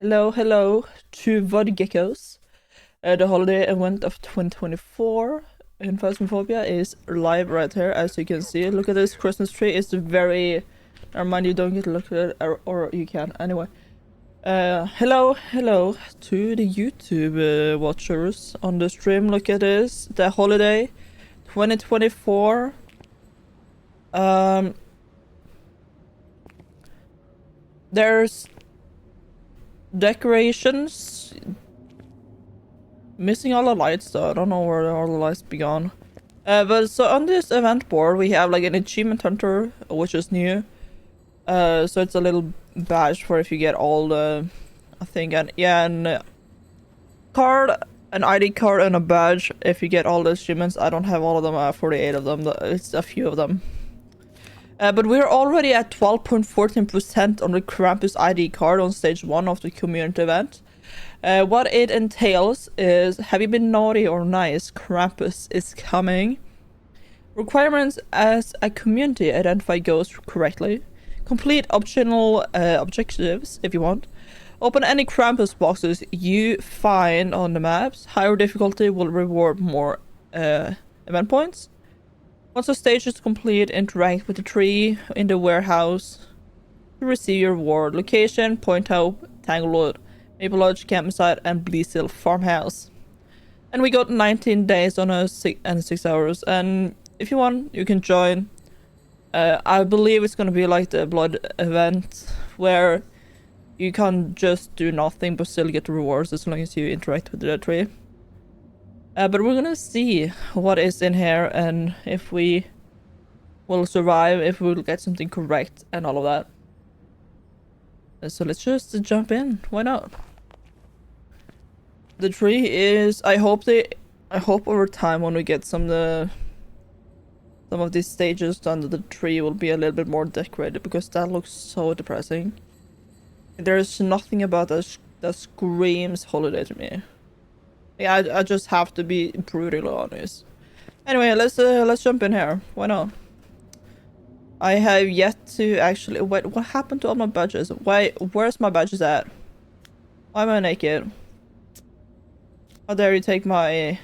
Hello to VOD Geckos. The holiday event of 2024 in Phasmophobia is live right here, as you can see. Look at this Christmas tree. It's very... Never mind, you don't get to look at it, or you can. Anyway. Hello to the YouTube watchers on the stream. Look at this. The holiday 2024. There's decorations. Missing all the lights though. I don't know where all the lights be gone. But so on this event board we have like an achievement hunter, which is new. So it's a little badge for if you get all the, I think, and yeah, and card, an ID card and a badge if you get all the achievements. I don't have all of them. I have 48 of them. It's a few of them. But we're already at 12.14% on the Krampus ID card on stage 1 of the community event. What it entails is, have you been naughty or nice? Krampus is coming. Requirements as a community: identify ghosts correctly. Complete optional objectives if you want. Open any Krampus boxes you find on the maps. Higher difficulty will reward more event points. Once a stage is complete, interact with the tree in the warehouse to receive your reward. Location: Point Hope, Tanglewood, Maple Lodge Campsite, and Bleasill Farmhouse. And we got 19 days on a 6 hours. And if you want, you can join. I believe it's gonna be like the blood event, where you can just do nothing but still get the rewards as long as you interact with the tree. But we're gonna see what is in here and if we will survive, if we'll get something correct and all of that. So let's just jump in. Why not? The tree is... I hope over time when we get some of these stages done, the tree will be a little bit more decorated, because that looks so depressing. There's nothing about that screams holiday to me. Yeah, I just have to be brutally honest. Anyway, let's jump in here. Why not? I have yet to actually... Wait, what happened to all my badges? Why? Where's my badges at? Why am I naked? How dare you take my...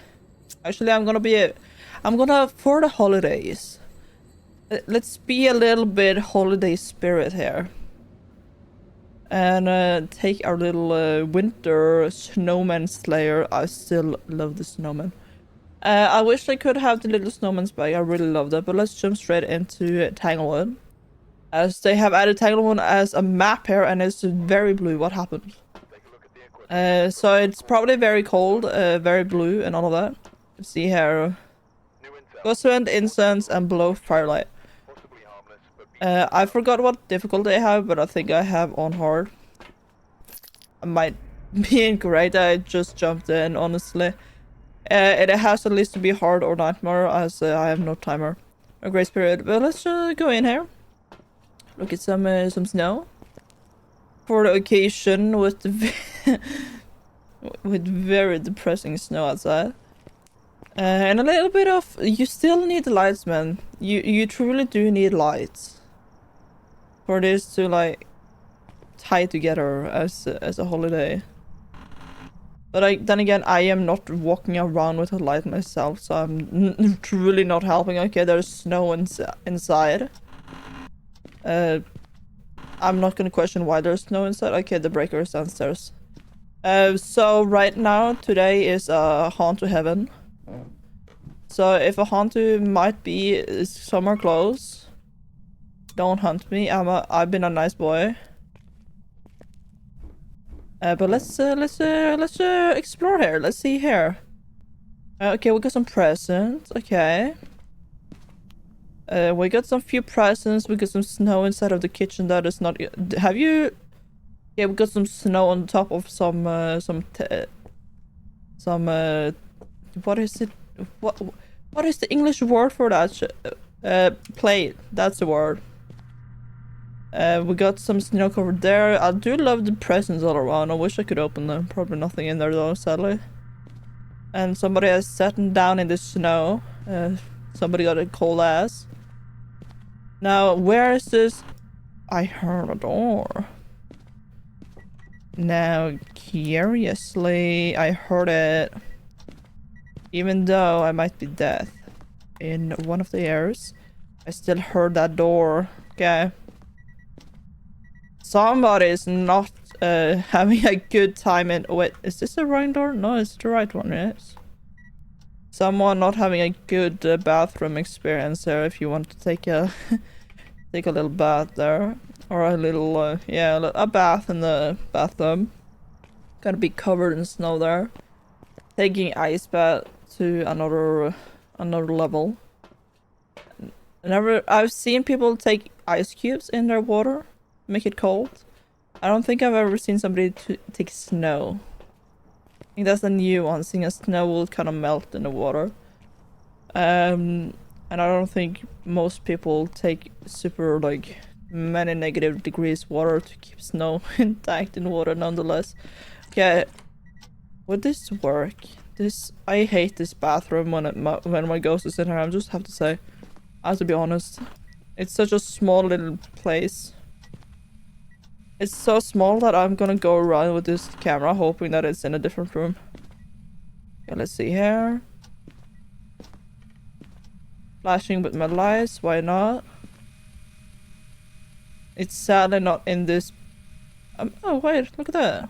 Actually, I'm gonna, for the holidays, let's be a little bit holiday spirit here. And take our little winter snowman slayer. I still love the snowman. I wish I could have the little snowman's bag. I really love that. But let's jump straight into Tanglewood, as they have added Tanglewood as a map here, and it's very blue. What happened? So it's probably very cold, very blue, and all of that. Let's see here. Go spend incense and blow firelight. I forgot what difficulty I have, but I think I have on hard. I might be incorrect. I just jumped in, honestly. It has at least to be hard or nightmare, as I have no timer or grace period. But let's go in here. Look at some snow for the occasion, with with very depressing snow outside. And a little bit of... You still need lights, man. You truly do need lights for this to like tie together as a holiday. But then again, I am not walking around with a light myself, so I'm truly not helping. Okay, there's snow inside. I'm not gonna question why there's snow inside. Okay, the breaker is downstairs. So right now, today is haunt to heaven. So if a Hantu might be somewhere close, don't hunt me. I've been a nice boy. But let's explore here. Let's see here. Okay, we got some presents. Okay. We got some few presents. We got some snow inside of the kitchen. That is not... Have you... Yeah, we got some snow on top of some what is it? What is the English word for that? Plate. That's the word. We got some snow covered there. I do love the presents all around. I wish I could open them. Probably nothing in there though, sadly. And somebody has sat down in the snow. Somebody got a cold ass. Now, where is this? I heard a door. Now, curiously, I heard it. Even though I might be dead in one of the years, I still heard that door. Okay. Somebody is not having a good time in- wait, is this the wrong door? No, it's the right one, yes. Someone not having a good bathroom experience there if you want to take a take a little bath there. Or a little, yeah, a bath in the bathtub. Gonna be covered in snow there. Taking ice bath to another level. I've seen people take ice cubes in their water, make it cold. I don't think I've ever seen somebody take snow. I think that's a new one, seeing as snow will kind of melt in the water. And I don't think most people take super, like, many negative degrees water to keep snow intact in water nonetheless. Okay, would this work? I hate this bathroom when my ghost is in here, I just have to say. I have to be honest. It's such a small little place. It's so small that I'm gonna go around with this camera hoping that it's in a different room. Okay, let's see here. Flashing with my lights, why not? It's sadly not in this... oh wait, look at that.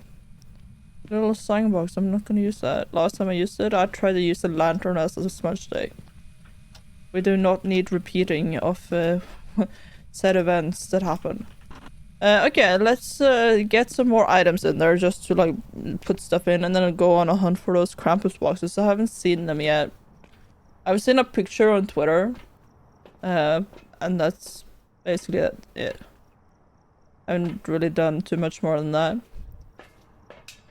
Little sign box, I'm not gonna use that. Last time I used it, I tried to use the lantern as a smudge stick. We do not need repeating of said events that happen. Okay, let's get some more items in there just to like put stuff in and then I'll go on a hunt for those Krampus boxes. I haven't seen them yet. I've seen a picture on Twitter. And that's basically it. I haven't really done too much more than that.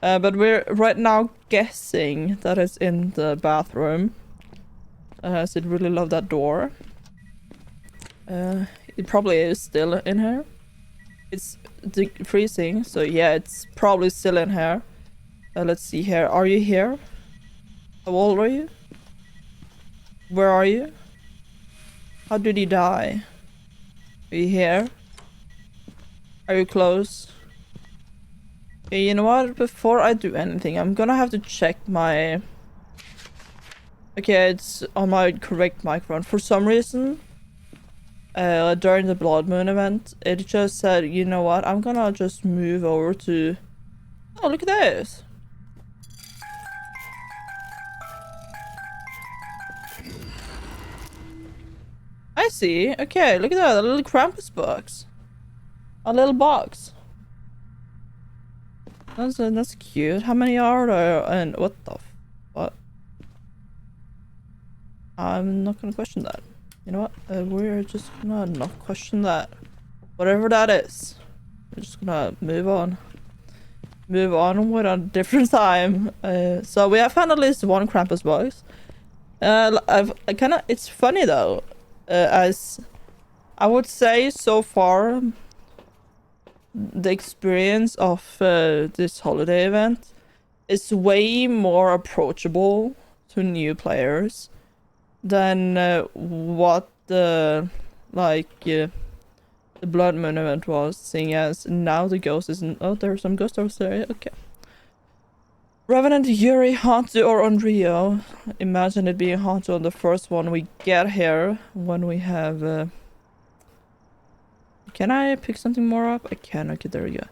But we're right now guessing that it's in the bathroom. So I'd really love that door. It probably is still in here. It's freezing, so yeah, it's probably still in here. Let's see here. Are you here? How old are you? Where are you? How did you die? Are you here? Are you close? Okay, you know what? Before I do anything, I'm gonna have to check my... Okay, it's on my correct microphone. For some reason, during the Blood Moon event, it just said, you know what? I'm gonna just move over to... Oh, look at this! I see. Okay, look at that. A little Krampus box. A little box. That's cute. How many are there? And what the what? I'm not gonna question that. You know what? We're just gonna not question that. Whatever that is. We're just gonna move on. Move on with a different time. So we have found at least one Krampus box. It's funny though. As I would say so far, the experience of this holiday event is way more approachable to new players than what the Blood Moon event was, seeing as now the ghost isn't... Oh, there's some ghost over there. Okay. Revenant, Yuri, Hantu, or Onryo. Imagine it being Hantu on the first one we get here when we have... Can I pick something more up? I can. Okay, there we go.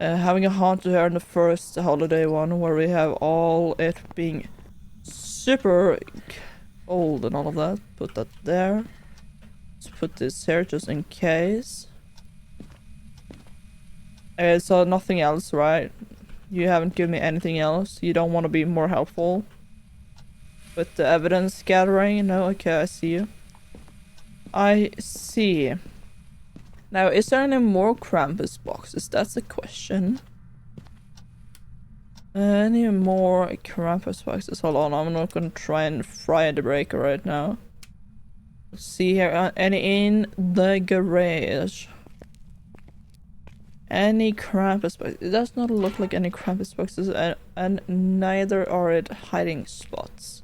Having a Hantu here in the first holiday one where we have all it being super old and all of that. Put that there. Let's put this here just in case. So nothing else, right? You haven't given me anything else. You don't want to be more helpful with the evidence gathering? No? Okay, I see you. I see. Now, is there any more Krampus boxes? That's the question. Any more Krampus boxes? Hold on, I'm not gonna try and fry the breaker right now. Let's see here. Any in the garage? Any Krampus boxes? It does not look like any Krampus boxes, and neither are it hiding spots.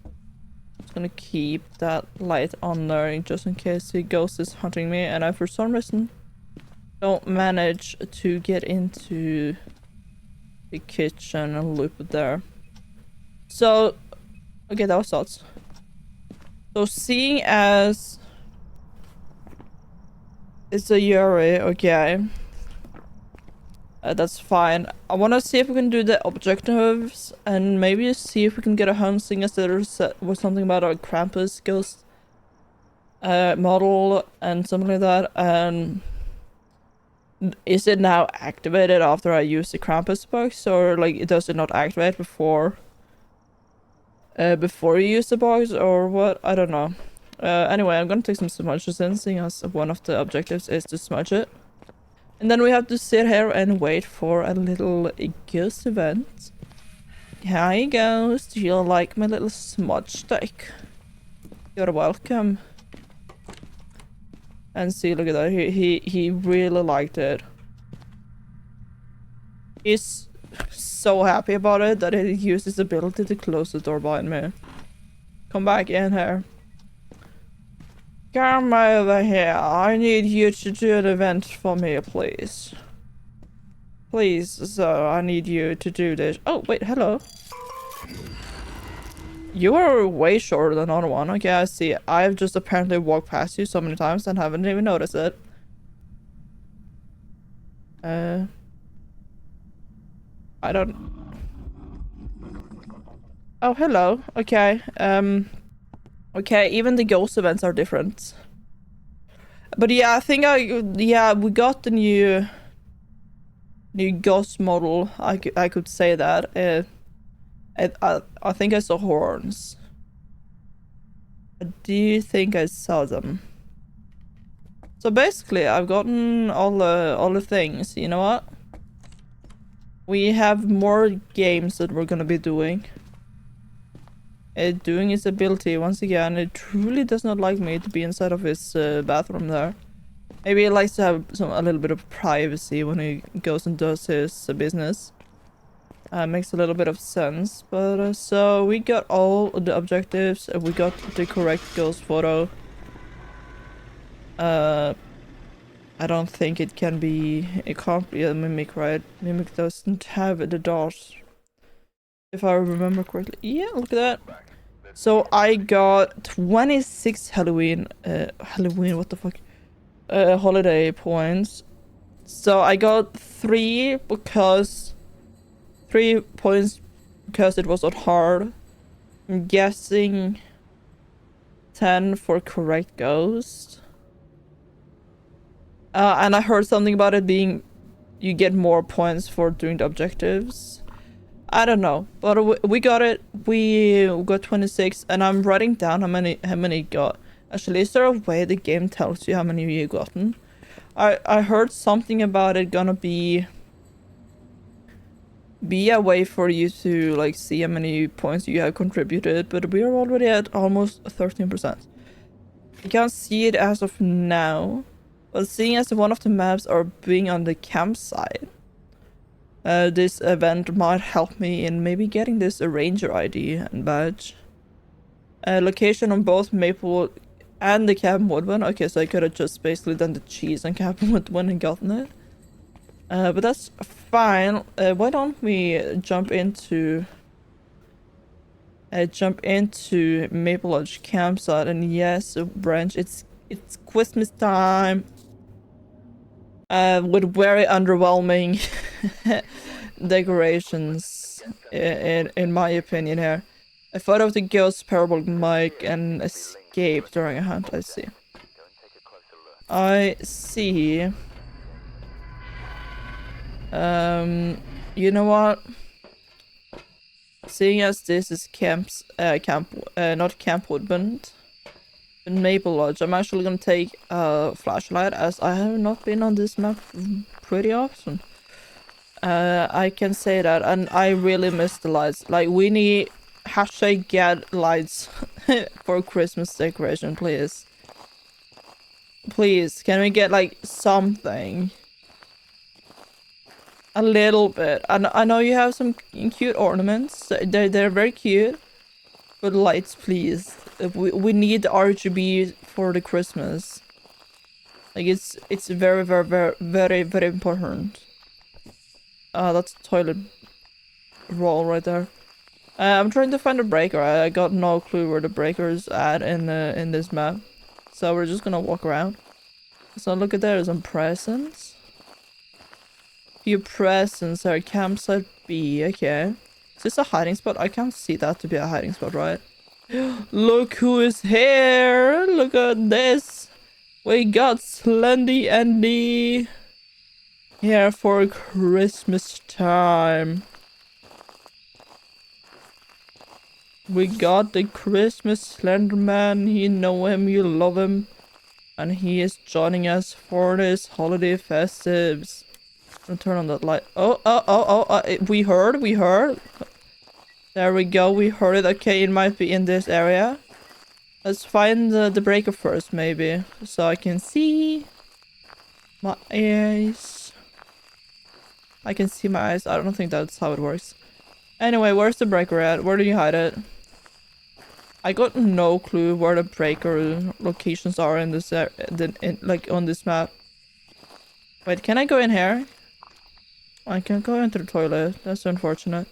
Just gonna keep that light on there just in case the ghost is hunting me, and I for some reason don't manage to get into the kitchen and loop it there. So, okay, that was thoughts. So seeing as it's a Yuri, okay. That's fine. I want to see if we can do the objectives and maybe see if we can get a hunting as there was something about our Krampus ghost model and something like that. And is it now activated after I use the Krampus box, or like does it not activate before you use the box, or what? I don't know. Anyway, I'm gonna take some smudges in, seeing as one of the objectives is to smudge it. And then we have to sit here and wait for a little ghost event. Hi ghost, do you like my little smudge stick? You're welcome. And see, look at that, he really liked it. He's so happy about it that he used his ability to close the door behind me. Come back in here. Come over here. I need you to do an event for me, please. Please, sir, I need you to do this. Oh, wait, hello. You are way shorter than the other one. Okay, I see. I've just apparently walked past you so many times and haven't even noticed it. I don't... Oh, hello. Okay, okay, even the ghost events are different. But yeah, I think we got the new ghost model. I could say that. I think I saw horns. Do you think I saw them? So basically, I've gotten all the things. You know what? We have more games that we're gonna be doing. Doing his ability once again. It truly does not like me to be inside of his bathroom there. Maybe he likes to have a little bit of privacy when he goes and does his business. Makes a little bit of sense. But so we got all the objectives. We got the correct ghost photo. I don't think it can be. It can't be a mimic, right? Mimic doesn't have the dots, if I remember correctly. Yeah, look at that. So I got 26 Halloween, what the fuck? Holiday points. So I got 3 points because it was not hard. I'm guessing 10 for correct ghost. And I heard something about it being you get more points for doing the objectives. I don't know, but we got it. We got 26, and I'm writing down how many got. Actually, is there a way the game tells you how many you gotten? I heard something about it gonna be a way for you to like see how many points you have contributed, but we are already at almost 13%. I can't see it as of now, but seeing as one of the maps are being on the campsite, this event might help me in maybe getting this ranger ID and badge. Location on both Maple and the Cabinwood one. Okay, so I could have just basically done the cheese on Cabinwood one and gotten it. But that's fine. Why don't we jump into Maple Lodge campsite? And yes, branch. It's Christmas time. With very underwhelming decorations, in my opinion here. I thought of the ghost parable mic and escape during a hunt. I see. You know what? Seeing as this is not Camp Woodland, in Maple Lodge, I'm actually gonna take a flashlight as I have not been on this map pretty often. I can say that, and I really miss the lights. Like, we need #get lights for Christmas decoration, please. Please, can we get like something? A little bit. I know you have some cute ornaments. They're very cute. But lights, please. We need RGB for the Christmas. Like, it's very, very, very, very, very important. That's a toilet roll right there. I'm trying to find a breaker. I got no clue where the breaker is at in this map. So we're just gonna walk around. So look at there, some presents. Few presents are campsite B, okay. Is this a hiding spot? I can't see that to be a hiding spot, right? Look who is here! Look at this! We got Slendy Andy here for Christmas time. We got the Christmas Slenderman. You know him, you love him. And he is joining us for this holiday festives. I'll turn on that light. We heard. There we go, we heard it. Okay, it might be in this area. Let's find the breaker first, maybe. So I can see my eyes. I can see my eyes. I don't think that's how it works. Anyway, where's the breaker at? Where do you hide it? I got no clue where the breaker locations are in this like on this map. Wait, can I go in here? I can't go into the toilet. That's unfortunate.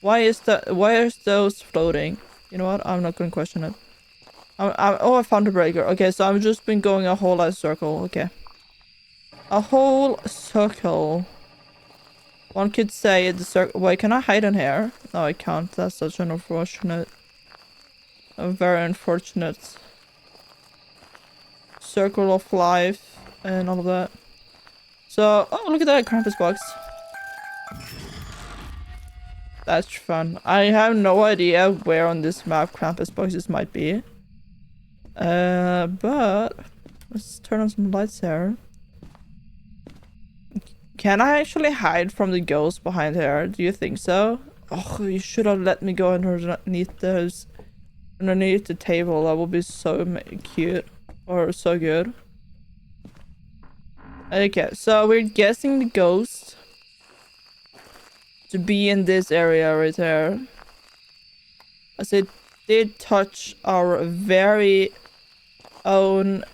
Why is those floating? You know what? I'm not gonna question it. Oh, I found the breaker. Okay, so I've just been going a whole lot circle. Okay. A whole circle. One could say the circle. Wait, can I hide in here? No, I can't. That's such an unfortunate. A very unfortunate circle of life and all of that. So, oh, look at that Krampus box. That's fun. I have no idea where on this map Krampus boxes might be. But let's turn on some lights here. Can I actually hide from the ghost behind here? Do you think so? Oh, you should have let me go underneath the table. That would be so cute or so good. Okay, so we're guessing the ghost to be in this area right there, as it did touch our very own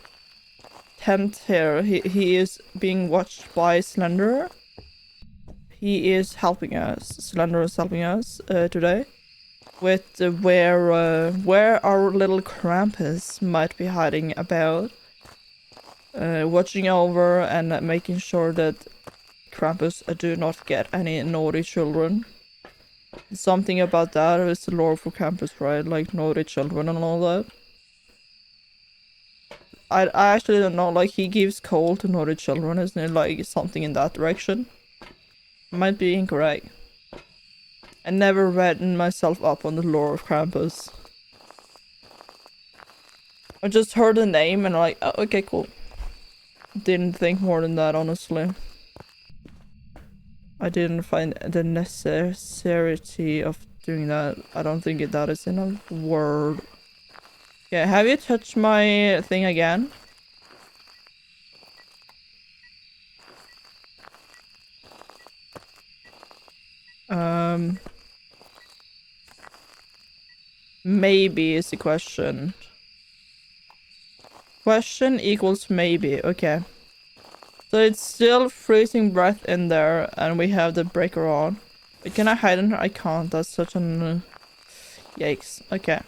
tent here. He is being watched by Slender. He is helping us. Slender is helping us today with where our little Krampus might be hiding about, watching over and making sure that Krampus do not get any naughty children. Something about that is the lore for Krampus, right? Like naughty children and all that. I actually don't know, like he gives coal to naughty children, isn't it? Like something in that direction. Might be incorrect. I never read myself up on the lore of Krampus. I just heard the name and I'm like, oh, okay, cool. Didn't think more than that, honestly. I didn't find the necessity of doing that. I don't think that is in a word. Yeah, have you touched my thing again? Maybe is the question. Question equals maybe, okay. So it's still freezing breath in there, and we have the breaker on. But can I hide in here? I can't. That's such an... yikes. Okay.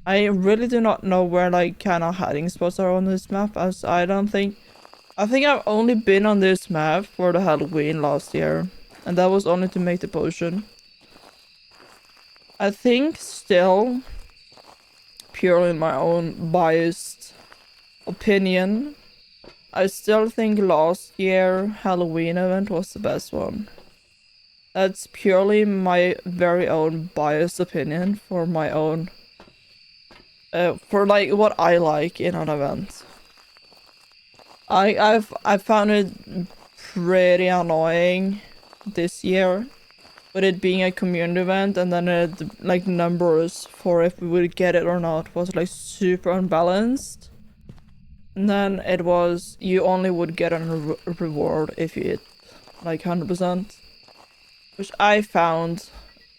I really do not know where, like, kind of hiding spots are on this map, as I don't think... I think I've only been on this map for the Halloween last year. And that was only to make the potion. I think still, purely in my own biased opinion, I still think last year Halloween event was the best one. That's purely my very own biased opinion for my own, for like what I like in an event. I found it pretty annoying this year, with it being a community event, and then like numbers for if we would get it or not was like super unbalanced. And then it was, you only would get a reward if you hit like 100%. Which I found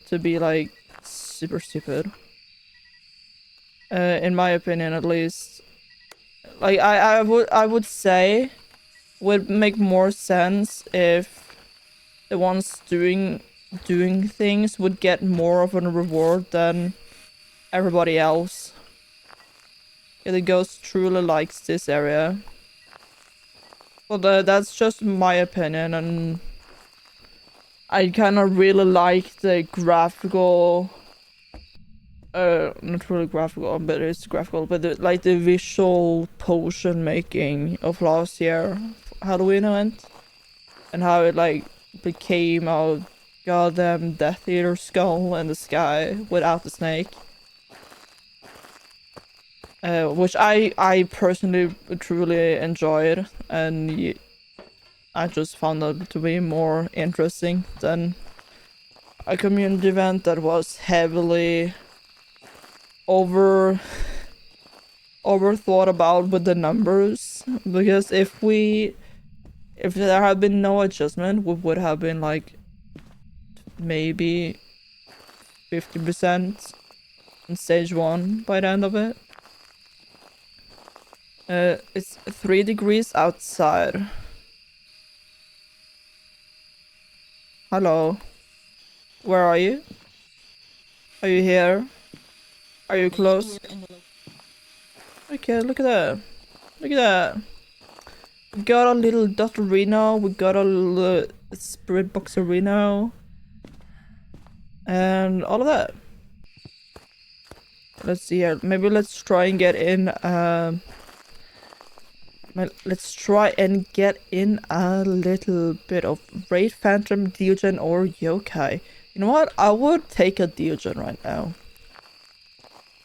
to be like super stupid. In my opinion at least. Like I would say would make more sense if the ones doing doing things would get more of a reward than everybody else. Yeah, the ghost truly likes this area. Well, that's just my opinion, and I kind of really like the graphical, not really graphical, but it's graphical, but like the visual potion making of last year Halloween event, and how it like became a goddamn Death Eater skull in the sky without the snake. Which I personally truly enjoyed, and I just found that to be more interesting than a community event that was heavily overthought about with the numbers. Because if there had been no adjustment, we would have been like maybe 50% in stage 1 by the end of it. It's 3 degrees outside. Hello. Where are you? Are you here? Are you close? Okay, look at that. Look at that. We got a little Dotterino. We got a little Spirit Boxerino. And all of that. Let's see here. Maybe let's try and get in, let's try and get in a little bit of Wraith, Phantom, Deogen, or Yokai. You know what? I would take a Deogen right now.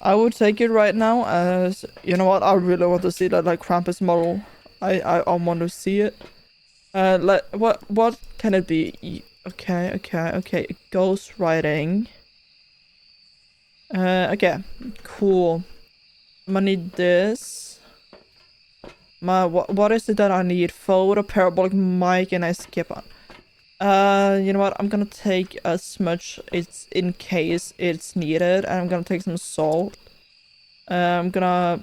I would take it right now as, you know what? I really want to see that like Krampus model. I want to see it. Like what can it be? Okay. Ghost riding. Okay, cool. I'm gonna need this. What is it that I need? Photo, parabolic mic, and I skip on. You know what? I'm gonna take as much it's in case it's needed, and I'm gonna take some salt. I'm gonna.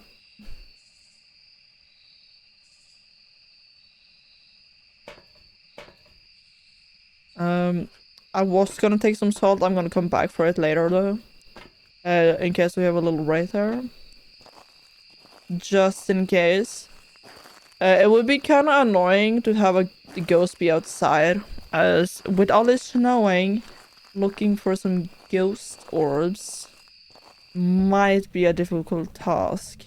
I was gonna take some salt. I'm gonna come back for it later though. In case we have a little wraith there. Just in case. It would be kind of annoying to have a ghost be outside, as with all this snowing, looking for some ghost orbs might be a difficult task.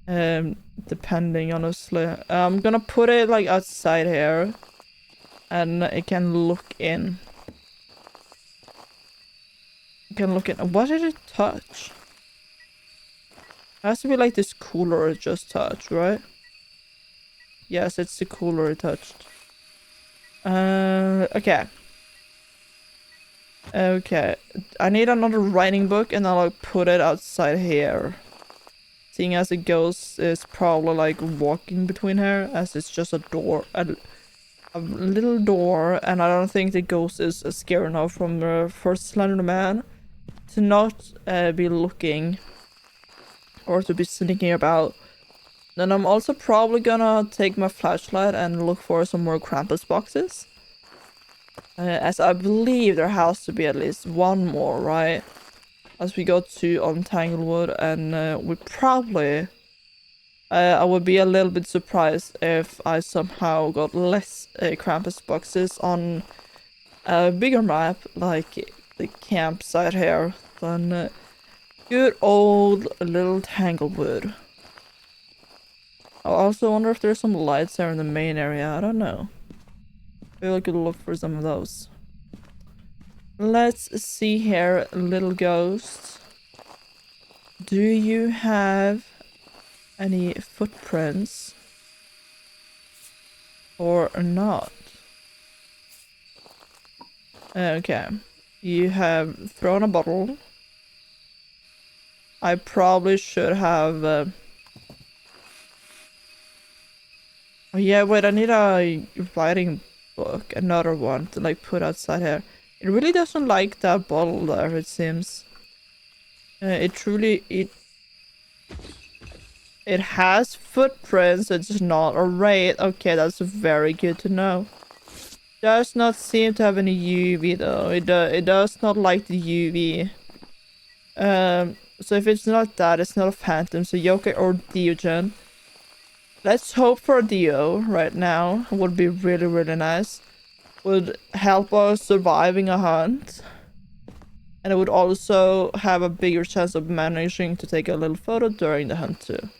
Depending, honestly. I'm gonna put it like outside here, and it can look in. It can look in. What did it touch? It has to be like this cooler it just touched, right? Yes, it's the cooler it touched. Okay. Okay. I need another writing book, and I'll like, put it outside here. Seeing as the ghost is probably like walking between here, as it's just a door, a little door, and I don't think the ghost is scared enough from the first Slender Man to not be looking or to be sneaking about. Then I'm also probably gonna take my flashlight and look for some more Krampus boxes. As I believe there has to be at least one more, right? As we go to Untanglewood, and we probably... I would be a little bit surprised if I somehow got less Krampus boxes on a bigger map, like the campsite here, than good old little Tanglewood. I also wonder if there's some lights there in the main area. I don't know. Maybe I could look for some of those. Let's see here, little ghost. Do you have any footprints? Or not? Okay. You have thrown a bottle. I probably should have... Oh yeah, wait, I need a writing book. Another one to like put outside here. It really doesn't like that bottle there, it seems. It truly... It has footprints, it's not a wraith. Okay, that's very good to know. does not seem to have any UV though. It does not like the UV. So if it's not that, it's not a phantom. So Yokai or Diogen. Let's hope for Dio right now. Would be really, really nice. Would help us surviving a hunt. And it would also have a bigger chance of managing to take a little photo during the hunt too.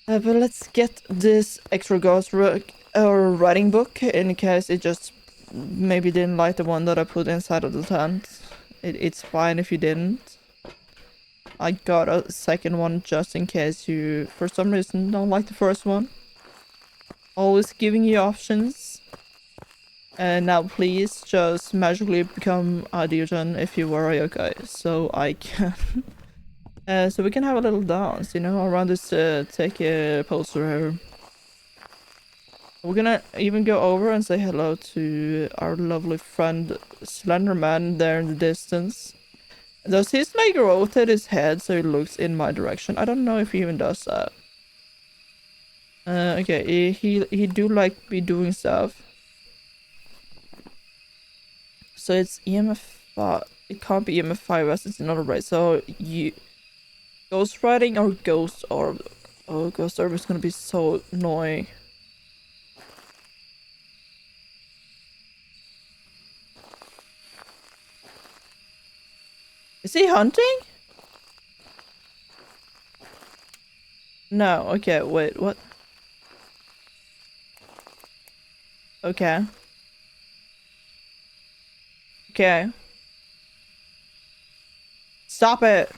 But let's get this extra ghost or writing book in case it just maybe didn't like the one that I put inside of the tent. It's fine if you didn't. I got a second one just in case you, for some reason, don't like the first one. Always giving you options. And now please just magically become a Diogen if you were a yokai, so I can... so we can have a little dance, you know, around this take a poster here. We're gonna even go over and say hello to our lovely friend Slenderman there in the distance. Does he like rotate his head so he looks in my direction? I don't know if he even does that. Okay, he do like be doing stuff. So it's EMF. It can't be EMF 5 as it's not right. So you ghost riding or ghost orb. Oh, ghost orb is gonna be so annoying. Is he hunting? No. Okay. Wait. What? Okay. Okay. Stop it.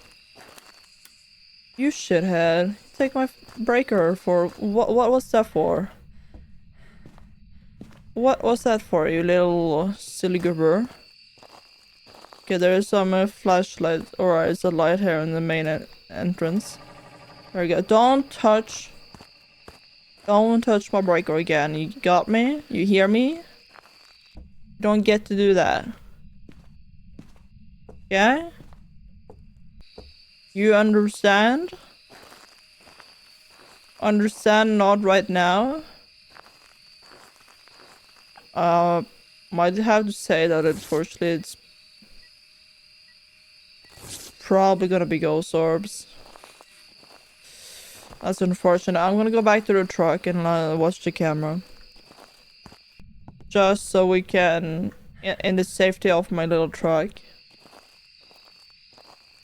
You shithead. Take my breaker for... What was that for? What was that for, you little silly goober? Okay, there is some flashlight, or it's a light here in the main entrance. There we go. Don't touch my breaker again. You got me? You hear me? You don't get to do that. Yeah? You understand? Understand not right now? Might have to say that unfortunately it's probably gonna be ghost orbs. That's unfortunate. I'm gonna go back to the truck and watch the camera. Just so we can, in the safety of my little truck,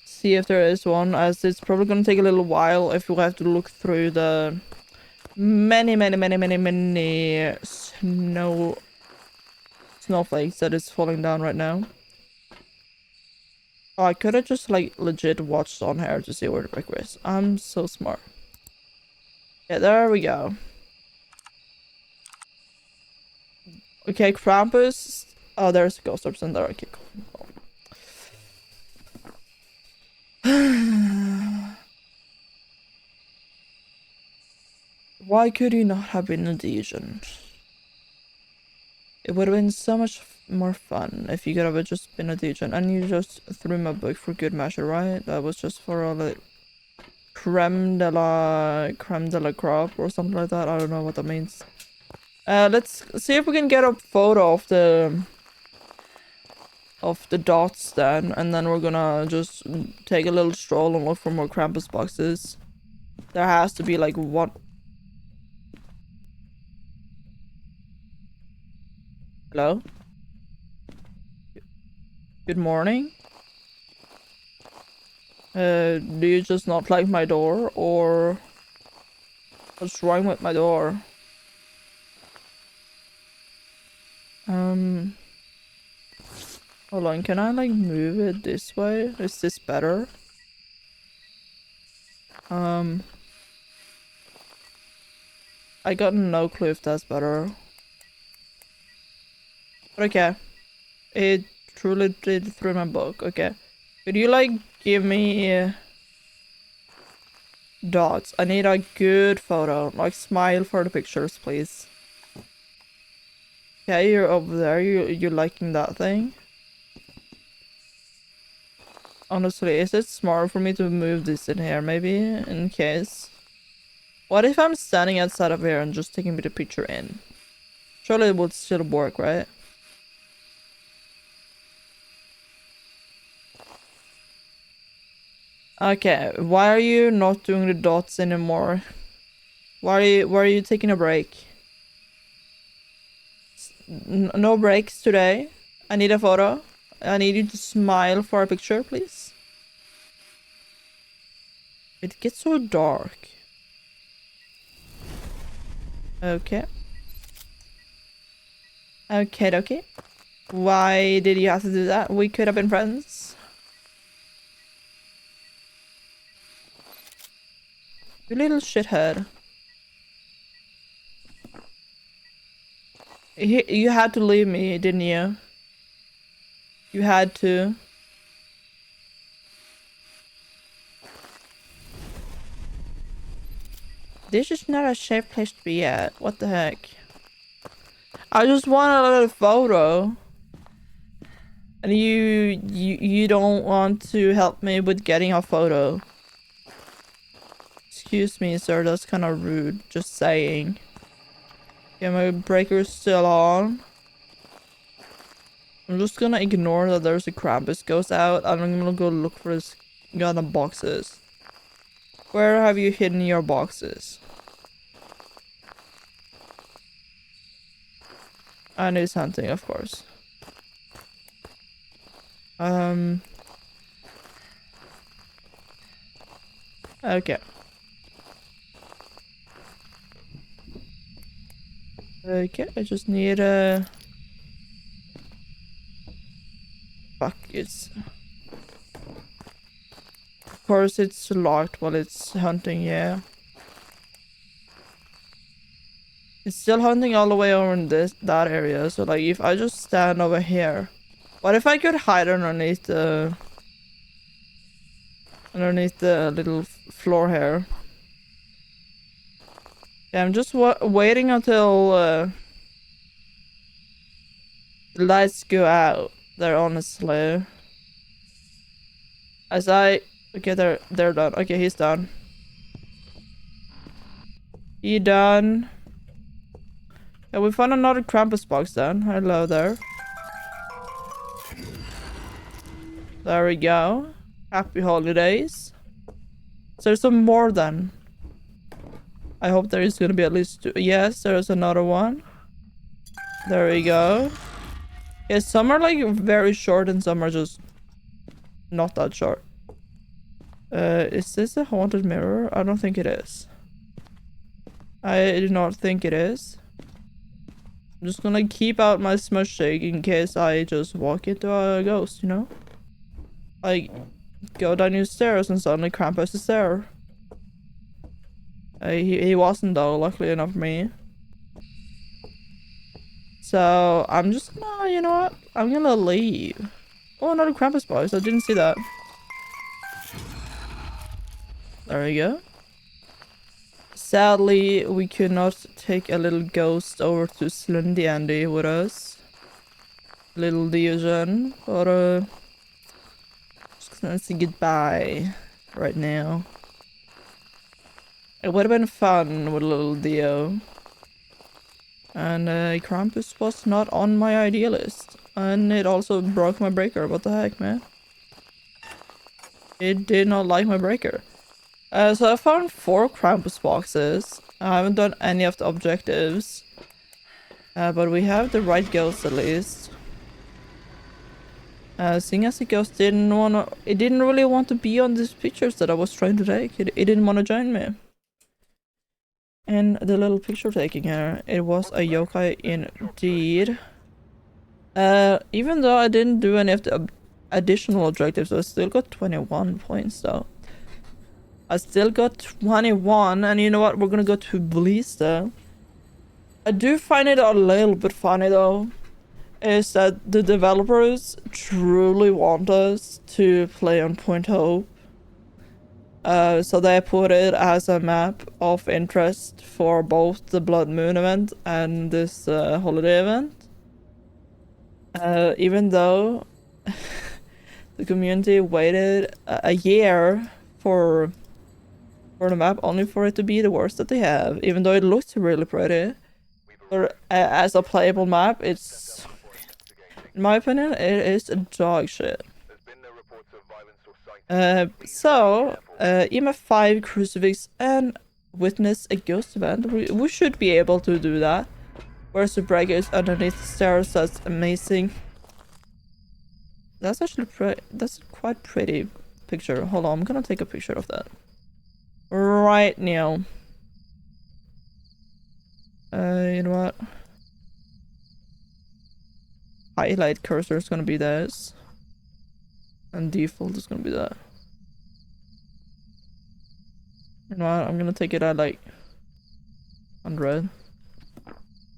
see if there is one, as it's probably gonna take a little while if we have to look through the many snowflakes that is falling down right now. Oh, I could have just like legit watched on here to see where the breaker is. I'm so smart. Yeah, there we go. Okay, Krampus. Oh, there's ghost orbs in there. Okay, cool. Why could you not have been a Diogen? It would have been so much more fun if you could have just been a Diogen. And you just threw my book for good measure, right? That was just for all the creme de la crop or something like that. I don't know what that means. Let's see if we can get a photo of the dots then, and then we're gonna just take a little stroll and look for more Krampus boxes. There has to be like one. Hello? Good morning? Do you just not like my door, or what's wrong with my door? Hold on, can I like move it this way? Is this better? I got no clue if that's better. But okay. It truly did through my book. Okay. Could you like give me dots? I need a good photo. Like smile for the pictures, please. Okay, you're over there. You're liking that thing? Honestly, is it smart for me to move this in here, maybe? In case. What if I'm standing outside of here and just taking me the picture in? Surely it would still work, right? Okay, why are you not doing the dots anymore? Why are you taking a break? No breaks today. I need a photo. I need you to smile for a picture, please. It gets so dark. Okay. Okay. Why did you have to do that? We could have been friends. You little shithead. You had to leave me, didn't you? You had to. This is not a safe place to be at. What the heck? I just want a little photo. And you don't want to help me with getting a photo. Excuse me, sir, that's kind of rude. Just saying. Yeah, my breaker's still on. I'm just gonna ignore that there's a Krampus goes out, and I'm gonna go look for his gun and boxes. Where have you hidden your boxes? And he's hunting, of course. Okay. Okay, I just need a... buckets. Of course it's locked while it's hunting, yeah. It's still hunting all the way over in that area, so like if I just stand over here. What if I could hide underneath the little floor here? Yeah, I'm just waiting until the lights go out there, honestly. As I... Okay, they're done. Okay, he's done. He done. Yeah, we found another Krampus box then. Hello there. There we go. Happy holidays. So there's some more then. I hope there is gonna be at least two. Yes, there's another one. There we go. Yeah, some are like very short and some are just not that short. Is this a haunted mirror? I don't think it is. I do not think it is. I'm just gonna keep out my smush shake in case I just walk into a ghost, you know? Like, go down your stairs and suddenly Krampus is there. He wasn't though, luckily enough for me. So, I'm just gonna, you know what? I'm gonna leave. Oh, another Krampus box. I didn't see that. There we go. Sadly, we could not take a little ghost over to Slendy Andy with us. Little Diogen. But, just gonna say goodbye right now. It would have been fun with little Dio. And Krampus was not on my idea list. And it also broke my breaker. What the heck, man? It did not like my breaker. So I found 4 Krampus boxes. I haven't done any of the objectives. But we have the right ghost at least. Seeing as the ghost it didn't really want to be on these pictures that I was trying to take. It didn't want to join me. And the little picture taking here, it was a yokai indeed. Even though I didn't do any of the additional objectives, I still got 21 points though. I still got 21, and you know what? We're gonna go to Blista. I do find it a little bit funny though, is that the developers truly want us to play on Point Hope. So they put it as a map of interest for both the Blood Moon event and this holiday event. Even though the community waited a year for the map only for it to be the worst that they have, even though it looks really pretty. Or as a playable map, it's, in my opinion, it is dog shit. EMF 5 crucifix and witness a ghost event. We should be able to do that. Where's the breakers underneath the stairs? That's amazing. That's actually that's quite pretty picture. Hold on, I'm gonna take a picture of that right now. You know what? Highlight cursor is gonna be this, and default is gonna be that. You know what? I'm gonna take it at like 100.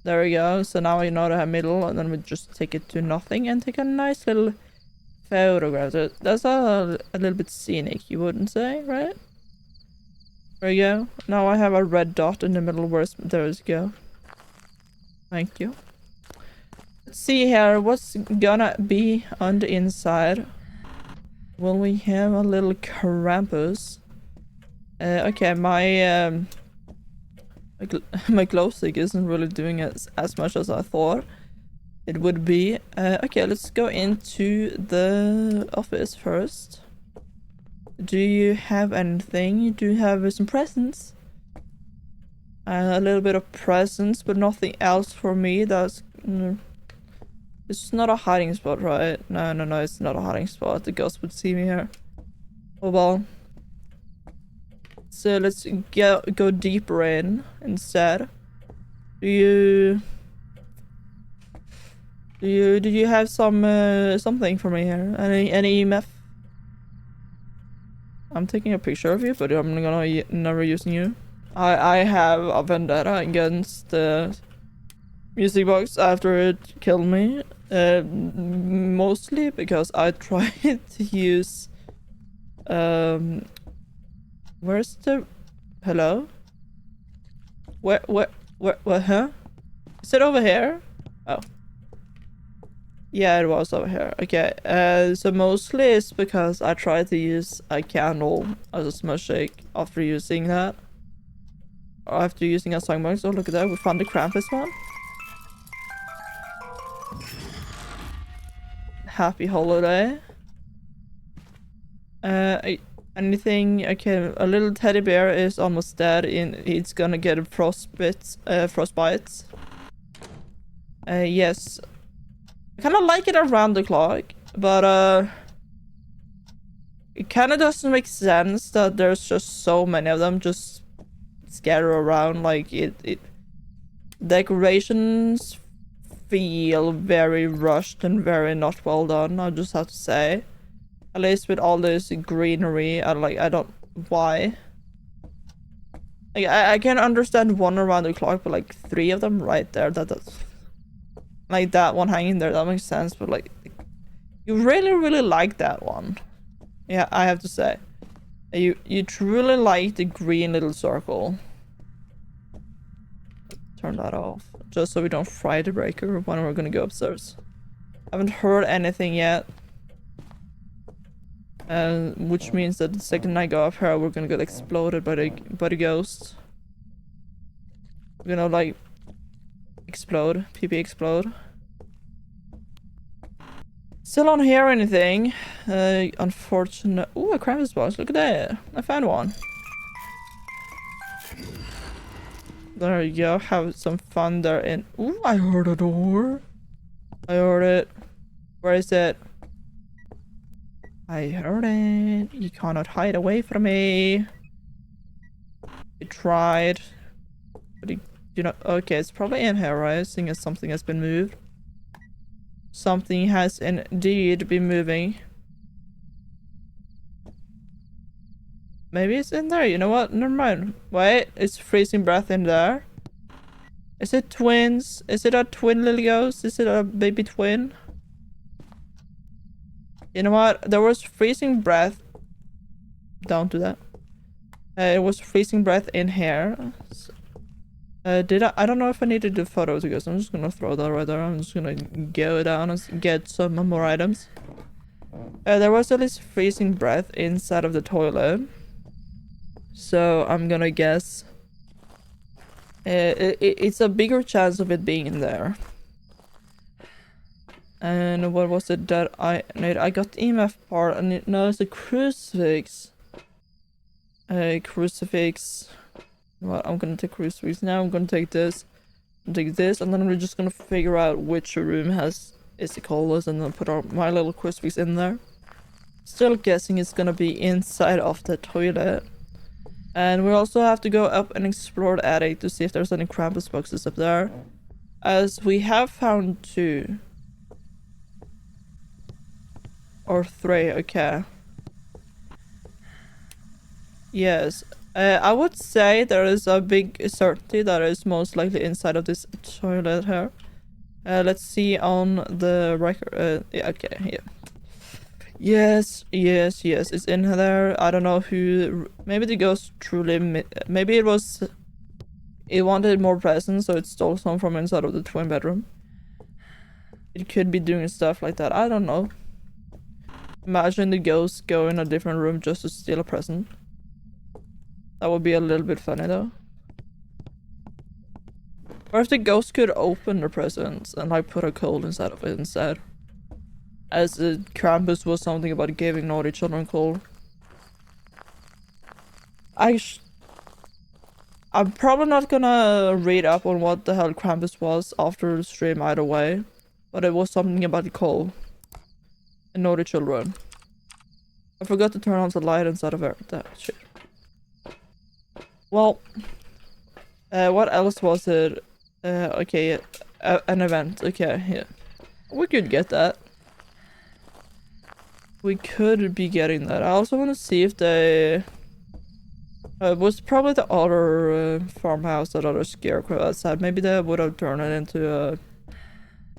There we go. So now we know to have middle, and then we just take it to nothing and take a nice little photograph. That's a little bit scenic, you wouldn't say, right? There we go. Now I have a red dot in the middle. There we go. Thank you. Let's see here. What's gonna be on the inside? Will we have a little Krampus? Okay, my glow stick isn't really doing as much as I thought it would be. Okay, let's go into the office first. Do you have anything? Do you have some presents? A little bit of presents, but nothing else for me. That's... It's not a hiding spot, right? No, it's not a hiding spot. The ghost would see me here. Oh well. So let's go deeper in instead. Do you have some something for me here? Any EMF? I'm taking a picture of you, but I'm gonna never using you. I have a vendetta against the music box after it killed me. Mostly because I tried to use where's the... Hello? Where, huh? Is it over here? Oh. Yeah, it was over here. Okay, so mostly it's because I tried to use a candle as a smudge shake after using that. Or after using a songbox. Oh, look at that, we found the Krampus one. Happy holiday. Anything? Okay, a little teddy bear is almost dead. It's gonna get frostbites. Yes. I kind of like it around the clock, but it kind of doesn't make sense that there's just so many of them just scattered around. Like it decorations feel very rushed and very not well done, I just have to say. At least with all this greenery, I don't... Why? Like, I can understand one around the clock, but like 3 of them right there, that's... Like that one hanging there, that makes sense, but like... You really like that one. Yeah, I have to say. You truly like the green little circle. Turn that off. Just so we don't fry the breaker when we're gonna go upstairs. Haven't heard anything yet. Which means that the second I go up here, we're gonna get exploded by the ghost. We're gonna like explode, PP explode. Still don't hear anything. Unfortunate. Ooh, a Krampus box. Look at that. I found one. There you go. Have some fun there. And ooh, I heard a door. I heard it. Where is it? I heard it. You cannot hide away from me. I tried. But you know, okay, it's probably in here, right? Seeing as something has been moved. Something has indeed been moving. Maybe it's in there. You know what? Never mind. Wait, it's freezing breath in there. Is it twins? Is it a twin little ghost? Is it a baby twin? You know what? There was freezing breath. Don't do that. It was freezing breath in here. So, I don't know if I need to do photos because I'm just gonna throw that right there. I'm just gonna go down and get some more items. There was at least freezing breath inside of the toilet. So I'm gonna guess it's a bigger chance of it being in there. And what was it that I need? I got the EMF part, and now it's a crucifix. A crucifix. Well, I'm gonna take crucifix now. I'm gonna take this, and then we're just gonna figure out which room is the coldest, and then put my little crucifix in there. Still guessing it's gonna be inside of the toilet. And we also have to go up and explore the attic to see if there's any Krampus boxes up there, as we have found 2. Or 3, okay. Yes. I would say there is a big certainty that is most likely inside of this toilet here. Let's see on the record. Yeah, okay, yeah. Yes, it's in there. I don't know who. Maybe the ghost truly. Maybe it wanted more presence, so it stole some from inside of the twin bedroom. It could be doing stuff like that. I don't know. Imagine the ghost go in a different room just to steal a present. That would be a little bit funny though. Or if the ghost could open the presents and like put a coal inside of it instead. As the Krampus was something about giving naughty children coal. I'm probably not gonna read up on what the hell Krampus was after the stream either way. But it was something about the coal. And naughty children. I forgot to turn on the light inside of it. That shit. Well, what else was it? Okay, an event. Okay, yeah. We could get that. We could be getting that. I also want to see if they... it was probably the other farmhouse, that other scarecrow outside. Maybe they would have turned it into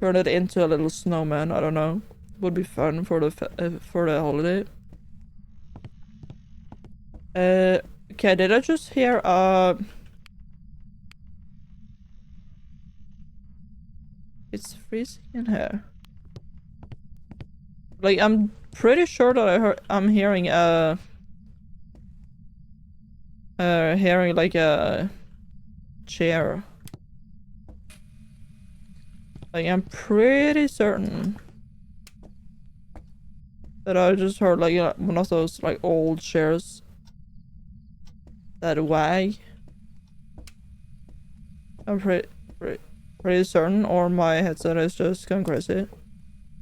a little snowman. I don't know. Would be fun for the holiday. Okay, did I just hear it's freezing in here. Like, I'm pretty sure that I'm hearing like a chair. Like, I'm pretty certain that I just heard like one of those like old chairs that wag. I'm pretty certain, or my headset is just going crazy.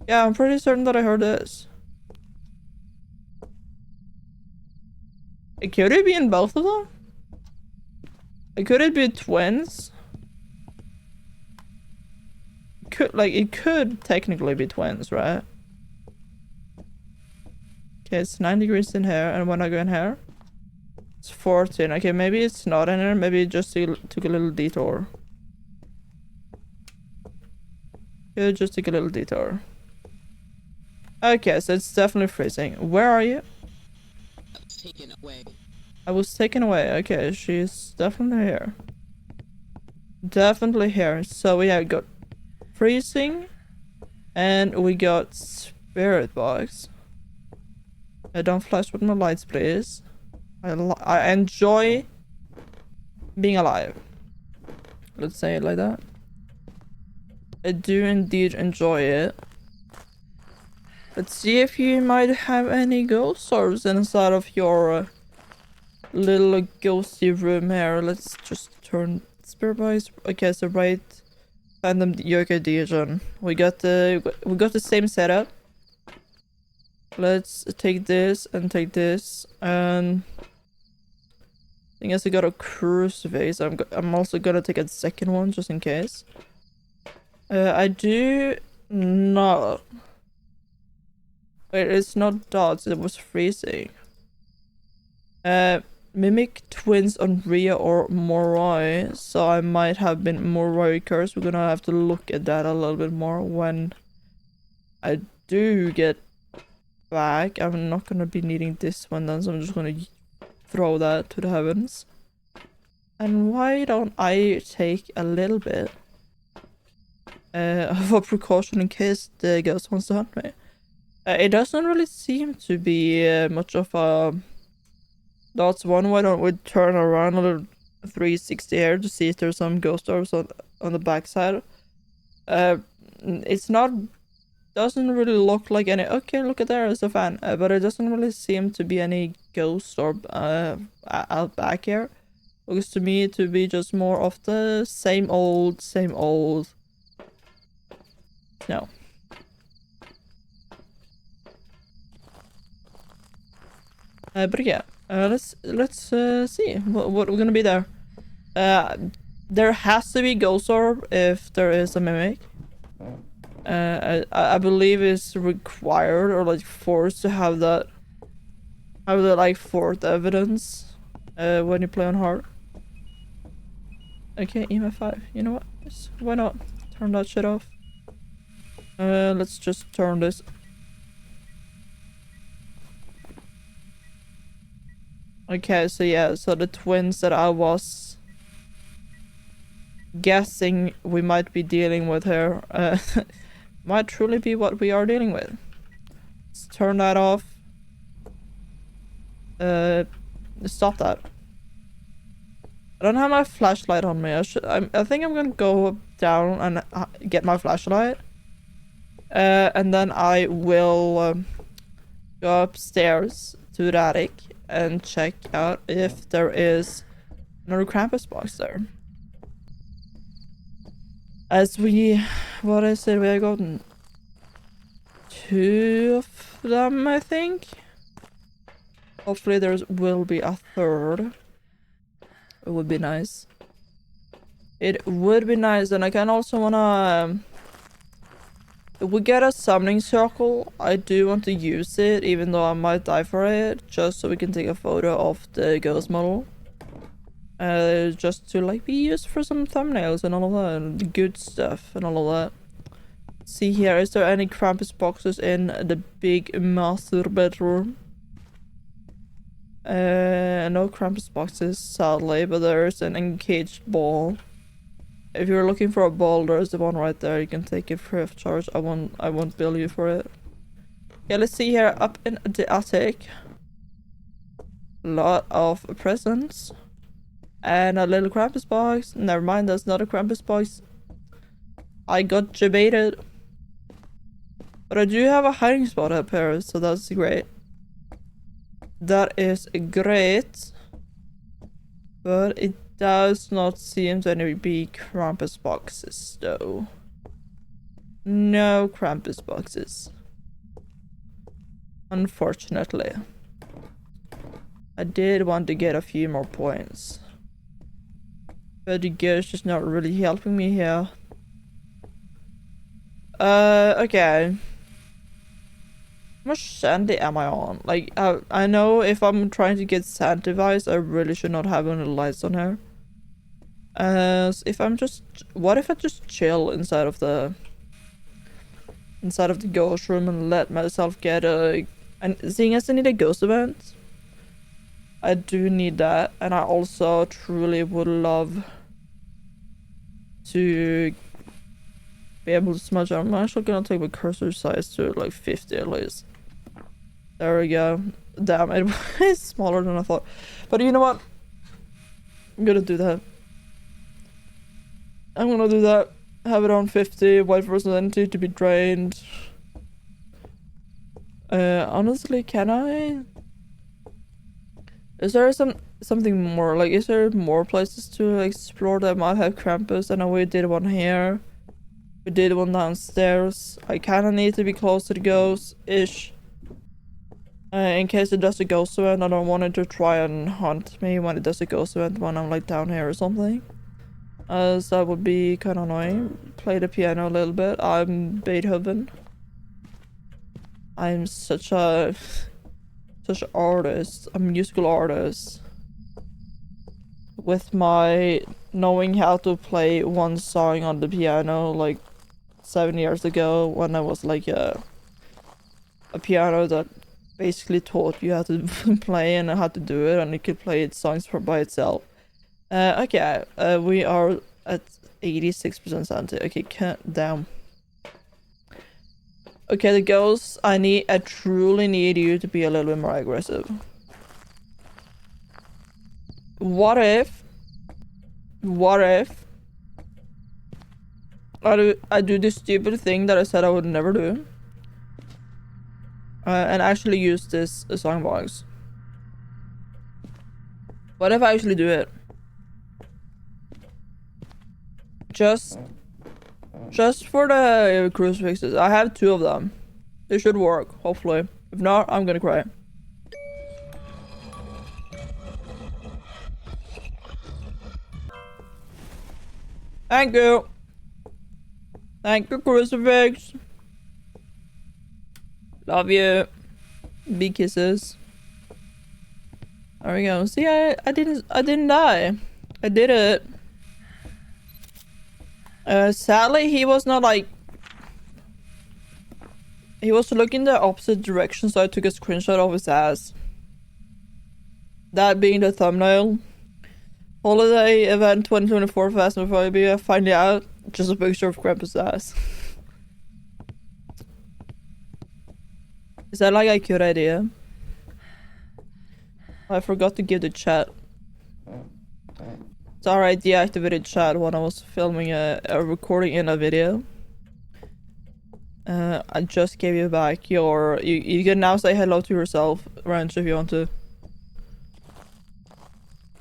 Yeah, I'm pretty certain that I heard this. Could it be in both of them? Could it be twins? It could technically be twins, right? Okay, it's 9 degrees in here, and when I go in here, it's 14. Okay, maybe it's not in here. Maybe it just took a little detour. It just took a little detour. Okay, so it's definitely freezing. Where are you? I was taken away. I was taken away. Okay, she's definitely here. Definitely here. So we have got freezing, and we got spirit box. Don't flash with my lights, please. I enjoy being alive. Let's say it like that. I do indeed enjoy it. Let's see if you might have any ghost orbs inside of your little ghosty room here. Let's just turn spirit box. Okay, so right, random yoga division. We got the same setup. Let's take this and take this, and I guess I got a crucifix. I'm also gonna take a second one just in case. I do not. Wait, it's not dots. It was freezing. Mimic twins on Rhea or Moroi. So I might have been Moroi cursed. We're gonna have to look at that a little bit more when I do get back. I'm not gonna be needing this one then, so I'm just gonna throw that to the heavens. And why don't I take a little bit of a precaution in case the ghost wants to hunt me? It doesn't really seem to be much of a... That's one. Why don't we turn around a 360 here to see if there's some ghost orbs on the backside. It's not, doesn't really look like any. Okay, look at there, it's a fan. But it doesn't really seem to be any ghost orb out back here. Looks to me to be just more of the same old. No. But yeah, let's see what we're gonna be there. There has to be ghost orb if there is a mimic. I believe it's required or like forced to have that, like fourth evidence when you play on hard. Okay, EMF 5. You know what? Why not turn that shit off? Let's just turn this. Okay, so yeah, so the twins that I was guessing we might be dealing with here might truly be what we are dealing with. Let's turn that off. Stop that. I don't have my flashlight on me. I think I'm gonna go down and get my flashlight. And then I will go upstairs to the attic and check out if there is another Krampus box there. As we, what is it? We have gotten 2 of them, I think. Hopefully there will be a third. It would be nice. It would be nice, and I can also wanna. If we get a summoning circle, I do want to use it, even though I might die for it, just so we can take a photo of the ghost model. Just to like be used for some thumbnails and all of that, and the good stuff and all of that. See here, is there any Krampus boxes in the big master bedroom? No Krampus boxes, sadly, but there's an encaged ball. If you're looking for a ball, there's the one right there. You can take it free of charge. I won't bill you for it. Yeah, let's see here, up in the attic. Lot of presents. And a little Krampus box. Never mind, that's not a Krampus box. I got debated. But I do have a hiding spot up here, so that's great. That is great. But it does not seem to be Krampus boxes, though. No Krampus boxes. Unfortunately. I did want to get a few more points. But the ghost is not really helping me here. Okay. How much sandy am I on? Like, I know if I'm trying to get sand device, I really should not have any lights on here. If I'm just, what if I just chill inside of the ghost room and let myself get and seeing as I need a ghost event, I do need that, and I also truly would love to be able to smudge. I'm actually gonna take my cursor size to like 50 at least. There we go. Damn, it was smaller than I thought. But you know what? I'm gonna do that. I'm gonna do that. Have it on 50, wait for sanity to be drained. Honestly, can I? Is there something more? Like, is there more places to explore that might have Krampus? I know we did one here. We did one downstairs. I kinda need to be close to the ghost-ish. In case it does a ghost event, I don't want it to try and hunt me when it does a ghost event when I'm like down here or something. So that would be kinda annoying. Play the piano a little bit. I'm Beethoven. I'm such an artist, a musical artist. With my knowing how to play one song on the piano like 7 years ago, when I was like a piano that basically taught you how to play and how to do it, and you could play its songs by itself. Okay, we are at 86% sanity. Okay, cut down. Okay, the ghosts, I truly need you to be a little bit more aggressive. What if what if I do this stupid thing that I said I would never do, and actually use this songbox? What if I actually do it? Just for the crucifixes. I have 2 of them. They should work, hopefully. If not, I'm gonna cry. Thank you. Thank you, crucifix. Love you. Big kisses. There we go. See, I didn't die. I did it. Sadly, he was not like... He was looking the opposite direction, so I took a screenshot of his ass. That being the thumbnail. Holiday event 2024 Phasmophobia. Find out. Just a picture of Krampus' ass. Is that like a good idea? I forgot to give the chat. Sorry, I deactivated chat when I was filming a recording in a video. I just gave you back your... You can now say hello to yourself, Ranch, if you want to.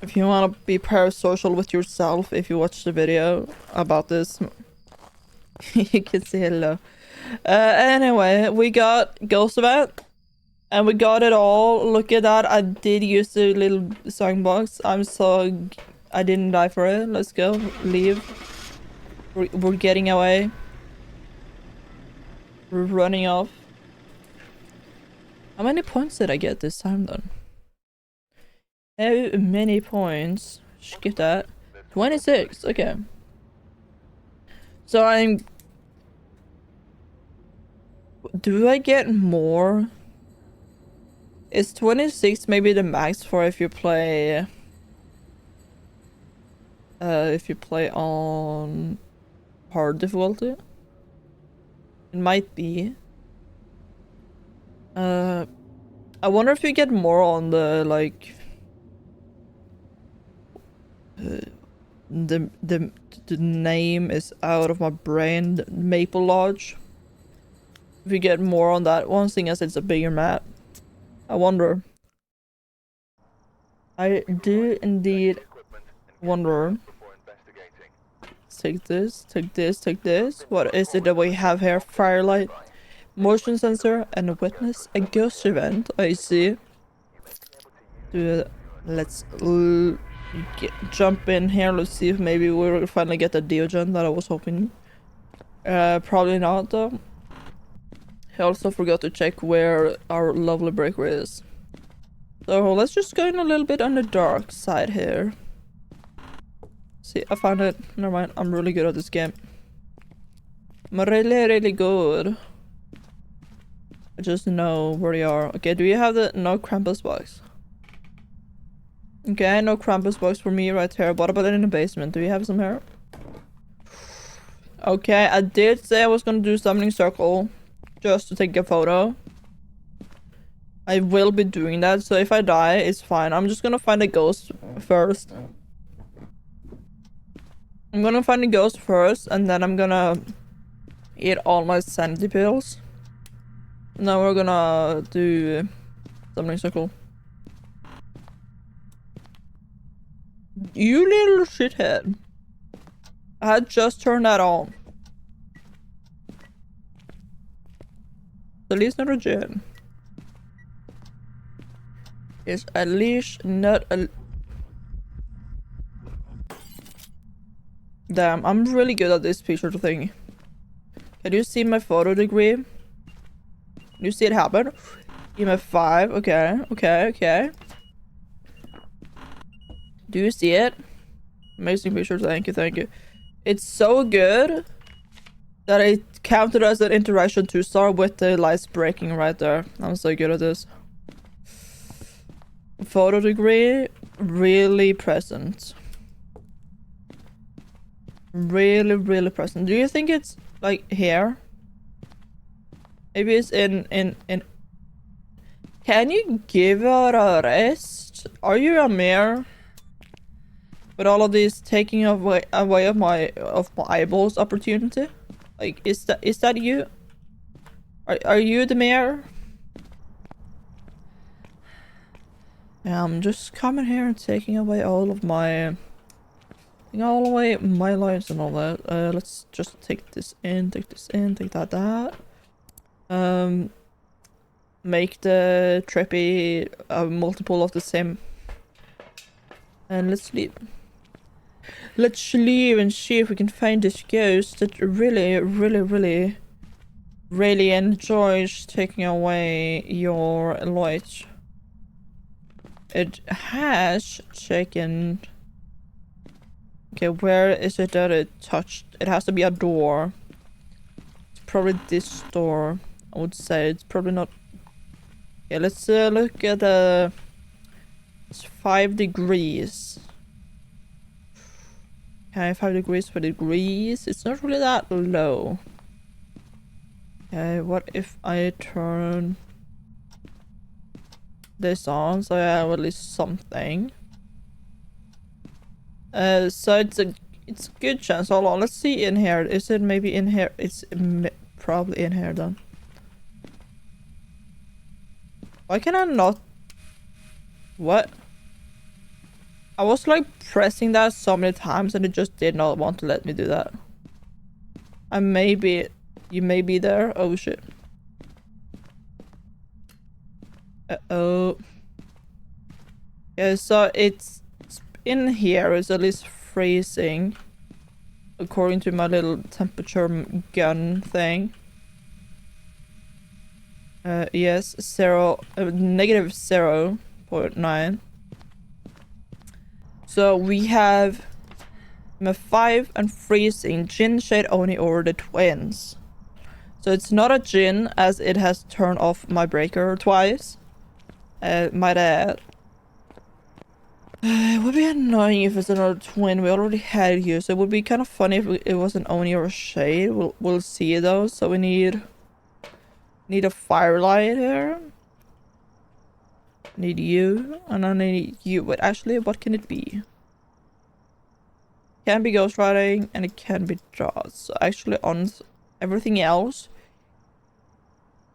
If you want to be parasocial with yourself, if you watch the video about this, you can say hello. Anyway, we got Ghost Event. And we got it all. Look at that. I did use the little songbox. I didn't die for it. Let's go. Leave. We're getting away. We're running off. How many points did I get this time then? How many points? Skip that. 26. Okay. So do I get more? Is 26 maybe the max for if you play on hard difficulty? It might be. I wonder if you get more on the like the name is out of my brain, the Maple Lodge. If you get more on that one, seeing as it's a bigger map. I wonder. I do indeed wonder. Take this, take this, take this. What is it that we have here? Firelight, motion sensor, and a witness. A ghost event. I see. Let's jump in here. Let's see if maybe we'll finally get the Diogen that I was hoping. Probably not though. I also forgot to check where our lovely breaker is. So let's just go in a little bit on the dark side here. See, I found it. Never mind, I'm really good at this game. I'm really good. I just know where they are. Okay, do you have the no Krampus box? Okay, no Krampus box for me right here. What about in the basement? Do you have some here? Okay, I did say I was gonna do summoning circle. Just to take a photo. I will be doing that, so if I die, it's fine. I'm just gonna find a ghost first. I'm gonna find a ghost first, and then I'm gonna eat all my sanity pills. Now we're gonna do summoning circle. You little shithead. I had just turned that on. At least not a gen. It's at least not a... Damn, I'm really good at this picture thing. Can you see my photo degree? Can you see it happen? EMF 5, okay, okay, okay. Do you see it? Amazing picture, thank you, thank you. It's so good that it counted as an interaction 2-star with the lights breaking right there. I'm so good at this. Photo degree, really present. Really present. Do you think it's like here? Maybe it's in. Can you give her a rest? Are you a mirror? With all of these taking away of my eyeballs opportunity. Like, is that you? Are you the mayor? Yeah, I'm just coming here and taking away all of my all away my lives and all that. Let's just take this in, take that. Make the trippy a multiple of the same. And let's leave. Let's leave and see if we can find this ghost that really enjoys taking away your light. It has taken... Okay, where is it that it touched? It has to be a door. It's probably this door, I would say. It's probably not... Okay, let's look at the... It's 5 degrees. Okay, 5 degrees for degrees. It's not really that low. Okay, what if I turn this on so I have at least something? So it's a good chance. Hold on, let's see in here. Is it maybe in here? It's probably in here then. Why can I not? What? I was like pressing that so many times and it just did not want to let me do that. I may be... You may be there. Oh shit. Uh-oh. Yeah, so it's in here. It's at least freezing. According to my little temperature gun thing. Yes, negative 0.9. So we have 5 and freezing. Jinn shade only over the twins. So it's not a Jinn as it has turned off my breaker twice. My dad. It would be annoying if it's another twin. We already had it here, so it would be kind of funny if it was an Oni or a shade. We'll see though. So we need a firelight here. Need you, and I need you. But actually, what can it be? Can be ghost riding, and it can be jaws. So actually, on everything else.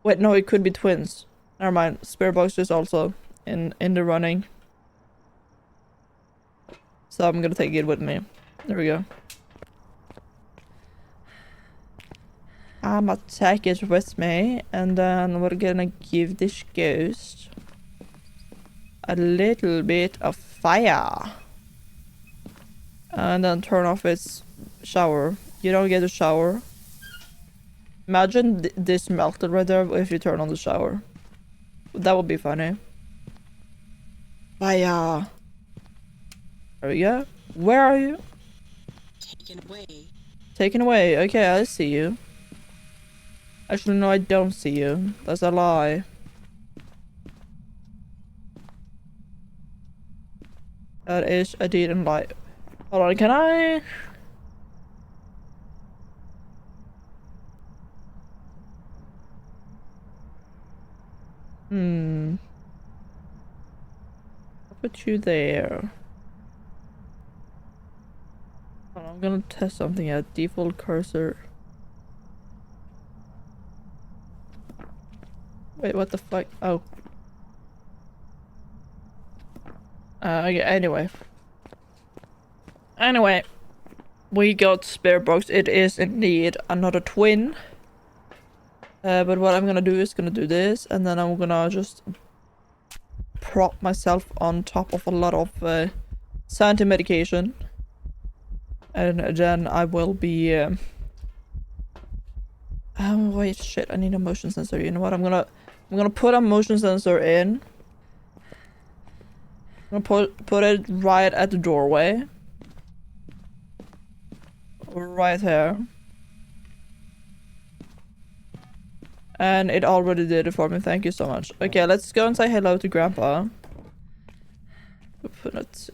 Wait, no, it could be twins. Never mind. Spirit box is also in the running. So I'm gonna take it with me. There we go. I'ma take it with me, and then we're gonna give this ghost a little bit of fire. And then turn off its shower. You don't get a shower. Imagine this melted right there if you turn on the shower. That would be funny. Fire. There we go. Where are you? Taken away. Taken away. Okay, I see you. Actually, no, I don't see you. That's a lie. That is a didn't lie. Hold on, can I? I'll put you there. Hold on, I'm gonna test something out. Default cursor. Wait, what the fuck? Oh. Okay, anyway. Anyway. We got spare box. It is indeed another twin. But what I'm gonna do is gonna do this, and then I'm gonna just prop myself on top of a lot of sanity medication. And then I will be oh wait, shit, I need a motion sensor. You know what? I'm gonna put a motion sensor in. I'm gonna put it right at the doorway. Right here. And it already did it for me. Thank you so much. Okay, let's go and say hello to Grandpa. Put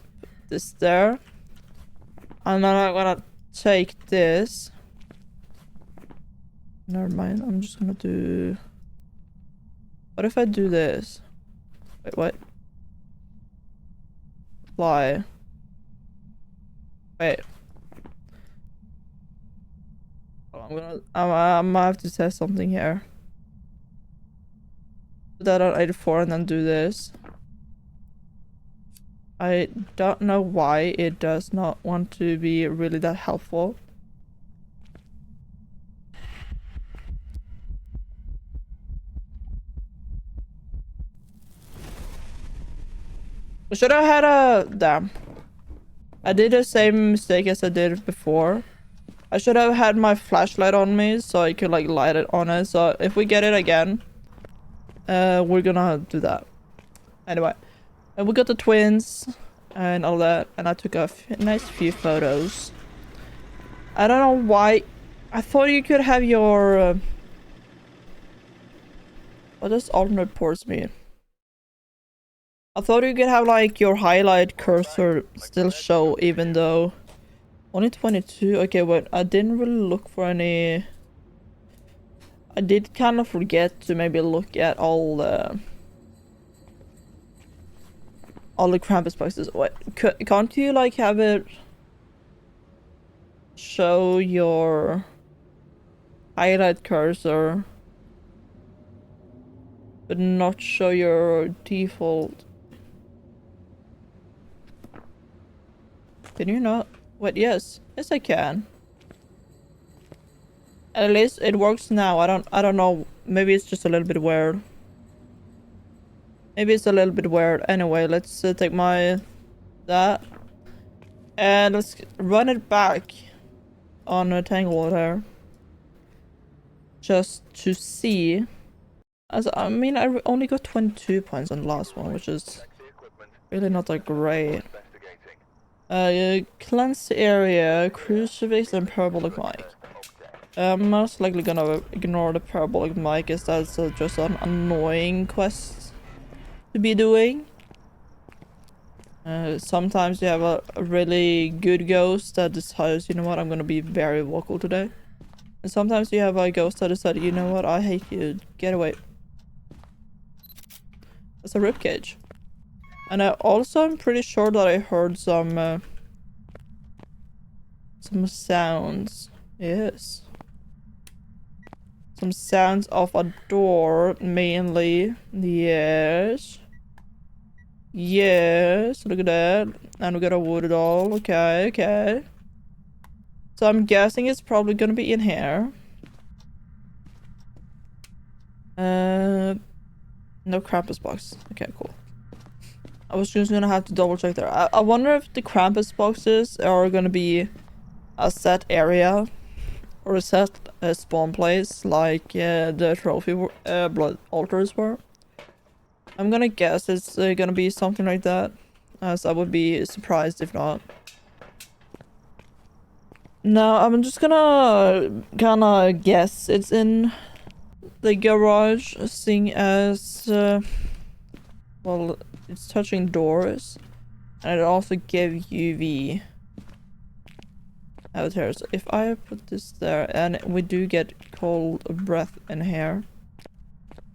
this there. And then I'm gonna take this. Never mind. I'm just gonna do... What if I do this? Wait, what? Fly. Wait. Oh, I'm gonna have to test something here. Put that on 84 and then do this. I don't know why it does not want to be really that helpful. Should have had a... Damn. I did the same mistake as I did before. I should have had my flashlight on me so I could like light it on it. So if we get it again, we're gonna do that. Anyway, and we got the twins and all that, and I took a nice few photos. I don't know why. I thought you could have your... what does alternate ports mean? I thought you could have like your highlight cursor still show even though... Only 22? Okay, wait, I didn't really look for any... I did kind of forget to maybe look at all the Krampus boxes. Wait, can't you like have it show your highlight cursor but not show your default? Can you not? Wait, yes. Yes, I can. At least it works now. I don't know. Maybe it's just a little bit weird. Maybe it's a little bit weird. Anyway, let's take my... that. And let's run it back on a tangle there. Just to see. As I mean, I only got 22 points on the last one, which is really not that great. Cleanse the area, crucifix and parabolic mic. I'm most likely gonna ignore the parabolic mic as that's just an annoying quest to be doing. Sometimes you have a really good ghost that decides, you know what, I'm gonna be very vocal today. And sometimes you have a ghost that decides, you know what, I hate you, get away. That's a ribcage. And I also am pretty sure that I heard some sounds. Yes. Some sounds of a door, mainly. Yes. Yes, look at that. And we got a wood doll. Okay, okay. So I'm guessing it's probably gonna be in here. No Krampus box. Okay, cool. I was just gonna have to double check there. I wonder if the Krampus boxes are gonna be a set area or a set spawn place like the trophy blood altars were. I'm gonna guess it's gonna be something like that, as I would be surprised if not. No, I'm just gonna guess it's in the garage, seeing as well, it's touching doors, and it also gave UV out here. So if I put this there, and we do get cold breath in here,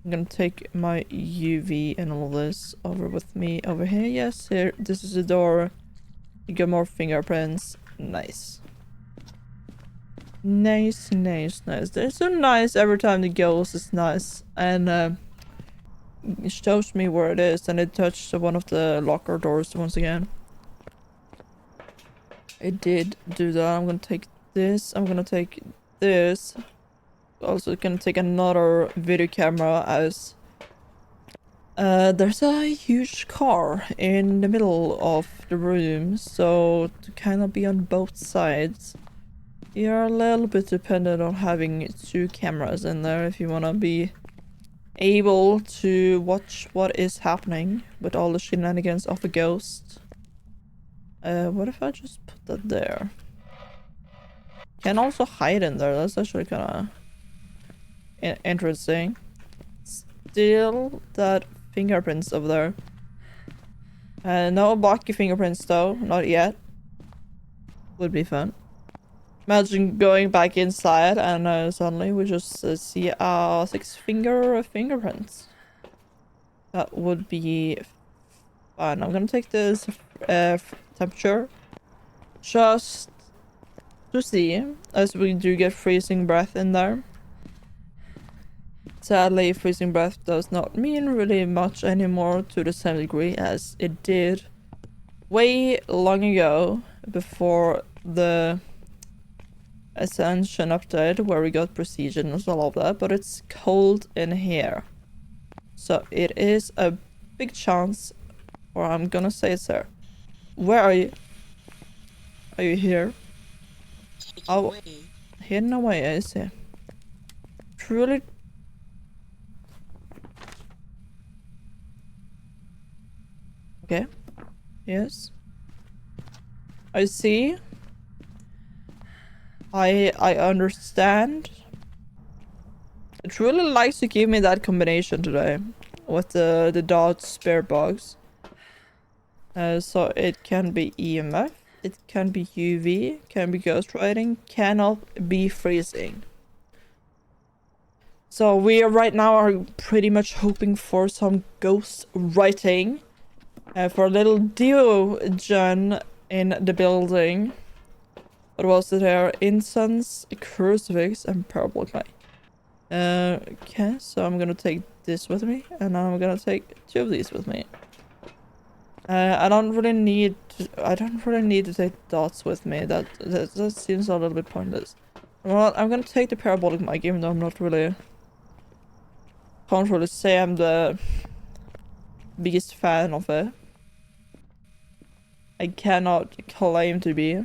I'm gonna take my UV and all this over with me over here. Yes, here, this is the door. You get more fingerprints. Nice. Nice, nice, nice. They're so nice every time the ghost is nice. And it shows me where it is, and it touched one of the locker doors once again. It did do that. I'm gonna take this. I'm gonna take this. Also gonna take another video camera as there's a huge car in the middle of the room, so to kind of be on both sides, you're a little bit dependent on having two cameras in there if you want to be able to watch what is happening with all the shenanigans of a ghost. What if I just put that there? Can also hide in there. That's actually kind of interesting. Still that fingerprints over there. No blocky fingerprints though, not yet. Would be fun. Imagine going back inside and suddenly we just see 6 fingerprints. That would be fun. I'm gonna take this temperature just to see, as we do get freezing breath in there. Sadly, freezing breath does not mean really much anymore to the same degree as it did way long ago, before the Ascension update, where we got prestige and all of that, but it's cold in here. So it is a big chance, or I'm gonna say it's there. Where are you? Are you here? Taken Oh, away. hidden away, I see. Truly. Okay. Yes. I see. I understand. It really likes to give me that combination today with the dot spare box. So it can be EMF, it can be UV, can be ghost writing, cannot be freezing. So we right now are pretty much hoping for some ghost writing for a little Diogen in the building. What was it there? Incense, crucifix, and parabolic light. Okay, so I'm gonna take this with me, and I'm gonna take 2 of these with me. I don't really need to take dots with me. That seems a little bit pointless. Well, I'm gonna take the parabolic mic, even though I'm not really can't really say I'm the biggest fan of it. I cannot claim to be.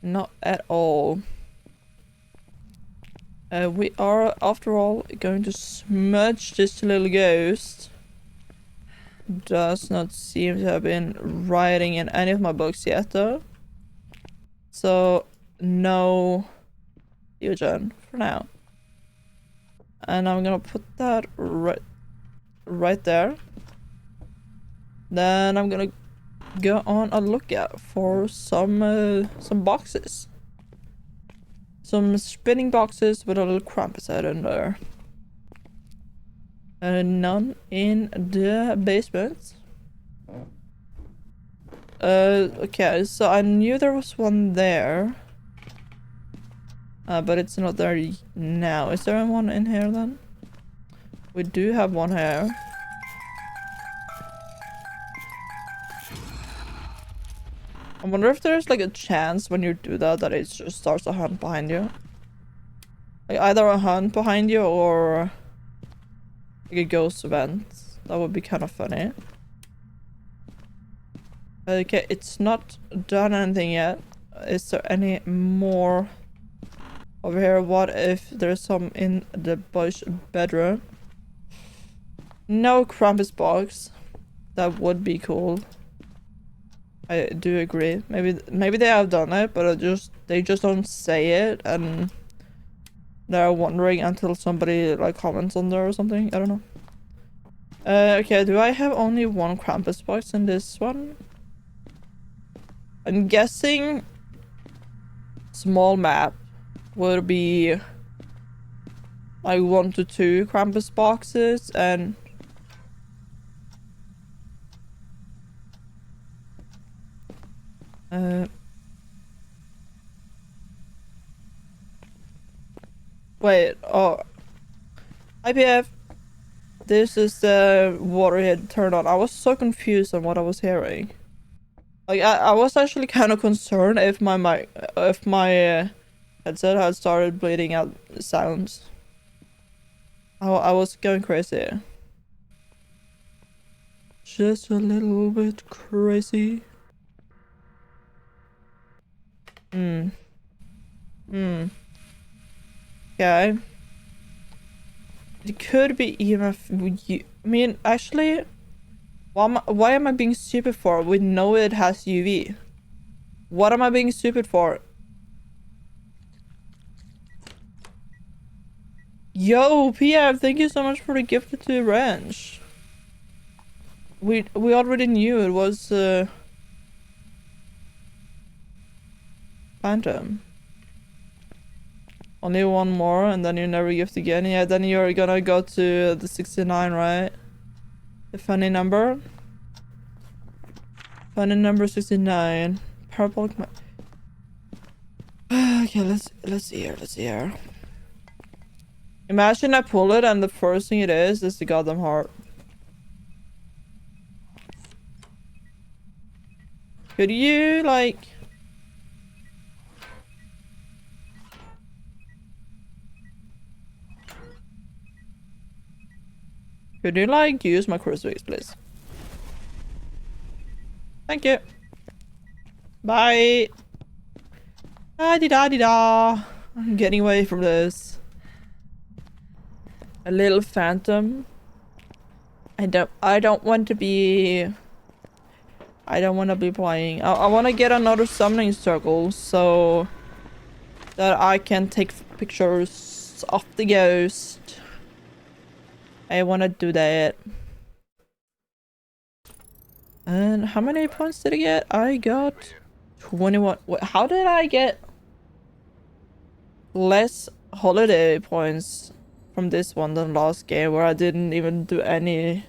Not at all. We are, after all, going to smudge this little ghost. Does not seem to have been writing in any of my books yet, though. So, no Eugen for now. And I'm gonna put that right there. Then I'm gonna go on a lookout for some boxes. Some spinning boxes with a little Krampus head in there. None in the basement. Okay, so I knew there was one there. But it's not there now. Is there one in here then? We do have one here. I wonder if there's like a chance when you do that it just starts a hunt behind you. Like either a hunt behind you or like a ghost event. That would be kind of funny. Okay, it's not done anything yet. Is there any more over here? What if there's some in the bush bedroom? No Krampus box. That would be cool. I do agree. Maybe they have done it, but they just don't say it, and they're wondering until somebody like comments on there or something. I don't know. Okay, do I have only one Krampus box in this one? I'm guessing small map would be like 1 to 2 Krampus boxes, and wait, oh, IPF, this is the water had turned on. I was so confused on what I was hearing. Like, I was actually kind of concerned if my headset had started bleeding out sounds. I was going crazy. Just a little bit crazy. Okay. It could be EMF. I mean, actually, why am I being stupid for? We know it has UV. What am I being stupid for? Yo, PF, thank you so much for the gift to Ranch. We already knew it was Phantom. Only one more and then you never gift again. Yeah, then you're gonna go to the 69, right? The funny number. Finding number 69. Parabolic mic. Okay, let's see here. Let's see here. Imagine I pull it and the first thing it is the goddamn heart. Could you like? Could you like use my crucifix, please? Thank you. Bye. Da di da di da. I'm getting away from this. A little phantom. I don't want to be. I don't want to be playing. I want to get another summoning circle so that I can take pictures of the ghost. I want to do that. And how many points did I get? I got 21. How did I get less holiday points from this one than last game where I didn't even do any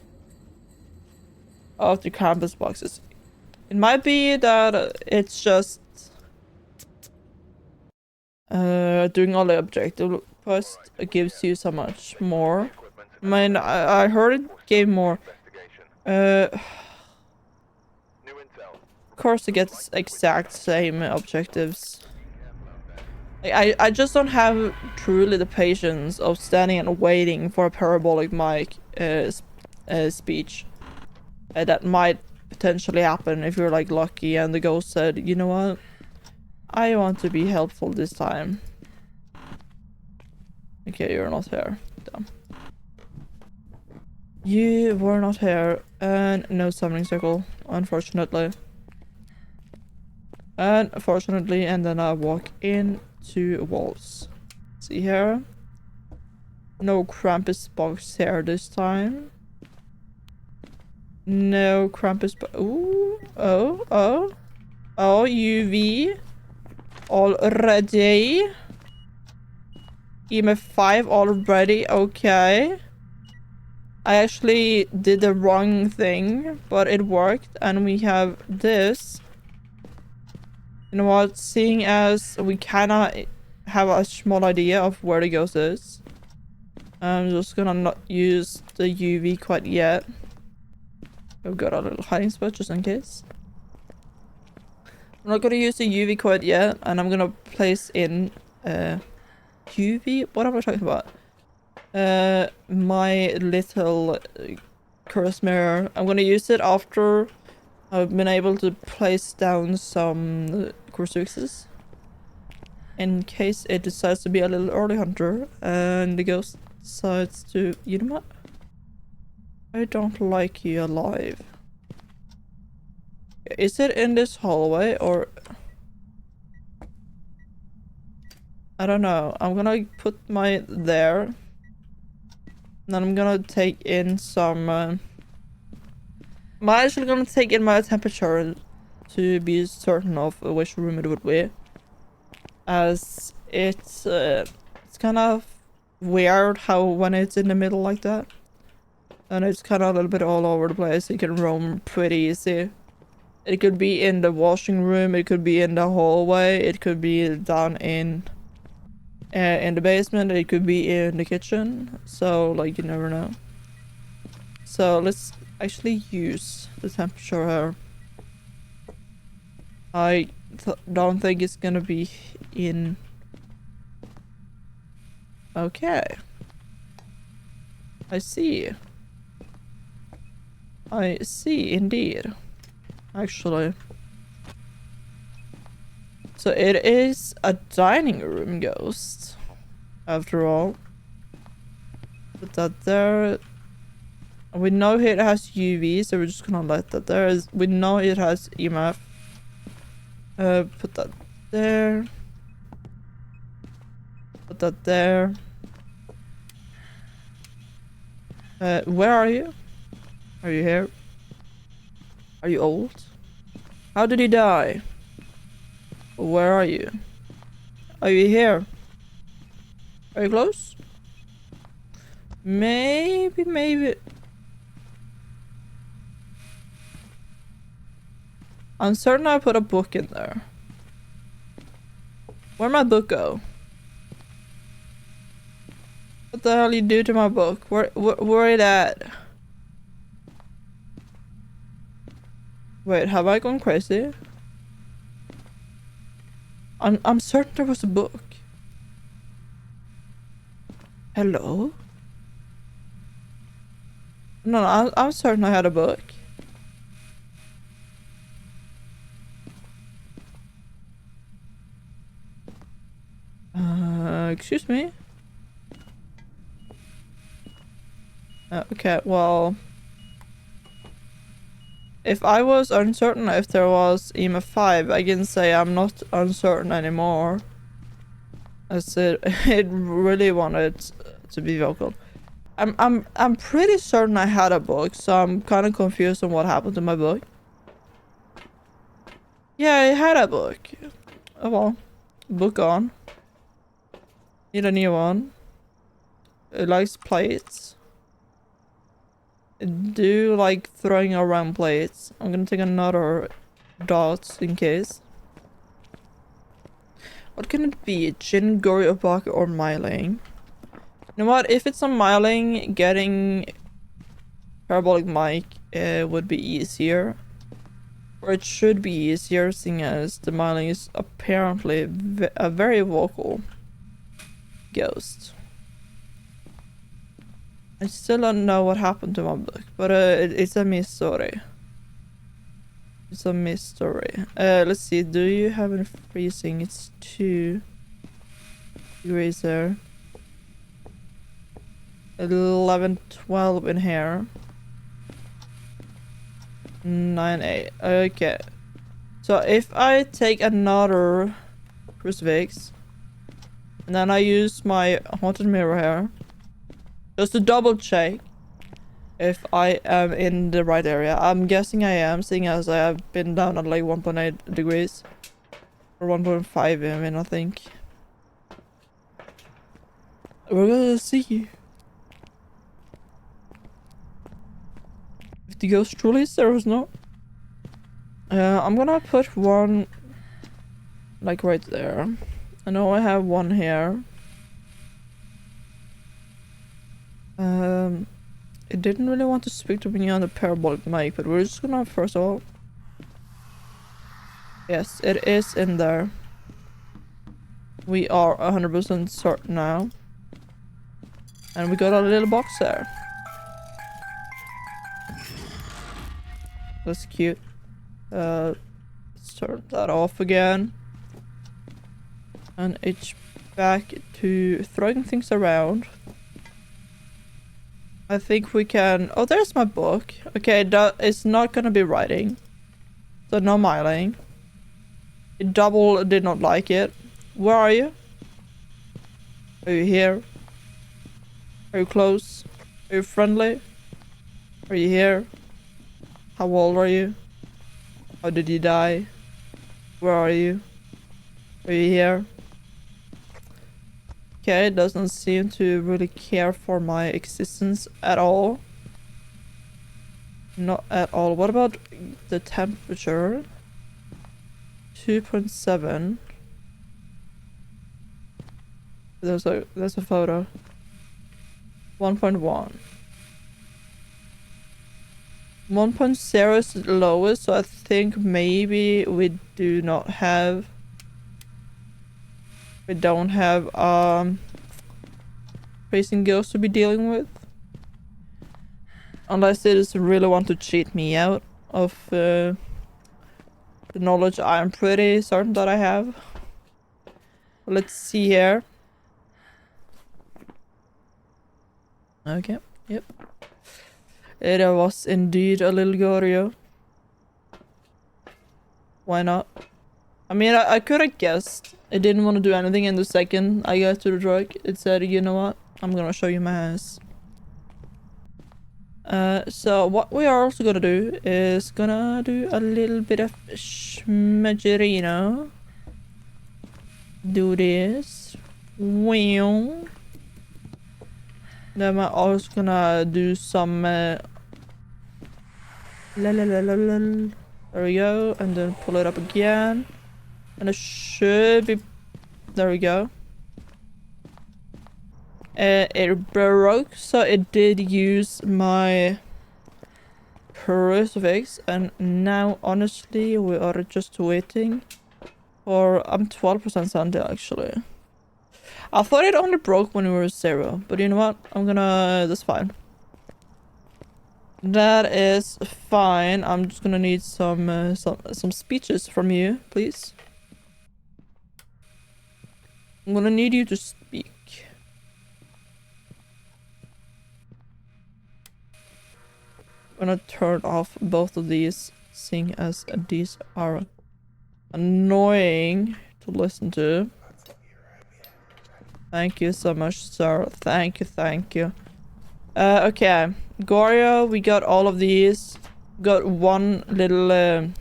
of the campus boxes? It might be that it's just doing all the objective quest gives you so much more. I mean, I heard it gave more. Of course, it gets exact same objectives. Like, I just don't have truly the patience of standing and waiting for a parabolic mic speech. That might potentially happen if you're like lucky and the ghost said, you know what? I want to be helpful this time. Okay, you're not here. Damn. You were not here, and no summoning circle, unfortunately. Unfortunately, and then I walk into walls. See here? No Krampus box here this time. No Krampus ooh, oh, UV. Already. EMF 5 already, okay. I actually did the wrong thing, but it worked, and we have this. You know what, seeing as we cannot have a small idea of where the ghost is, I'm just gonna not use the UV quite yet. We've got a little hiding spot just in case. I'm not gonna use the UV quite yet, and I'm gonna place in UV? What am I talking about? My little curse mirror. I'm gonna use it after I've been able to place down some crucifixes. In case it decides to be a little early hunter and the ghost decides to, you know what? I don't like you alive. Is it in this hallway or... I don't know. I'm gonna put my there. Then I'm gonna take in some... I'm actually gonna take in my temperature to be certain of which room it would be. As it's kind of weird how when it's in the middle like that. And it's kind of a little bit all over the place. You can roam pretty easy. It could be in the washing room, it could be in the hallway, it could be down in the basement, it could be in the kitchen. So, like, you never know. So, let's actually use the temperature here. I don't think it's gonna be in... Okay. I see. I see, indeed. Actually. So it is a dining room ghost. After all. Put that there. We know it has UV, so we're just gonna let that there. We know it has EMF. Put that there. Put that there. Where are you? Are you here? Are you old? How did he die? Where are you? Are you here? Are you close? Maybe. I'm certain I put a book in there. Where'd my book go? What the hell you do to my book? Where it at? Wait, have I gone crazy? I'm certain there was a book. Hello? No, I'm certain I had a book. Excuse me? Okay, well... If I was uncertain if there was EMF 5, I can say I'm not uncertain anymore. As it really wanted to be vocal. I'm pretty certain I had a book, so I'm kind of confused on what happened to my book. Yeah, I had a book. Oh well. Book on. Need a new one. It likes plates. I do like throwing around plates. I'm gonna take another dots in case. What can it be? Gin, Gory, Obaka, or Myling? You know what? If it's a Myling, getting parabolic mic would be easier. Or it should be easier, seeing as the Myling is apparently a very vocal ghost. I still don't know what happened to my book, but it's a mystery. It's a mystery. Let's see, do you have any freezing? It's 2 degrees there. 11, 12 in here. 9, 8. Okay. So if I take another crucifix, and then I use my haunted mirror here, just to double check if I am in the right area. I'm guessing I am, seeing as I have been down at like 1.8 degrees. Or 1.5 I mean, I think. We're gonna see if the ghost truly is there or not. I'm gonna put one like right there. I know I have one here. It didn't really want to speak to me on the parabolic mic, but we're just gonna first of all. Yes, it is in there. We are 100% certain now. And we got a little box there. That's cute. Let's turn that off again. And it's back to throwing things around. I think we can... Oh, there's my book. Okay, it's not gonna be writing. So no myling. Double did not like it. Where are you? Are you here? Are you close? Are you friendly? Are you here? How old are you? How did you die? Where are you? Are you here? Okay, it doesn't seem to really care for my existence at all. Not at all. What about the temperature? 2.7. There's a photo. 1.1. 1.0 is the lowest, so I think maybe we don't have racing ghosts to be dealing with. Unless they just really want to cheat me out of the knowledge I'm pretty certain that I have. Let's see here. Okay, yep. It was indeed a little Gorio. Why not? I mean, I could have guessed. It didn't want to do anything, in the second I got to the truck, it said, you know what? I'm gonna show you my ass. So what we are also gonna do is gonna do a little bit of schmedgerino. Do this. Wow. Then we're also gonna do some There we go, and then pull it up again. And it should be... There we go. It broke, so it did use my crucifix, and now honestly we are just waiting for... I'm 12% Sunday actually. I thought it only broke when we were 0, but you know what? I'm gonna... That's fine. That is fine. I'm just gonna need some speeches from you, please. I'm gonna need you to speak. I'm gonna turn off both of these, seeing as these are annoying to listen to. Thank you so much, sir. Thank you, thank you. Okay. Goria, we got all of these. Got one little, the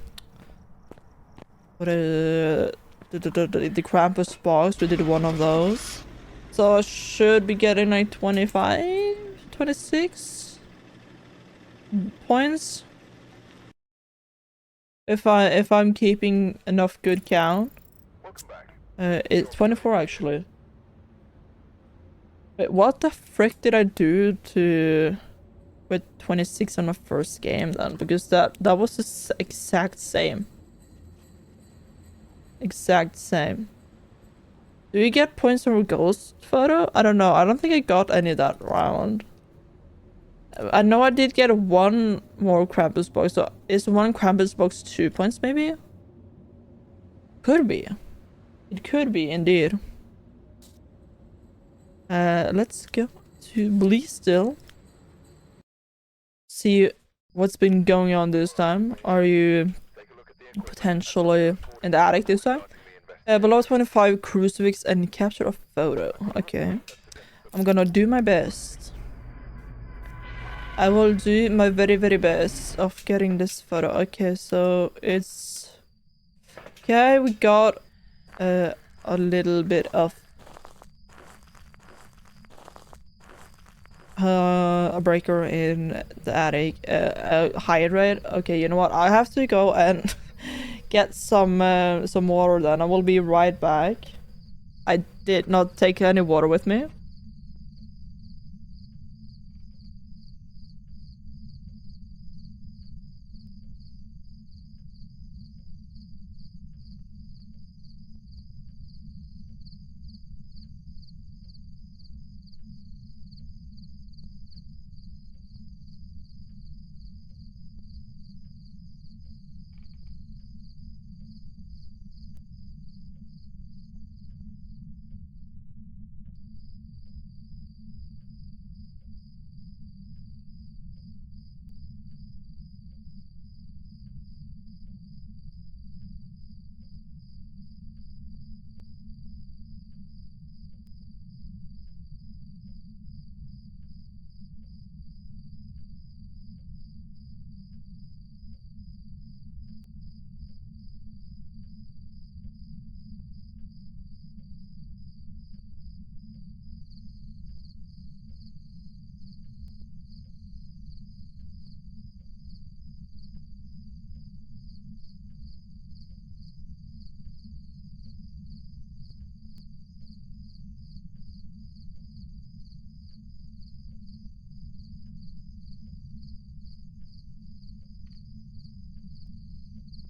Krampus box. We did one of those. So I should be getting like 25, 26 points. If I'm keeping enough good count. Welcome back. It's 24 actually. Wait, what the frick did I do to with 26 on my first game then? Because that was the exact same. Exact same. Do you get points from a ghost photo? I don't know. I don't think I got any that round. I know I did get one more Krampus box. So is one Krampus box 2 points maybe? Could be. It could be indeed. Let's go to Bleak still. See what's been going on this time. Are you potentially in the attic this time? Below 25 crucifix and capture a photo. Okay. I'm gonna do my best. I will do my very, very best of getting this photo. Okay, so it's... Okay, we got a little bit of a breaker in the attic, hide rate. Okay, you know what? I have to go and get some water then. I will be right back. I did not take any water with me.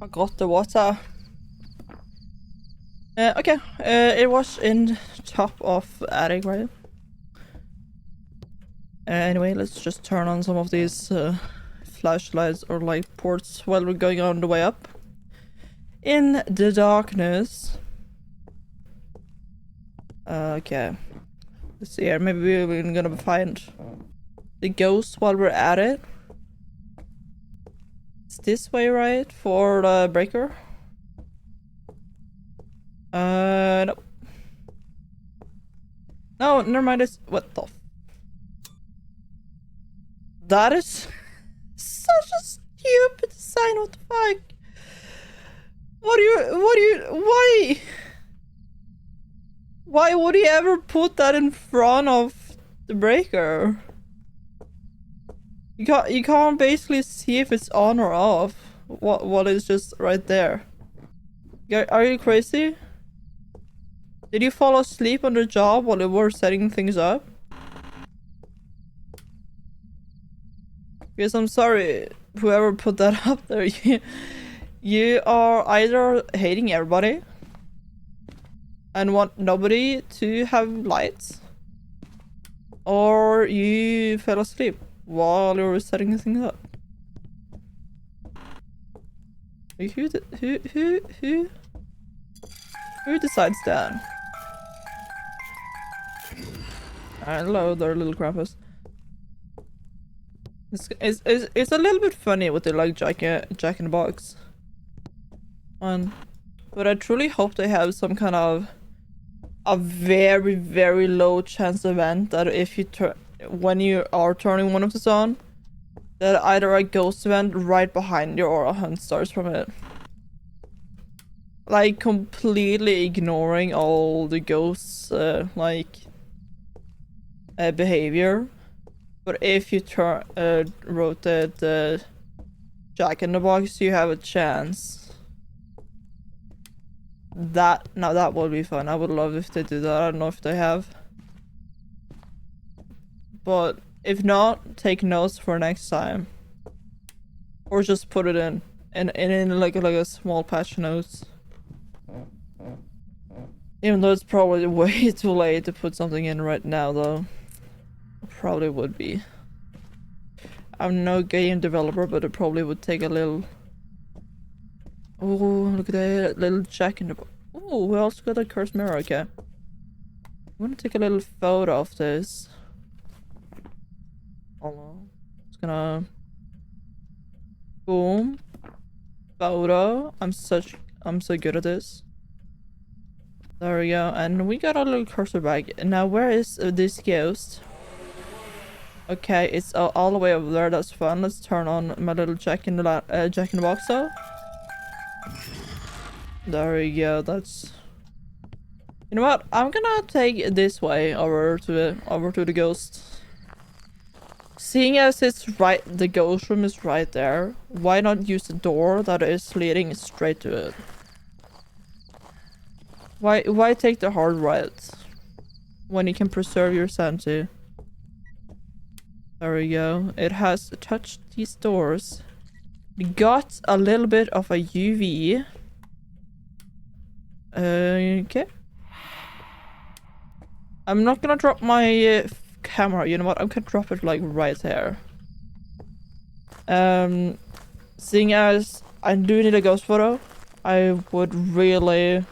I got the water. Okay, it was in top of attic, right? Anyway, let's just turn on some of these flashlights or light ports while we're going on the way up. In the darkness. Okay. Let's see here. Maybe we're gonna find the ghost while we're at it. It's this way, right? For the breaker? No. No, never mind. It's... What the... That is... such a stupid sign. What the fuck? Why? Why would he ever put that in front of the breaker? You can't basically see if it's on or off. What is just right there? Are you crazy? Did you fall asleep on the job while they were setting things up? Because I'm sorry, whoever put that up there, you are either hating everybody and want nobody to have lights, or you fell asleep while you were setting things up. Like, who decides that? Hello there, little Krampus. It's a little bit funny with the like Jack in the Box one, but I truly hope they have some kind of a very low chance event that if you when you are turning one of these on, that either a ghost event right behind you or a hunt starts from it. Like completely ignoring all the ghosts behavior. But if you rotate the Jack in the Box, you have a chance. That would be fun. I would love if they do that. I don't know if they have. But if not, take notes for next time. Or just put it in like a small patch notes. Even though it's probably way too late to put something in right now though. Probably would be. I'm no game developer, but it probably would take a little. Oh, look at that little Jack in the Box. Oh, we also got a cursed mirror. Okay, I'm gonna take a little photo of this. Hold on. Just gonna boom photo. I'm so good at this. There we go, and we got a little cursor bag. Now, where is this ghost? Okay, it's all the way over there. That's fun. Let's turn on my little Jack in the Box though. There we go. That's. You know what? I'm gonna take this way over to the ghost. Seeing as it's right, the ghost room is right there. Why not use the door that is leading straight to it? Why take the hard route when you can preserve your sanity? There we go. It has touched these doors. We got a little bit of a UV. Okay. I'm not gonna drop my camera. You know what? I'm gonna drop it like right there. Seeing as I do need a ghost photo, I would really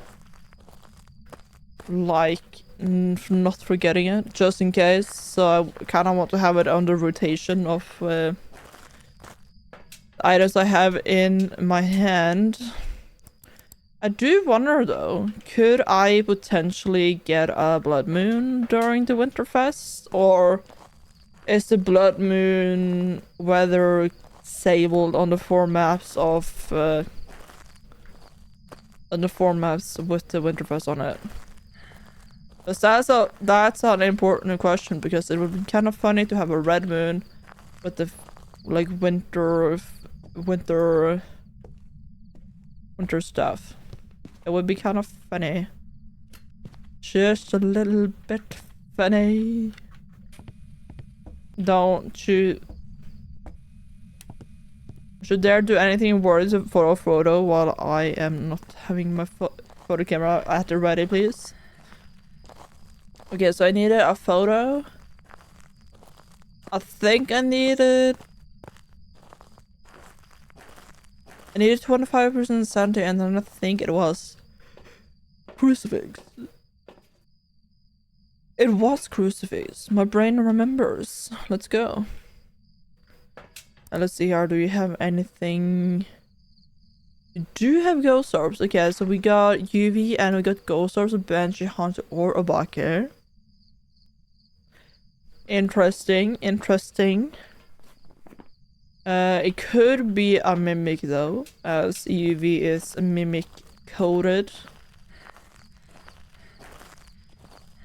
like not forgetting it, just in case. So I kind of want to have it under rotation of items I have in my hand. I do wonder though, could I potentially get a blood moon during the Winterfest, or is the blood moon weather disabled on the 4 maps of on the 4 maps with the Winterfest on it? Because that's an important question, because it would be kind of funny to have a red moon with the like winter stuff. It would be kind of funny. Just a little bit funny. Don't you should dare do anything worthy for a photo while I am not having my photo camera at the ready, please. Okay, so I needed a photo. I think I needed 25% sanity, and then I think it was crucifix. It was crucifix. My brain remembers. Let's go. Let's see here. Do you have anything? We do have ghost orbs. Okay, so we got UV and we got ghost orbs, a Banshee Hunter, or a Bakir. Interesting. It could be a mimic though, as UV is mimic coded.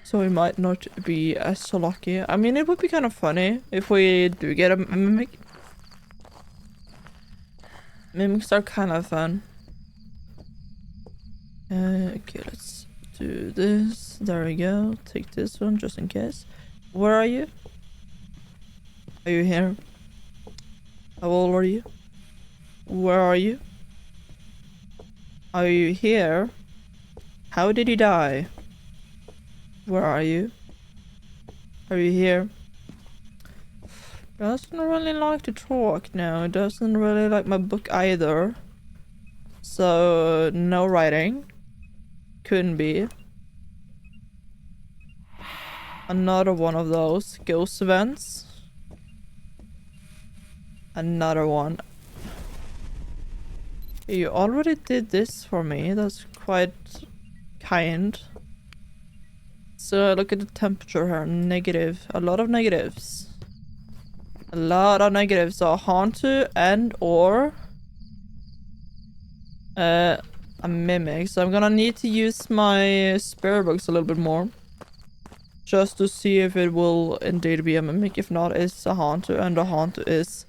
So we might not be as lucky. I mean, it would be kind of funny if we do get a mimic. Mimics are kind of fun. Okay, let's do this. There we go. Take this one just in case. Where are you? Are you here? How old are you? Where are you? Are you here? How did he die? Where are you? Are you here? Doesn't really like to talk now. It doesn't really like my book either. So, no writing. Couldn't be. Another one of those ghost events. Another one. You already did this for me. That's quite kind. So look at the temperature here. Negative. A lot of negatives. A lot of negatives. So Haunter and or a mimic. So I'm gonna need to use my spirit books a little bit more. Just to see if it will indeed be a mimic. If not, it's a Haunter. And the Haunter is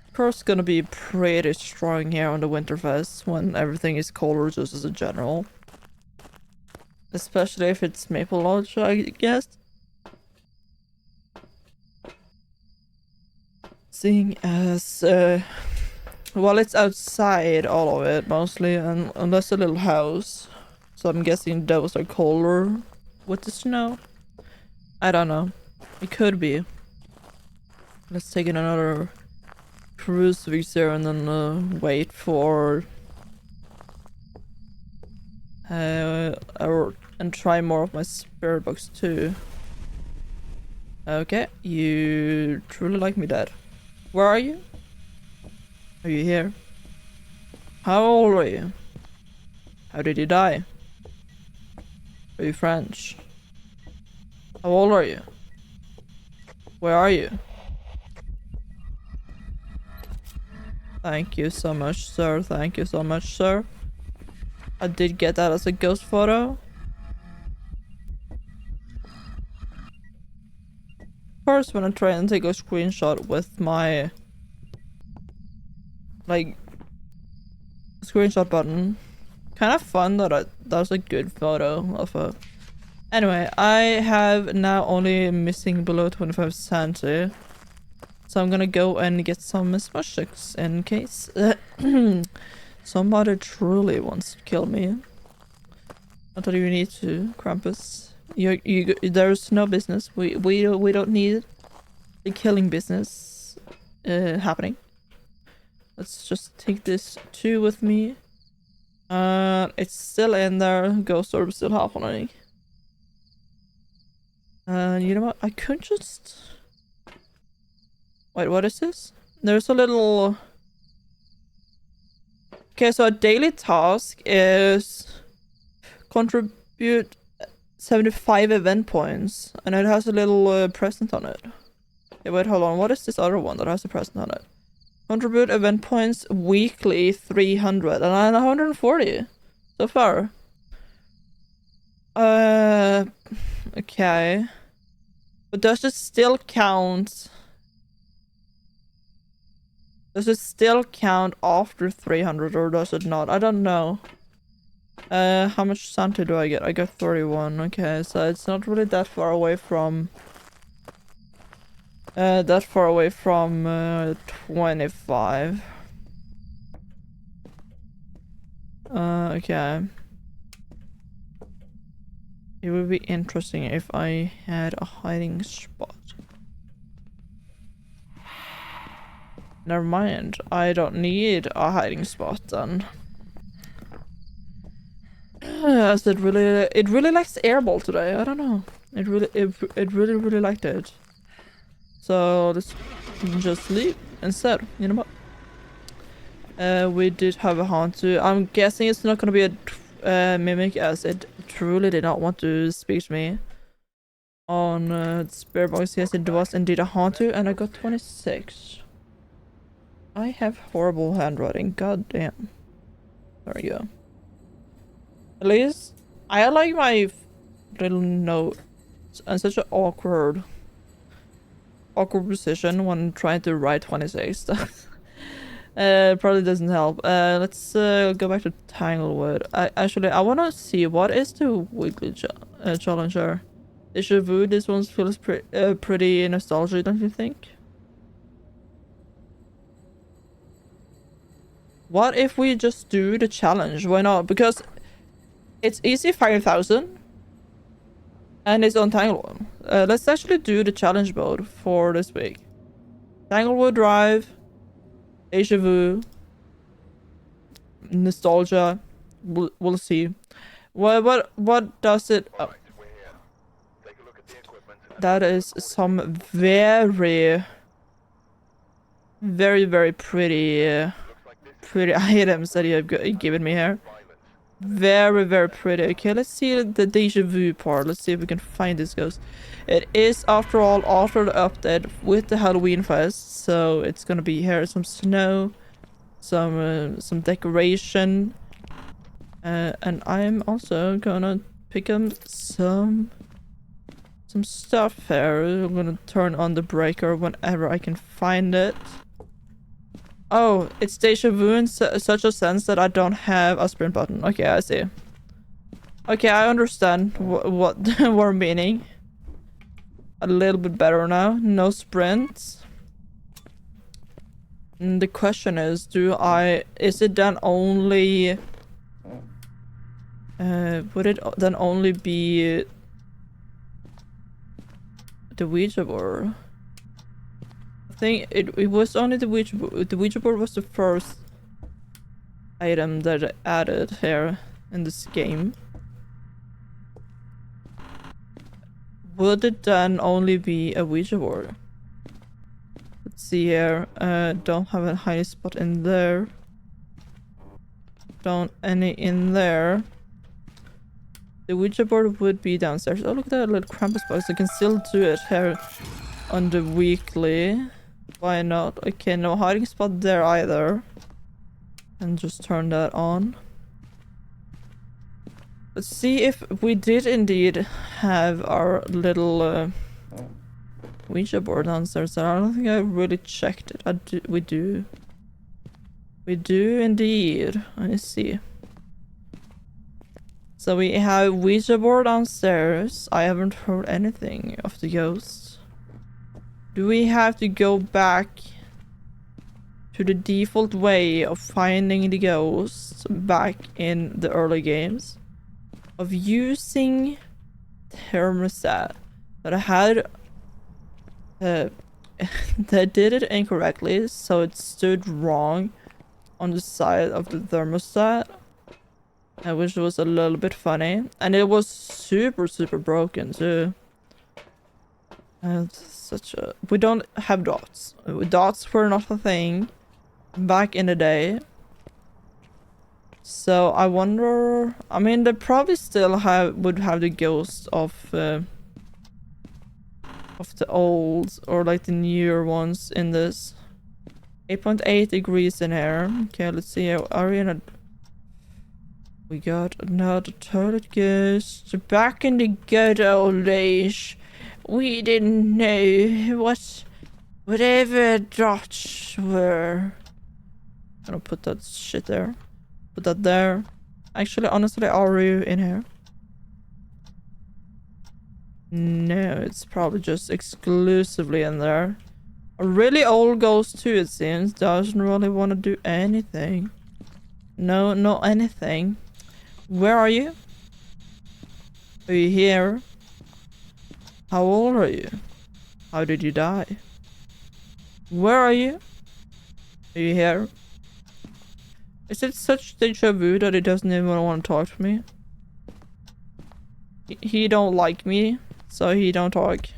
of course gonna be pretty strong here on the Winterfest when everything is colder just as a general. Especially if it's Maple Lodge, I guess. Seeing as, well, it's outside, all of it, mostly, and unless a little house. So I'm guessing those are colder with the snow. I don't know. It could be. Let's take in another crucifix here and then wait for and try more of my spirit books too. Okay, you truly like me, Dad. Where are you? Are you here? How old are you? How did you die? Are you French? How old are you? Where are you? Thank you so much, sir. Thank you so much, sir. I did get that as a ghost photo. First, when I try and take a screenshot with my like screenshot button, kind of fun that that was a good photo of a. Anyway, I have now only missing below 25 sanity, so I'm gonna go and get some smushiks in case somebody truly wants to kill me. Not that you need to, Krampus. There's no business. We don't need the killing business happening. Let's just take this 2 with me. It's still in there. Ghost orb still happening. You know what? I could just wait. What is this? There's a little. Okay, so a daily task is contribute 75 event points, and it has a little present on it. Yeah, wait, hold on. What is this other one that has a present on it? Contribute event points weekly 300, and I'm 140 so far. Okay. But does it still count? Does it still count after 300 or does it not? I don't know. How much sanity do I get? I got 31. Okay, so it's not really that far away from 25. Okay. It would be interesting if I had a hiding spot. Never mind. I don't need a hiding spot then. As it really likes airball today. I don't know. It really liked it. So let's just leave instead. You know what? We did have a Haunter. I'm guessing it's not gonna be a mimic, as it truly did not want to speak to me on Spirit Box. Yes, it was indeed a Haunter, and I got 26. I have horrible handwriting. God damn. There we go. At least I like my little notes and such an awkward position when trying to write 26. Probably doesn't help. Let's go back to Tanglewood. I want to see what is the weekly challenger. Deja vu. This one feels pretty nostalgic, don't you think? What if we just do the challenge? Why not? Because it's easy 5,000 and it's on Tanglewood. Let's actually do the challenge mode for this week. Tanglewood Drive, Deja vu, nostalgia. We'll see. What does it? Oh. That is some very pretty pretty items that you have given me here. Very pretty. Okay, let's see the deja vu part. Let's see if we can find this ghost. It is, after all, after the update with the Halloween fest, so it's gonna be here. Some snow, some decoration, and I'm also gonna pick up some stuff here. I'm gonna turn on the breaker whenever I can find it. Oh, it's deja vu in such a sense that I don't have a sprint button. Okay, I see. Okay, I understand what we're meaning. A little bit better now. No sprints. And the question is, is it then only... would it then only be... the Ouija board? I think it was only the Ouija board. The Ouija board was the first item that I added here in this game. Would it then only be a Ouija board? Let's see here. Don't have a hiding spot in there. Don't any in there. The Ouija board would be downstairs. Oh, look at that little Krampus box. I can still do it here on the weekly. Why not? Okay, no hiding spot there either. And just turn that on. Let's see if we did indeed have our little Ouija board downstairs. I don't think I really checked it. We do. We do indeed. Let me see. So we have Ouija board downstairs. I haven't heard anything of the ghosts. Do we have to go back to the default way of finding the ghosts back in the early games? Of using thermostat that I had that did it incorrectly, so it stood wrong on the side of the thermostat, which was a little bit funny, and it was super broken too. We don't have dots. Dots were not a thing back in the day. So I wonder, I mean, they probably still would have the ghost of the old or like the newer ones in this. 8.8 degrees in here. Okay, let's see. Are we in a... We got another toilet ghost. Back in the good old days, we didn't know whatever dots were. I'm gonna put that shit there. Put that there. Actually, honestly, are you in here? No, it's probably just exclusively in there. A really old ghost too, it seems. Doesn't really want to do anything. No, not anything. Where are you? Are you here? How old are you? How did you die? Where are you? Are you here? Is it such deja vu that he doesn't even want to talk to me? He don't like me, so he don't talk.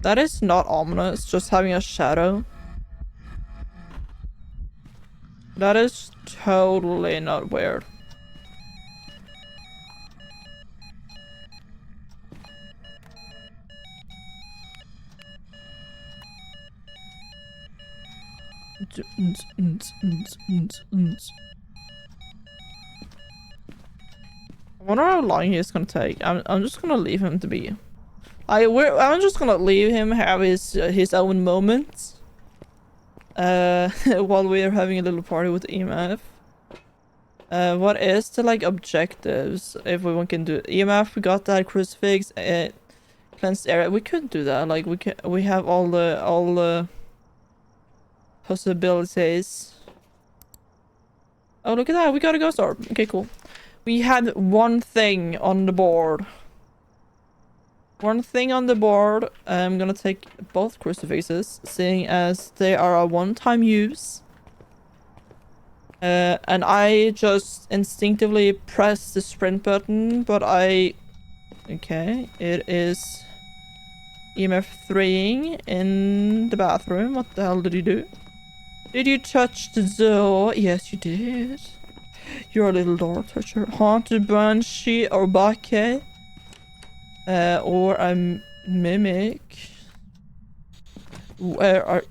That is not ominous, just having a shadow. That is totally not weird. I wonder how long he's gonna take. I'm just gonna leave him to be. I'm just gonna leave him have his own moments. While we are having a little party with EMF. What is the like objectives? If we can do EMF, we got that crucifix. Cleansed area. We could do that. Like we have all the possibilities. Oh, look at that. We got a ghost orb. Okay, cool. We had one thing on the board. One thing on the board. I'm gonna take both crucifixes, seeing as they are a one-time use. And I just instinctively pressed the sprint button, but okay, it is EMF 3ing in the bathroom. What the hell did you do? Did you touch the door? Yes, you did. You're a little door toucher. Haunted Banshee or Bake. Or a mimic. Where are...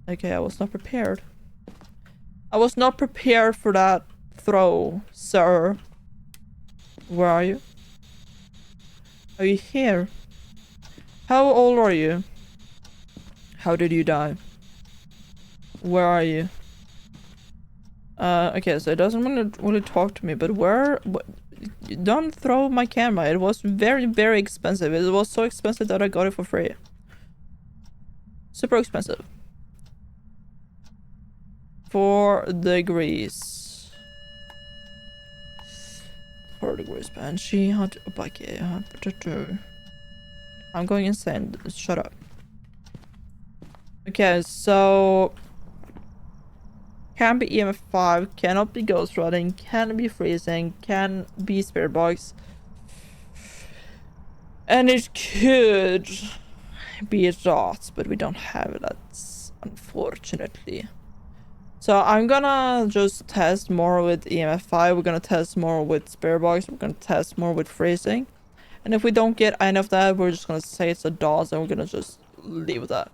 Okay, I was not prepared. I was not prepared for that throw, sir. Where are you? Are you here? How old are you? How did you die? Where are you? Okay, so it doesn't really talk to me, but where... Don't throw my camera. It was very, very expensive. It was so expensive that I got it for free. Super expensive. 4 degrees. 4 degrees Banshee. I'm going insane. Shut up. Okay, so... Can be EMF 5, cannot be ghost riding, can be freezing, can be spirit box. And it could be a dot, but we don't have it, that's unfortunately. So I'm gonna just test more with EMF 5, we're gonna test more with spirit box, we're gonna test more with freezing. And if we don't get any of that, we're just gonna say it's a dot and we're gonna just leave with that.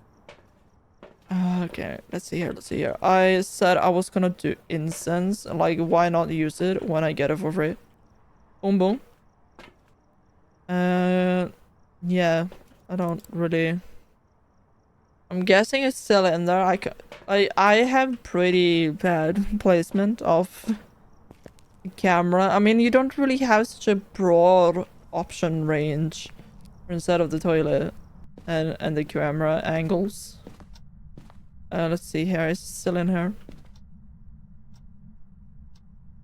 Okay, let's see here. I said I was gonna do incense. Like, why not use it when I get it for free? Boom, boom. Yeah, I don't really... I'm guessing it's still in there. I have pretty bad placement of the camera. I mean, you don't really have such a broad option range instead of the toilet and the camera angles. Let's see here. It's still in here.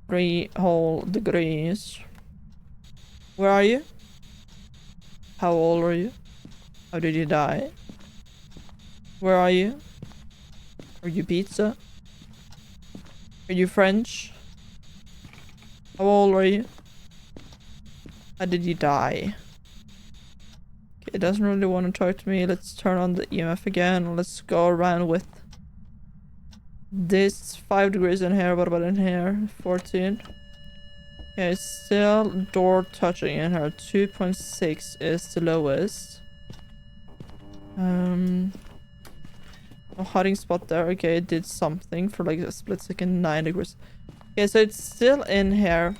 3 whole degrees. Where are you? How old are you? How did you die? Where are you? Are you pizza? Are you French? How old are you? How did you die? Okay, it doesn't really want to talk to me. Let's turn on the EMF again. Let's go around with this 5 degrees in here. What about in here? 14. Okay, still door touching in here. 2.6 is the lowest. A hiding spot there. Okay, it did something for like a split second. 9 degrees. Okay, so it's still in here.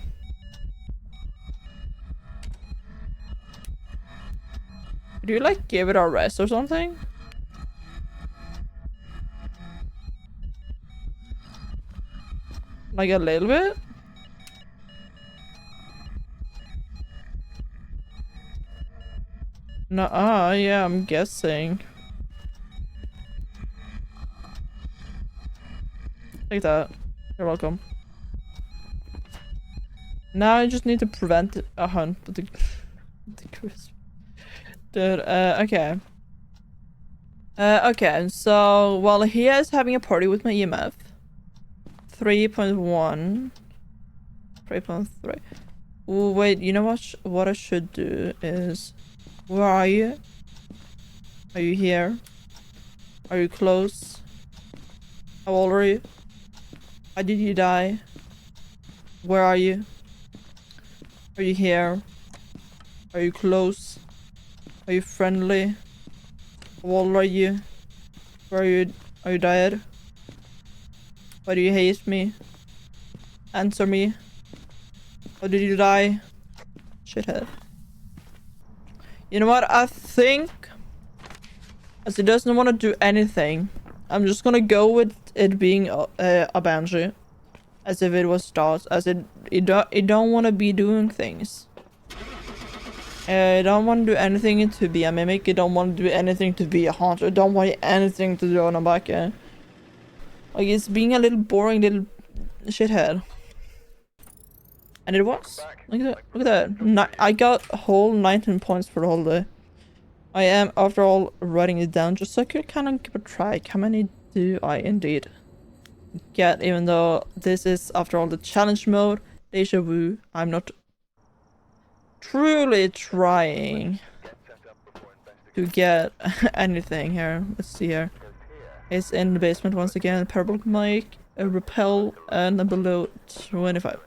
Do you like give it a rest or something? Like a little bit? No, yeah, I'm guessing. Take that. You're welcome. Now I just need to prevent a hunt with the crisp. Dude, okay. Okay, so while he is having a party with my EMF, 3.1, 3.3. Oh, wait, you know what I should do is, where are you? Are you here? Are you close? How old are you? How did you die? Where are you? Are you here? Are you close? Are you friendly? How old are you? Where are you? Are you dead? Why do you hate me? Answer me. How did you die? Shithead. You know what? I think as he doesn't want to do anything, I'm just gonna go with it being a banshee, as if it was stars, as it don't want to be doing things. I don't want to do anything to be a mimic. I don't want to do anything to be a haunter. I don't want anything to do on a back. Like, it's being a little boring little shithead. And it was. Look at that. Look at that. I got a whole 19 points for the whole day. I am, after all, writing it down just so I could kind of give a try. How many do I indeed get? Even though this is, after all, the challenge mode. Deja vu. I'm not truly trying to get anything here. Let's see here. It's in the basement once again. Parabolic mic, a repel, and a below 25.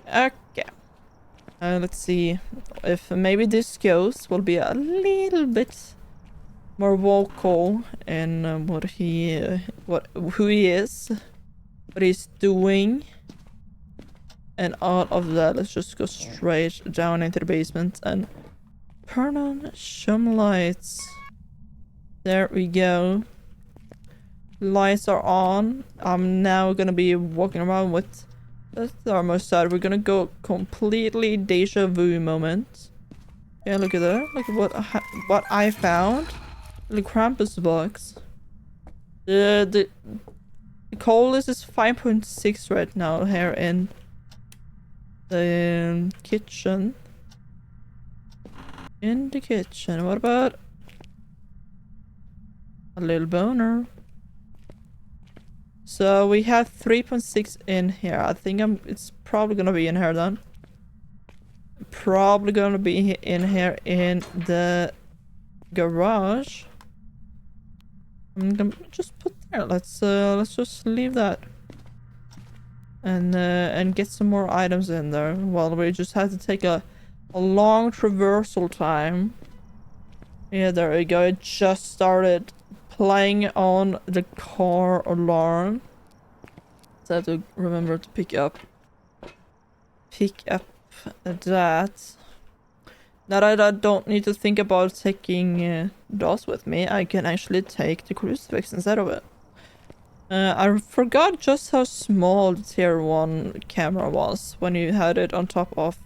Okay. Let's see if maybe this ghost will be a little bit more vocal in who he is, what he's doing, and all of that. Let's just go straight down into the basement and turn on some lights. There we go. Lights are on. I'm now gonna be walking around with the thermostat. We're gonna go completely deja vu moment. Yeah, look at that. Look at what I found. The Krampus box. The coldest is 5.6 right now here in the kitchen. In the kitchen. What about a little boner? So we have 3.6 in here. I think it's probably gonna be in here then. Probably gonna be in here in the garage. I'm gonna just put there. Let's just leave that. And get some more items in there. Well, we just have to take a long traversal time. Yeah, there we go. It just started playing on the car alarm. So I have to remember to pick up that. Now that I don't need to think about taking DOS with me, I can actually take the crucifix instead of it. I forgot just how small the tier 1 camera was when you had it on top of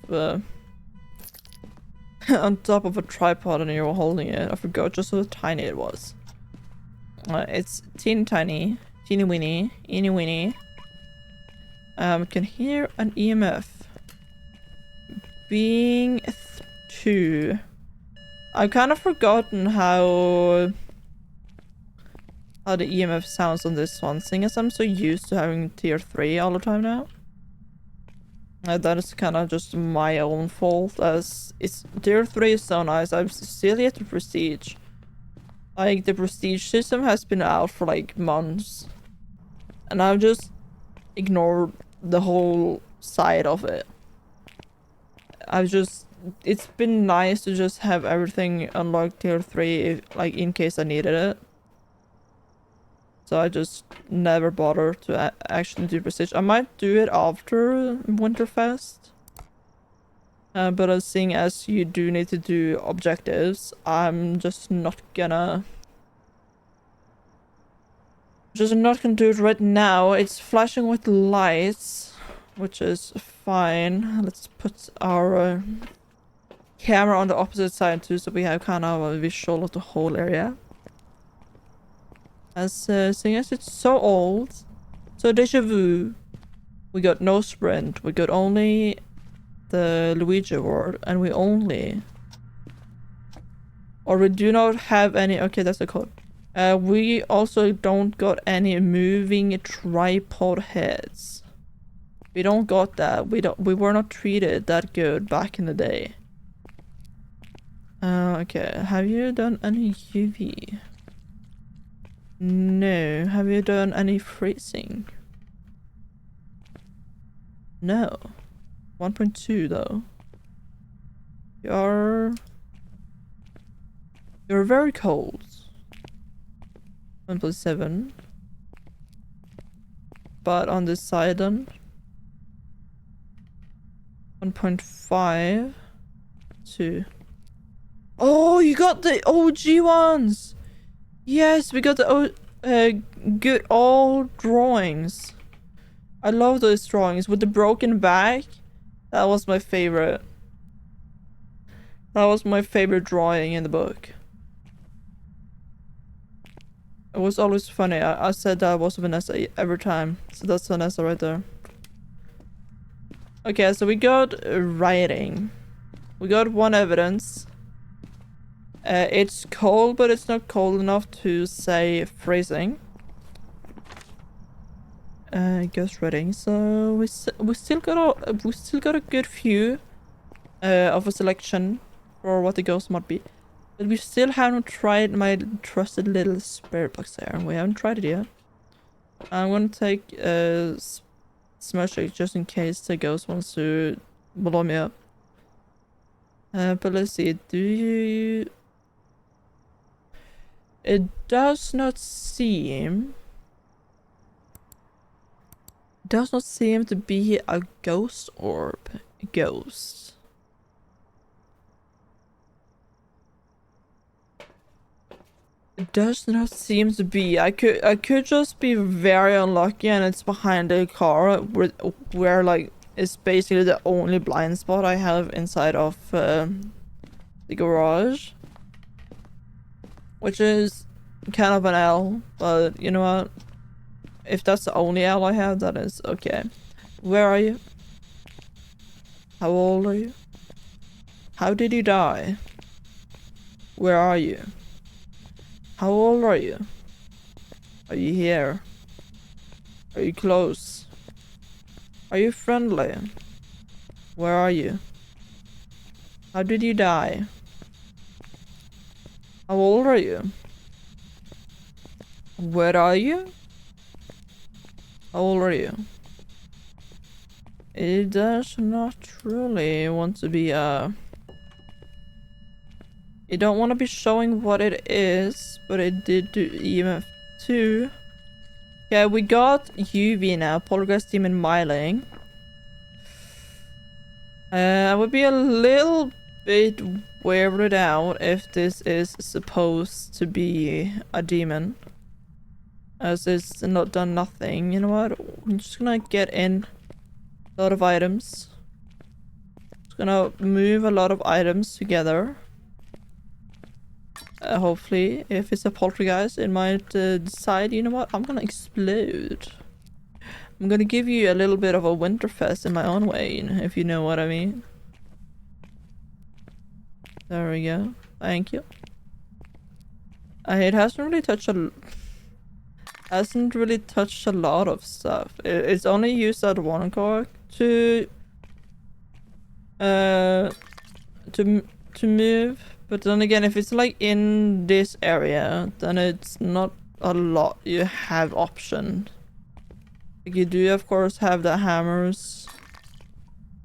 on top of a tripod and you were holding it. I forgot just how tiny it was. It's teeny tiny, teeny weeny, eeny weeny. Can hear an EMF. Being 2. I've kind of forgotten how the EMF sounds on this one, seeing as I'm so used to having tier 3 all the time now. That is kind of just my own fault, as it's tier 3 is so nice. I've still yet to prestige. Like, the prestige system has been out for like months, and I've just ignored the whole side of it. It's been nice to just have everything unlocked tier 3 if, like, in case I needed it. So I just never bother to actually do prestige. I might do it after Winterfest. But seeing as you do need to do objectives, I'm just not gonna do it right now. It's flashing with lights, which is fine. Let's put our camera on the opposite side too, so we have kind of a visual of the whole area. As seeing as it's so old, so deja vu. We got no sprint. We got only the Luigi award, and we do not have any. Okay, that's the code. We also don't got any moving tripod heads. We don't got that. We were not treated that good back in the day. Okay. Have you done any UV? No. Have you done any freezing? No. 1.2 though. You're very cold. 1.7. But on this side then. 1.5 to Oh, you got the OG ones. Yes, we got the good old drawings. I love those drawings with the broken back. That was my favorite. That was my favorite drawing in the book. It was always funny. I said that was Vanessa every time. So that's Vanessa right there. Okay, so we got writing. We got one evidence. It's cold, but it's not cold enough to say freezing. Ghost writing. So we still got a good few of a selection for what the ghost might be. But we still haven't tried my trusted little spirit box there. We haven't tried it yet. I'm gonna take smash it just in case the ghost wants to blow me up. But let's see. Do you? It does not seem. Does not seem to be a ghost orb. Ghost. It does not seem to be. I could just be very unlucky and it's behind the car where like it's basically the only blind spot I have inside of the garage. Which is kind of an L, but you know what? If that's the only L I have, that is okay. Where are you? How old are you? How did you die? Where are you? How old are you? Are you here? Are you close? Are you friendly? Where are you? How did you die? How old are you? Where are you? How old are you? It does not really want to be It don't want to be showing what it is, but it did do EMF 2. Yeah, we got UV now, Poltergeist Demon Myling. I would be a little bit weirded out if this is supposed to be a demon. As it's not done nothing. You know what? I'm just gonna get in a lot of items. Just gonna move a lot of items together. Hopefully, if it's a poltergeist, it might decide, you know what? I'm gonna explode. I'm gonna give you a little bit of a Winterfest in my own way, if you know what I mean. There we go. Thank you. It hasn't really touched a lot of stuff. It's only used that one card to move. But then again, if it's like in this area, then it's not a lot you have option. Like you do of course have the hammers.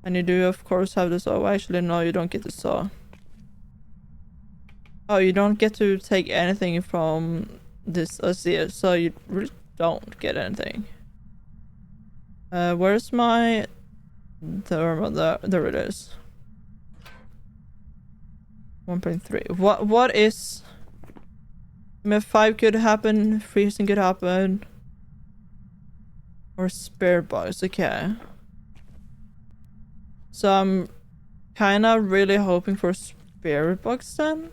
And you do of course have the saw. Actually no, you don't get the saw. Oh, you don't get to take anything from this so you really don't get anything. Where's my thermal? There it is. 1.3. What is EMF5 could happen, freezing could happen. Or spare box, okay. So I'm kinda really hoping for spirit box then.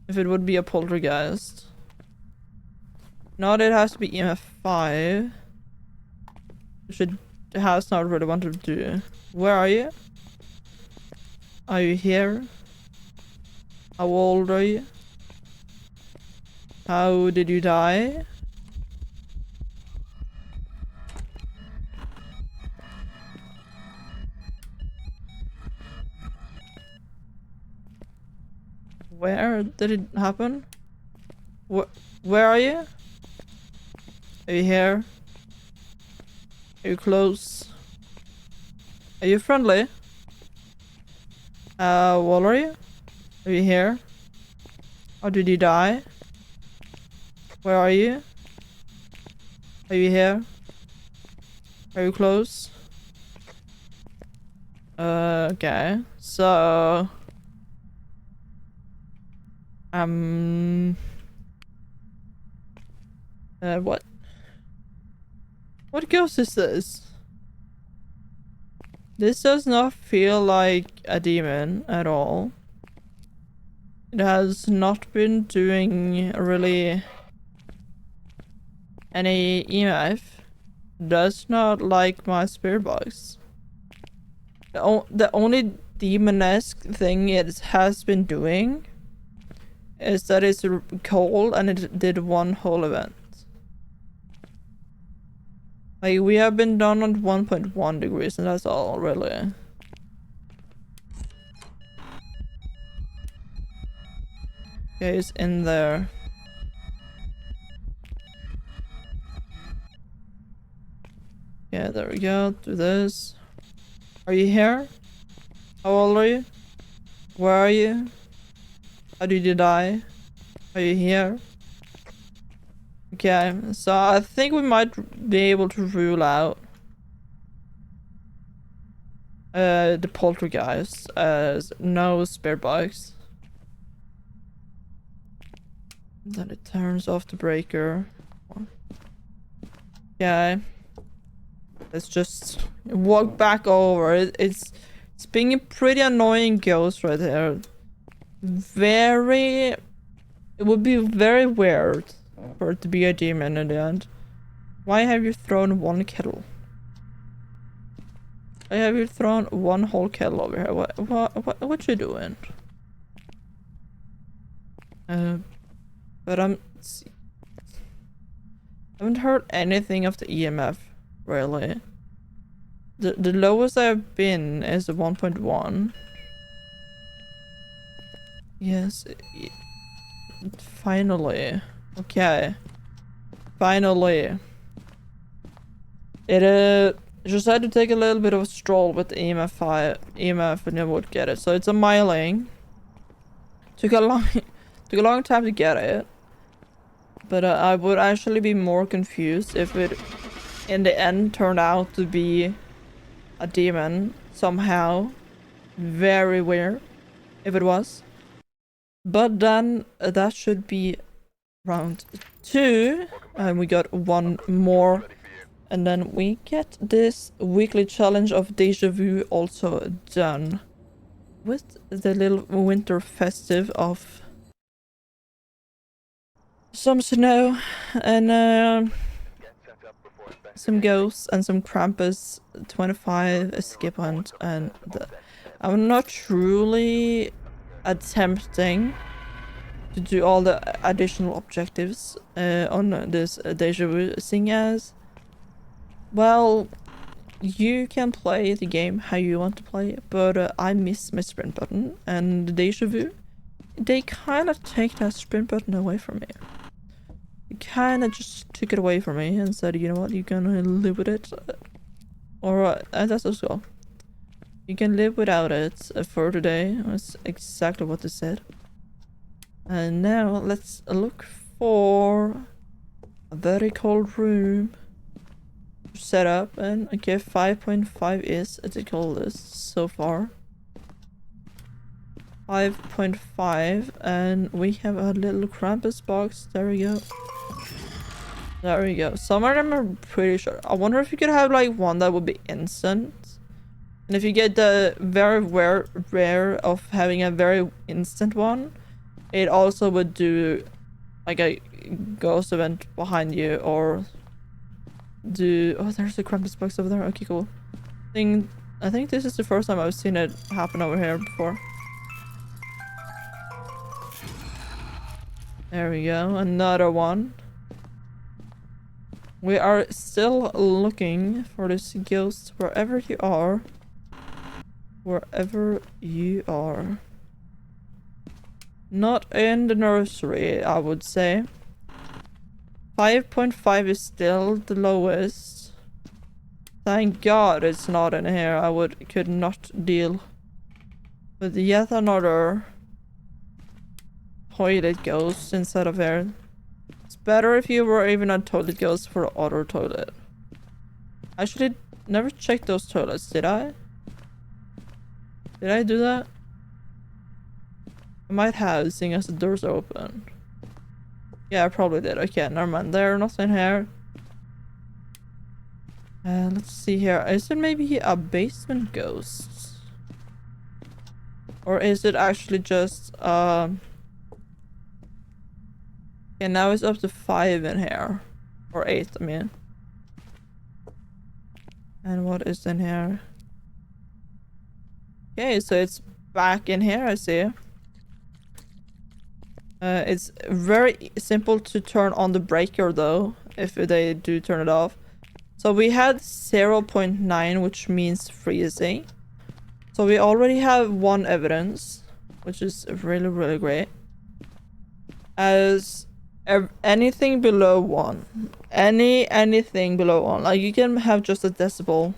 If it would be a poltergeist. Not it has to be EMF5. Which it has not really wanted to do. Where are you? Are you here? How old are you? How did you die? Where did it happen? Where are you? Are you here? Are you close? Are you friendly? What are you? Are you here? Or did you die? Where are you? Are you here? Are you close? Okay. So What? What ghost is this? This does not feel like a demon at all. It has not been doing really any EMF. Does not like my spirit box. The only demonesque thing it has been doing is that it's cold and it did one whole event. Like, we have been done on 1.1 degrees and that's all, really. Okay, it's in there. Yeah, there we go. Do this. Are you here? How old are you? Where are you? How did you die? Are you here? Okay, so I think we might be able to rule out the poltergeist as no spirit box. Then it turns off the breaker. Okay. Let's just walk back over. It's being a pretty annoying ghost right there. It would be very weird for it to be a demon in the end. Why have you thrown one kettle? Why have you thrown one whole kettle over here? What you doing? But I haven't heard anything of the EMF, really. The lowest I've been is a 1.1. Yes. Finally. Okay. Finally. It just had to take a little bit of a stroll with the EMF and you would get it. So it's a miling. Took a long time to get it. But I would actually be more confused if it in the end turned out to be a demon somehow. Very weird if it was. But then that should be round 2. And we got one more. And then we get this weekly challenge of Deja Vu also done. With the little winter festive of some snow and some ghosts and some Krampus 25 escape hunt and I'm not truly attempting to do all the additional objectives on this Deja Vu, seeing as, well, you can play the game how you want to play it, but I miss my sprint button, and Deja Vu, they kind of take that sprint button away from me. They kind of just took it away from me and said, you know what, you can live with it. Or that's as well. You can live without it for today. That's exactly what they said. And now let's look for a very cold room to set up. And okay, 5.5 is the coldest so far. 5.5, and we have a little Krampus box. There we go. There we go. Some of them are pretty short. I wonder if you could have like one that would be instant. And if you get the very rare of having a very instant one, it also would do like a ghost event behind you or do... Oh, there's a Krampus box over there. Okay, cool. I think this is the first time I've seen it happen over here before. There we go. Another one. We are still looking for this ghost wherever you are. Wherever you are. Not in the nursery, I would say. 5.5 is still the lowest. Thank God it's not in here. I could not deal with yet another toilet ghost instead of here. It's better if you were even a toilet ghost for the other toilet. I actually never checked those toilets, did I? Did I do that? I might have, seeing as the doors are open. Yeah, I probably did. Okay, never mind. There's nothing here. Let's see here. Is it maybe a basement ghost? Or is it actually just, Okay, now it's up to 5 in here. Or 8, I mean. And what is in here? Okay, so it's back in here, I see. It's very simple to turn on the breaker though, if they do turn it off. So we had 0.9, which means freezing. So we already have 1 evidence, which is really, really great. As anything below 1, anything below 1, like you can have just a decibel.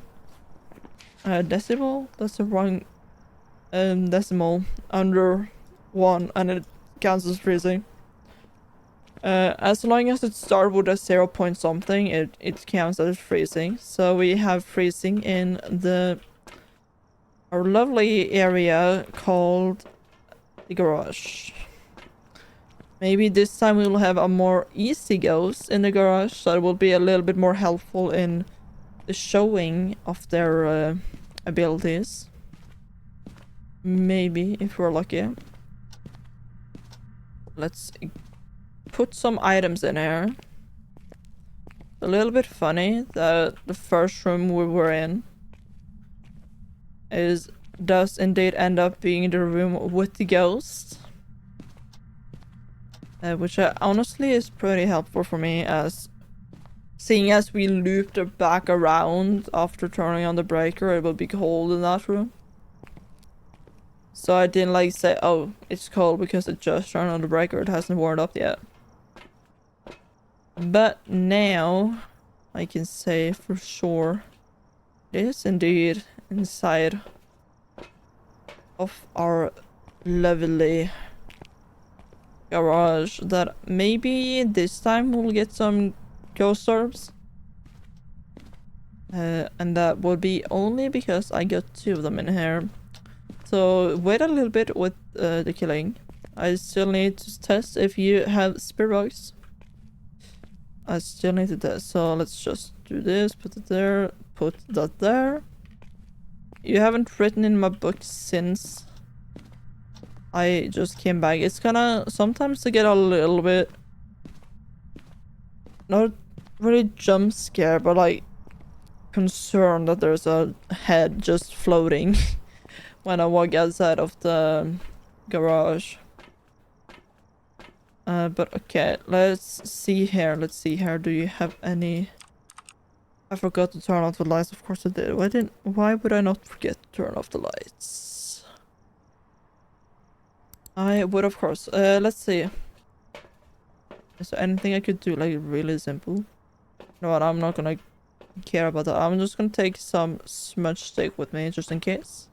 Decibel? That's the wrong decimal under 1, and it counts as freezing. As long as it starts with a 0 point something, it counts as freezing. So we have freezing in our lovely area called the garage. Maybe this time we will have a more easy ghost in the garage, so it will be a little bit more helpful in the showing of their abilities. Maybe, if we're lucky. Let's put some items in here. A little bit funny that the first room we were in does indeed end up being the room with the ghost. Which honestly is pretty helpful for me, as seeing as we looped back around after turning on the breaker, it will be cold in that room. So I didn't like say, oh, it's cold because it just turned on the breaker, it hasn't warmed up yet. But now I can say for sure it is indeed inside of our lovely garage that maybe this time we'll get some ghost orbs. And that would be only because I got 2 of them in here. So wait a little bit with the killing. I still need to test if you have spirit box. I still need to test, so let's just do this, put it there, put that there. You haven't written in my book since I just came back. It's gonna sometimes to get a little bit, not really jump scare, but like concerned that there's a head just floating when I walk outside of the garage. But okay, let's see here. Let's see here. Do you have any? I forgot to turn off the lights. Of course I did. Why would I not forget to turn off the lights? I would, of course. Let's see. Is there anything I could do, like, really simple? No, I'm not gonna care about that. I'm just gonna take some smudge stick with me, just in case.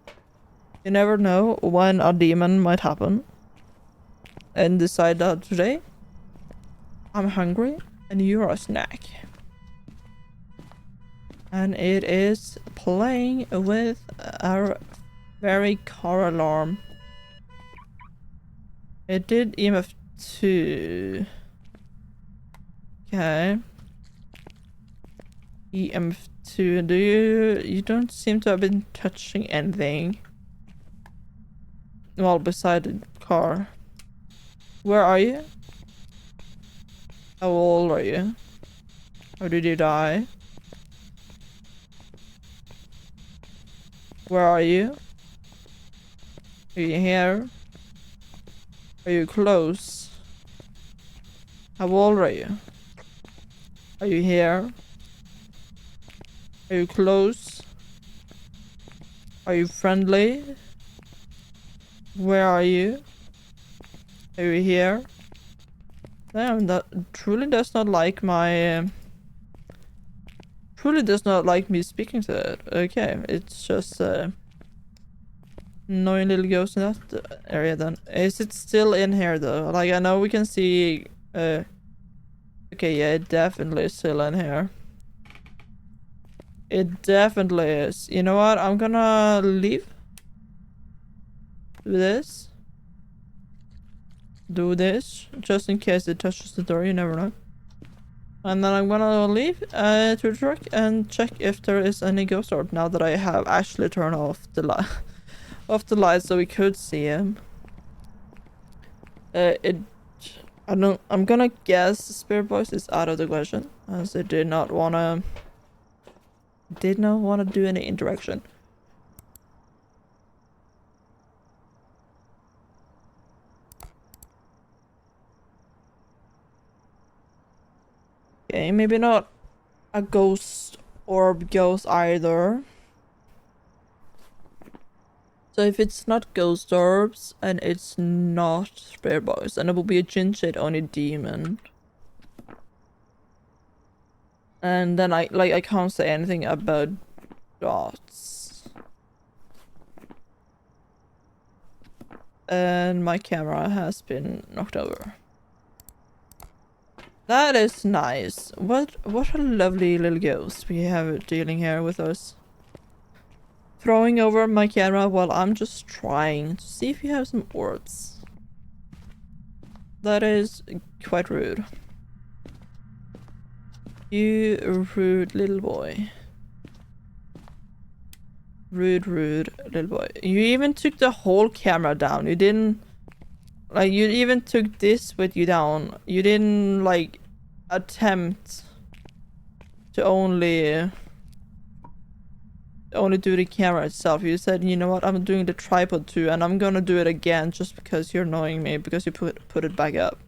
You never know when a demon might happen. And decide that today I'm hungry and you're a snack. And it is playing with our very car alarm. It did EMF 2. Okay. EMF 2. You don't seem to have been touching anything. Well, beside the car. Where are you? How old are you? How did you die? Where are you? Are you here? Are you close? How old are you? Are you here? Are you close? Are you friendly? Where are you? Are you here? Damn, that truly does not like my... truly does not like me speaking to it. Okay, it's just annoying little ghost in that area then. Is it still in here though? Like, I know we can see... okay, yeah, it definitely is still in here. It definitely is. You know what? I'm gonna leave. Do this. do this just in case it touches the door. You never know. And then I'm gonna leave to the truck and check if there is any ghost orb now that I have actually turned off the light so we could see him. I'm gonna guess Spirit Box is out of the question as they did not wanna do any interaction. Okay, maybe not a ghost orb ghost either. So if it's not ghost orbs and it's not spirit box, then it will be a Jin shade only demon. And then I can't say anything about dots. And my camera has been knocked over. That is nice. What a lovely little ghost we have dealing here with us. Throwing over my camera while I'm just trying to see if you have some orbs. That is quite rude. You rude little boy. Rude little boy. You even took the whole camera down. You didn't... Like, you even took this with you down. You didn't, like, attempt to only do the camera itself. You said, you know what, I'm doing the tripod too, and I'm gonna do it again just because you're annoying me, because you put it back up.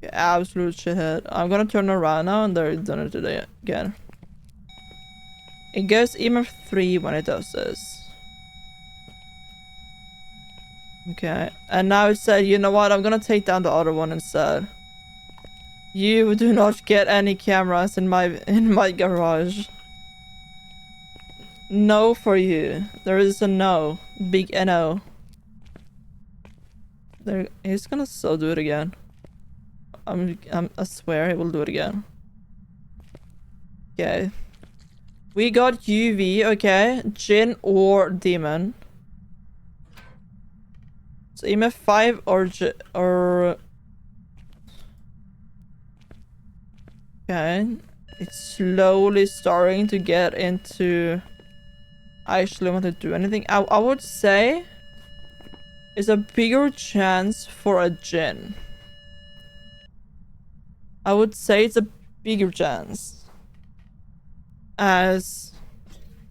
You absolute shithead. I'm gonna turn around now, and they're done it today again. It goes EMF 3 when it does this. Okay, and now it said, you know what, I'm gonna take down the other one instead. You do not get any cameras in my garage. No for you. There is a no. Big no. There, he's gonna so do it again. I swear he will do it again. Okay. We got UV, okay. Jinn or demon. So EMF 5 or okay. It's slowly starting to get into I actually want to do anything. I would say it's a bigger chance for a Jinn. I would say it's a bigger chance. As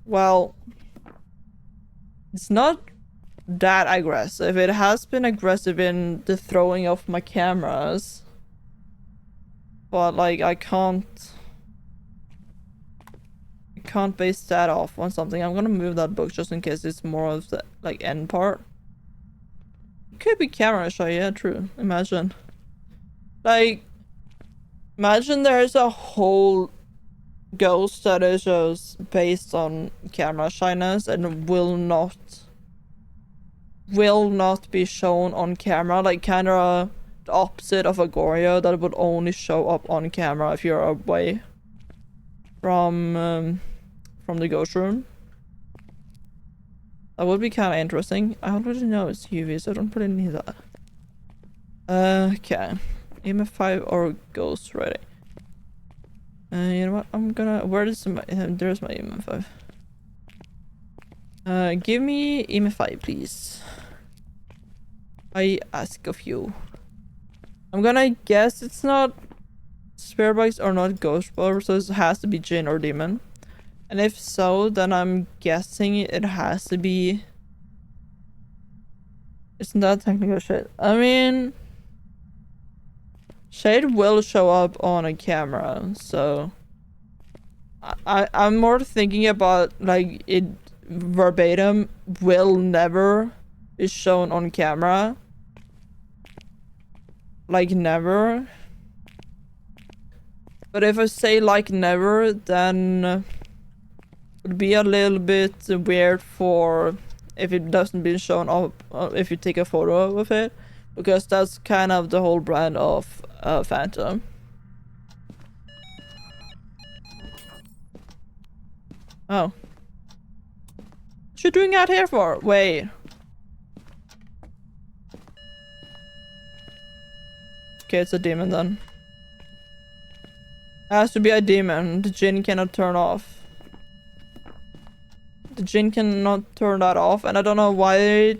well, it's not that aggressive. It has been aggressive in the throwing of my cameras. But like I can't base that off on something. I'm gonna move that book just in case it's more of the like end part. It could be camera shy, yeah, true. Imagine. Like imagine there's a whole ghost that is just based on camera shyness and will not be shown on camera, like kinda the opposite of Agoria that would only show up on camera if you're away from the ghost room. That would be kind of interesting. I already know it's UV, so I don't really need that. Okay. EMF 5 or ghost ready. You know what? I'm gonna... Where is my... there's my EMF 5. Give me EMF 5, please. I ask of you. I'm gonna guess it's not... Spirit Box or not ghost power, so it has to be Jinn or demon. And if so, then I'm guessing it has to be... Isn't that technical shit? I mean... Shade will show up on a camera, so... I'm more thinking about, like, it verbatim will never be shown on camera. Like, never. But if I say like never, then... Would be a little bit weird for if it doesn't be shown up if you take a photo of it, because that's kind of the whole brand of Phantom. Oh, what you doing out here for? Wait. Okay, it's a demon then. It has to be a demon. The djinn cannot turn off. The djinn cannot turn that off, and I don't know why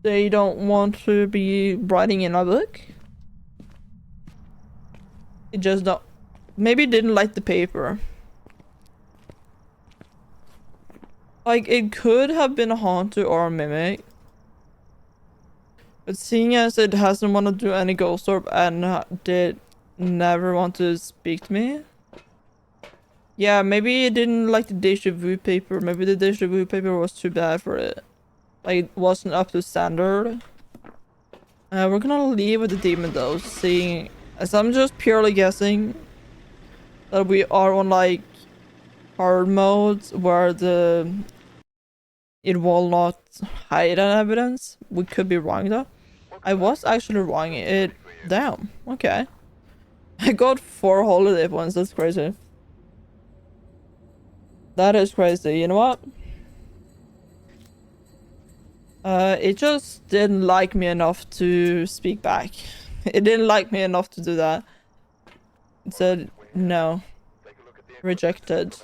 they don't want to be writing in a book. It just don't. Maybe it didn't like the paper. Like, it could have been a haunted or a mimic. But seeing as it hasn't want to do any ghost orb and did never want to speak to me. Yeah, maybe it didn't like the deja vu paper. Maybe the deja vu paper was too bad for it. Like, it wasn't up to standard. We're gonna leave with the demon though, seeing as I'm just purely guessing that we are on like hard modes where it will not hide an evidence. We could be wrong though. I was actually wrong. It damn. Okay. I got 4 holiday points. That's crazy. That is crazy. You know what? It just didn't like me enough to speak back. It didn't like me enough to do that. It said no. Rejected.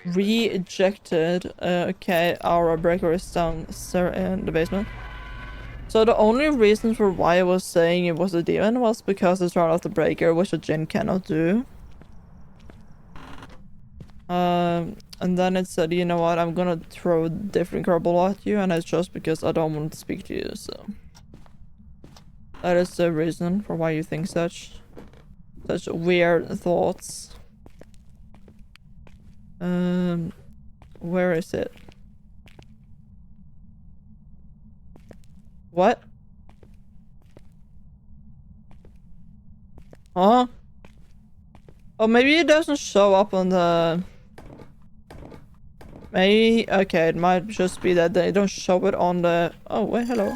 Rejected. Okay, our breaker is down in the basement. So the only reason for why I was saying it was a demon was because it turned off the breaker, which a djinn cannot do. And then it said, you know what, I'm gonna throw a different curveball at you, and it's just because I don't want to speak to you, so. That is the reason for why you think such weird thoughts. Where is it? What? Huh? Oh, maybe it doesn't show up on the... Maybe... Okay, it might just be that they don't show it on the... Oh, wait, hello.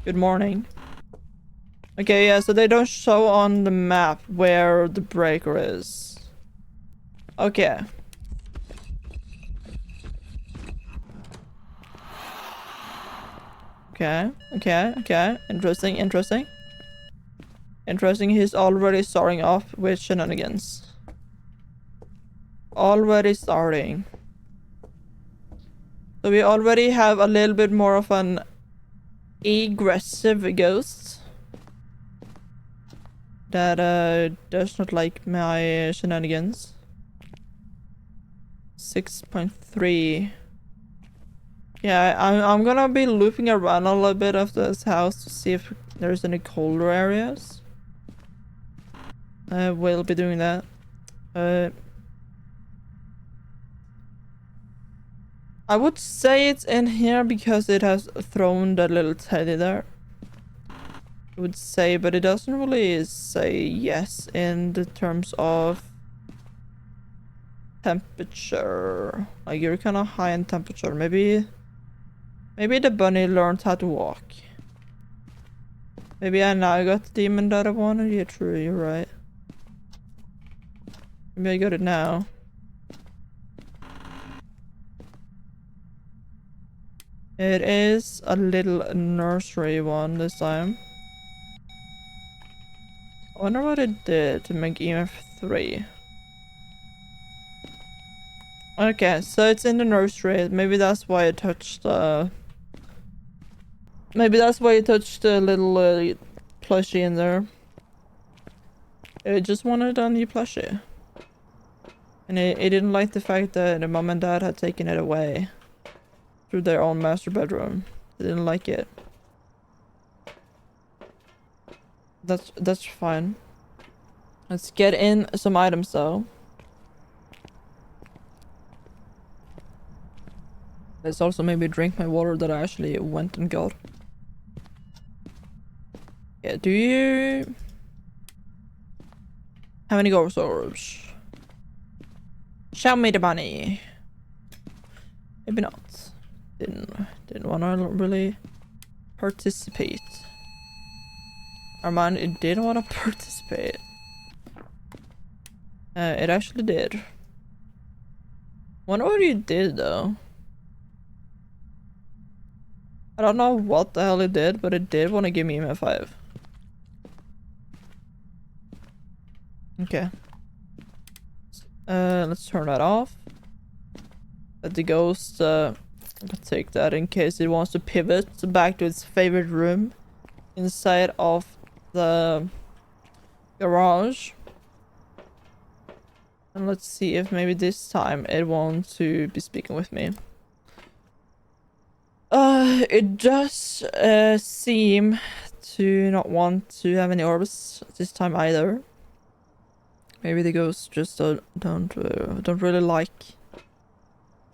Good morning. Okay, yeah, so they don't show on the map where the breaker is. Okay. Okay. Interesting. Interesting, he's already starting off with shenanigans. Already starting. So we already have a little bit more of an aggressive ghost. That does not like my shenanigans. 6.3. Yeah, I'm gonna be looping around a little bit of this house to see if there's any colder areas. I will be doing that. I would say it's in here because it has thrown that little teddy there. I would say, but it doesn't really say yes in the terms of temperature. Like, you're kind of high in temperature. Maybe the bunny learned how to walk. Maybe I now got the demon that I wanted. Yeah, true, you're right. Maybe I got it now. It is a little nursery one this time. I wonder what it did to make EMF 3. Okay, so it's in the nursery. Maybe that's why it touched maybe that's why it touched the little plushie in there. It just wanted a new plushie. And it didn't like the fact that the mom and dad had taken it away through their own master bedroom. They didn't like it. That's fine. Let's get in some items though. Let's also maybe drink my water that I actually went and got. Yeah, do you have any ghost orbs? Show me the money. Maybe not. Didn't wanna really participate. Armand, it didn't wanna participate. It actually did. Wonder what you did though. I don't know what the hell it did, but it did want to give me EMF 5. Okay. Let's turn that off. Let the ghost take that in case it wants to pivot back to its favorite room inside of the garage. And let's see if maybe this time it wants to be speaking with me. It does seem to not want to have any orbs this time either. Maybe the ghosts just don't really like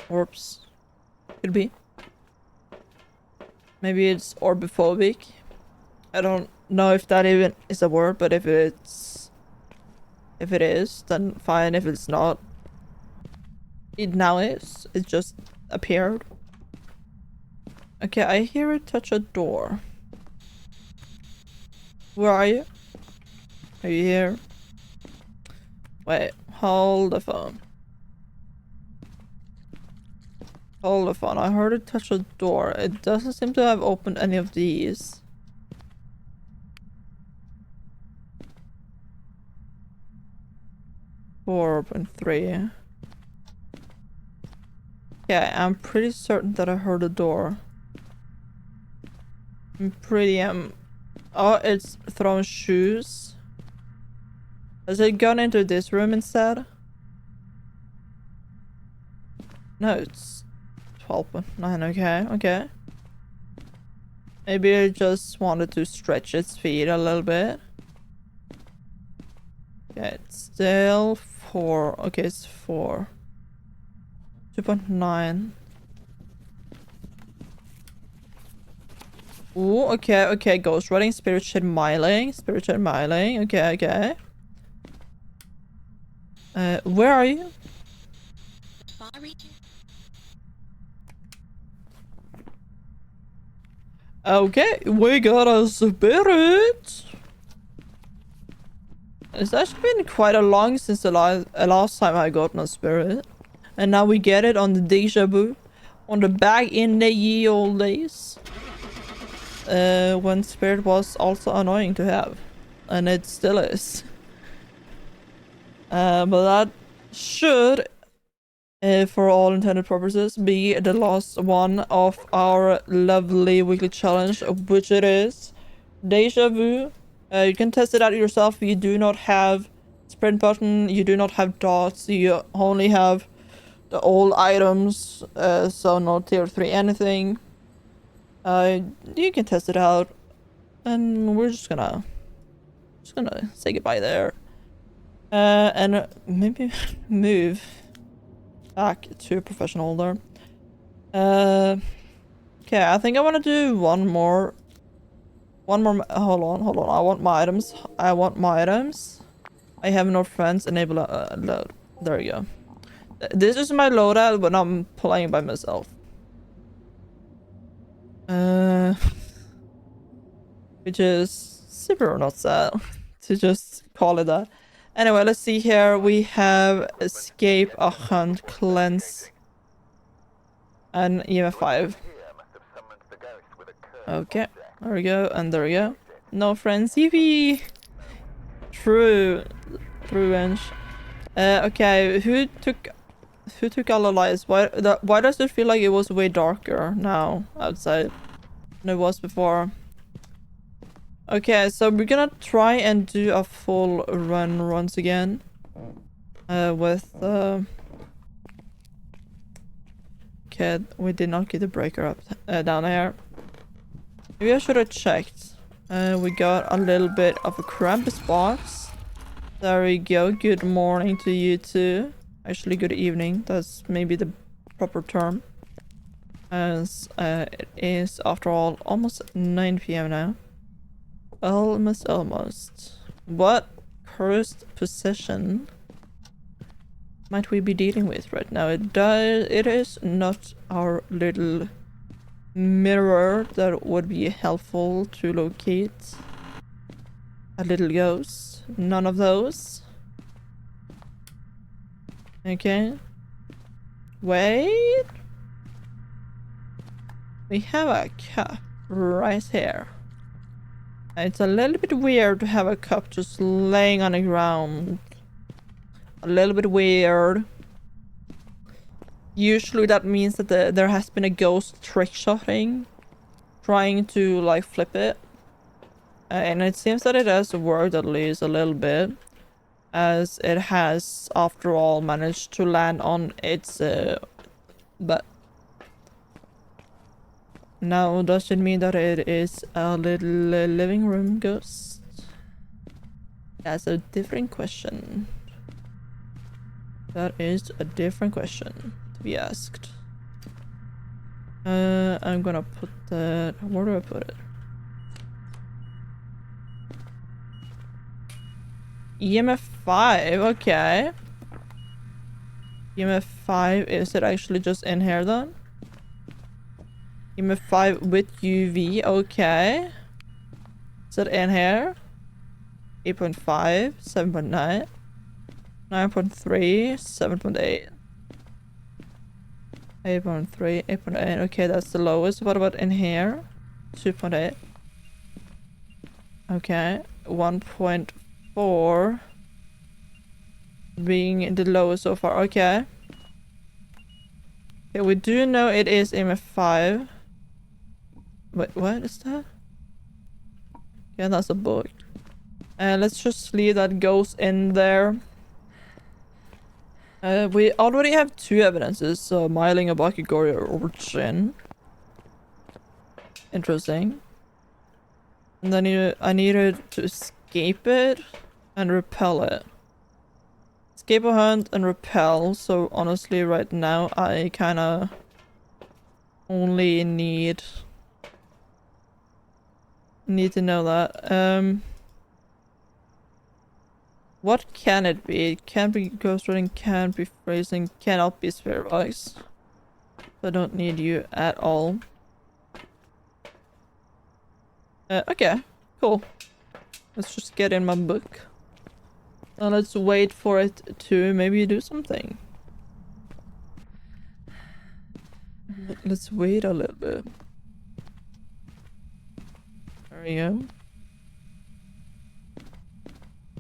orbs. Could be. Maybe it's orbophobic. I don't know if that even is a word, but if it is, then fine. If it's not, it now is. It just appeared. Okay, I hear it touch a door. Where are you? Are you here? Wait, hold the phone. Hold the phone. I heard it touch a door. It doesn't seem to have opened any of these. Four and 3. Yeah, I'm pretty certain that I heard a door. I'm pretty oh, it's throwing shoes. Has it gone into this room instead? No, it's 12.9. Okay, okay. Maybe it just wanted to stretch its feet a little bit. Yeah, it's still 4. Okay, it's 4. 2.9. Ooh, okay, okay. Ghost writing, spirit shed miling. Spirit shed miling. Okay, okay. Where are you? Far region. Okay, we got a spirit. It's actually been quite a long since the last time I got a spirit. And now we get it on the deja vu. On the back in the ye old days. When spirit was also annoying to have. And it still is. But that should, for all intended purposes, be the last one of our lovely weekly challenge, which it is. Deja vu. You can test it out yourself. You do not have sprint button. You do not have dots. You only have the old items. So no tier 3 anything. You can test it out. And we're just gonna say goodbye there. And maybe move back to professional there. Okay, I think I want to do one more. Hold on. I want my items. I have no friends. Enable load. There we go. This is my loadout when I'm playing by myself. Which is super not sad to just call it that. Anyway, let's see here. We have escape, a hunt, cleanse, and EMF 5. Okay, there we go, and there we go. No friends, yippee! True bench. Okay, who took all the lights? Why does it feel like it was way darker now outside than it was before? Okay, so we're gonna try and do a full run once again. With okay, we did not get the breaker up down here. Maybe I should have checked. We got a little bit of a Krampus box. There we go. Good morning to you too. Actually, good evening. That's maybe the proper term. As it is, after all, almost 9 p.m. now. Almost. What cursed possession might we be dealing with right now? It is not our little mirror that would be helpful to locate a little ghost. None of those. Okay. Wait. We have a cup right here. It's a little bit weird to have a cup just laying on the ground a little bit weird. Usually that means that there has been a ghost trick-shotting, trying to like flip it. And it seems that it has worked at least a little bit, as it has, after all, managed to land on its butt. Now, does it mean that it is a little living room ghost? That's a different question. That is a different question to be asked. I'm gonna put that... Where do I put it? EMF 5, okay. EMF 5, is it actually just in here then? EMF 5 with UV, okay. Is it in here? 8.5, 7.9, 9.3, 7.8. 8.3, 8.8, okay, that's the lowest. What about in here? 2.8. Okay, 1.4 being the lowest so far, okay. Okay, we do know it is EMF 5. Wait, what is that? Yeah, that's a book. Let's just leave that goes in there. We already have 2 evidences, so Myling, Abakigori, or Origin. Interesting. And then I needed to escape it and repel it. Escape a hunt and repel, so honestly right now I kinda only need to know that. What can it be? It can't be ghost writing, can't be phrasing, cannot be spirit box. So I don't need you at all. Okay, cool. Let's just get in my book. And let's wait for it to maybe do something. Let's wait a little bit. There we go.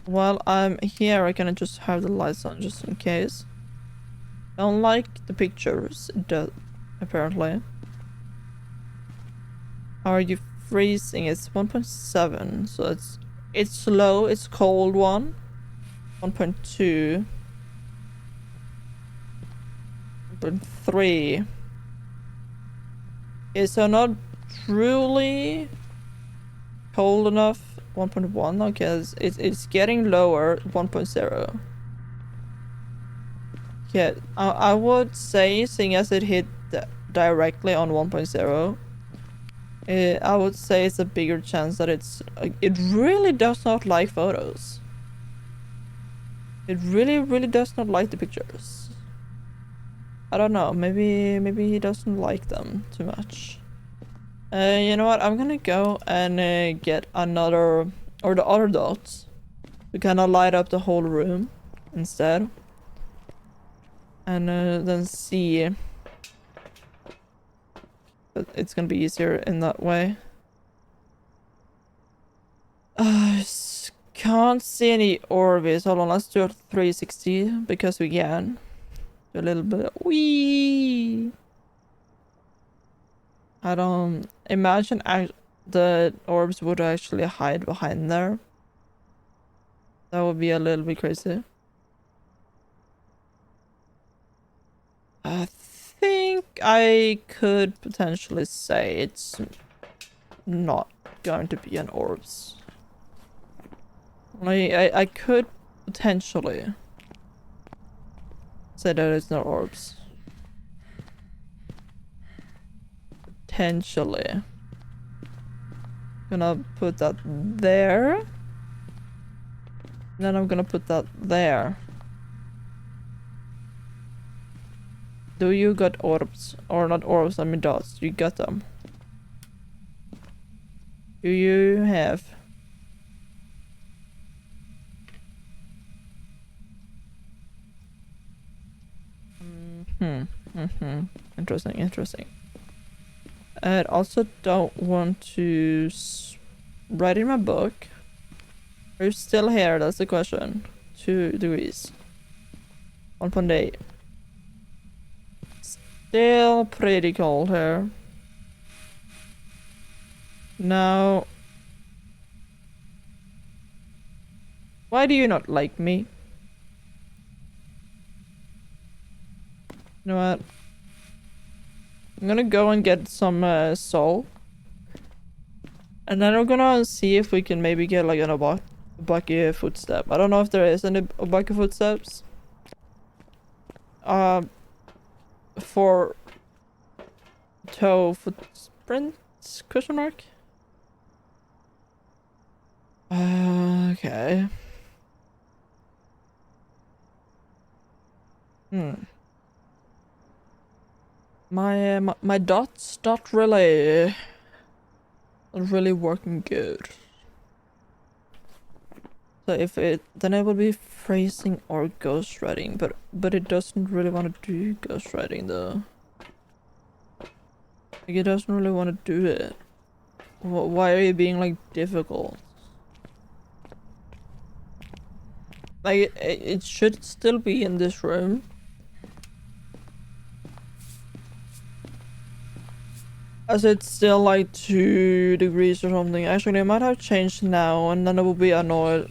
While I'm here, I can just have the lights on just in case. Don't like the pictures, apparently. How are you freezing? It's 1.7, so it's low, it's cold one. 1.2. 1.3. Okay, so not truly cold enough. 1.1, okay, it's getting lower. 1.0. Yeah, I would say, seeing as it hit directly on 1.0, I would say it's a bigger chance that it really does not like photos. It really does not like the pictures. I don't know, maybe he doesn't like them too much. You know what, I'm gonna go and get another, or the other dots, to kind of light up the whole room instead. And then see. But it's gonna be easier in that way. Can't see any orbits. Hold on, let's do a 360 because we can. Do a little bit. Wee. I don't imagine the orbs would actually hide behind there. That would be a little bit crazy. I think I could potentially say it's not going to be an orbs. I could potentially say that it's not orbs. Potentially. Gonna put that there. Then I'm gonna put that there. Do you got orbs? Or not orbs, I mean dots. You got them. Do you have? Interesting. I also don't want to write in my book. Are you still here? That's the question. 2 degrees. 1.8. Still pretty cold here. Now, why do you not like me? You know what? I'm gonna go and get some salt. And then we're gonna see if we can maybe get like an Obaki footstep. I don't know if there is any Obaki footsteps. For toe footprints? Question mark? Okay. My dots not really working good. So if it then it will be phrasing or ghostwriting, but it doesn't really want to do ghostwriting though. Like it doesn't really want to do it. Why are you being like difficult? Like it should still be in this room. As it's still like 2 degrees or something. Actually, I might have changed now and then I will be annoyed.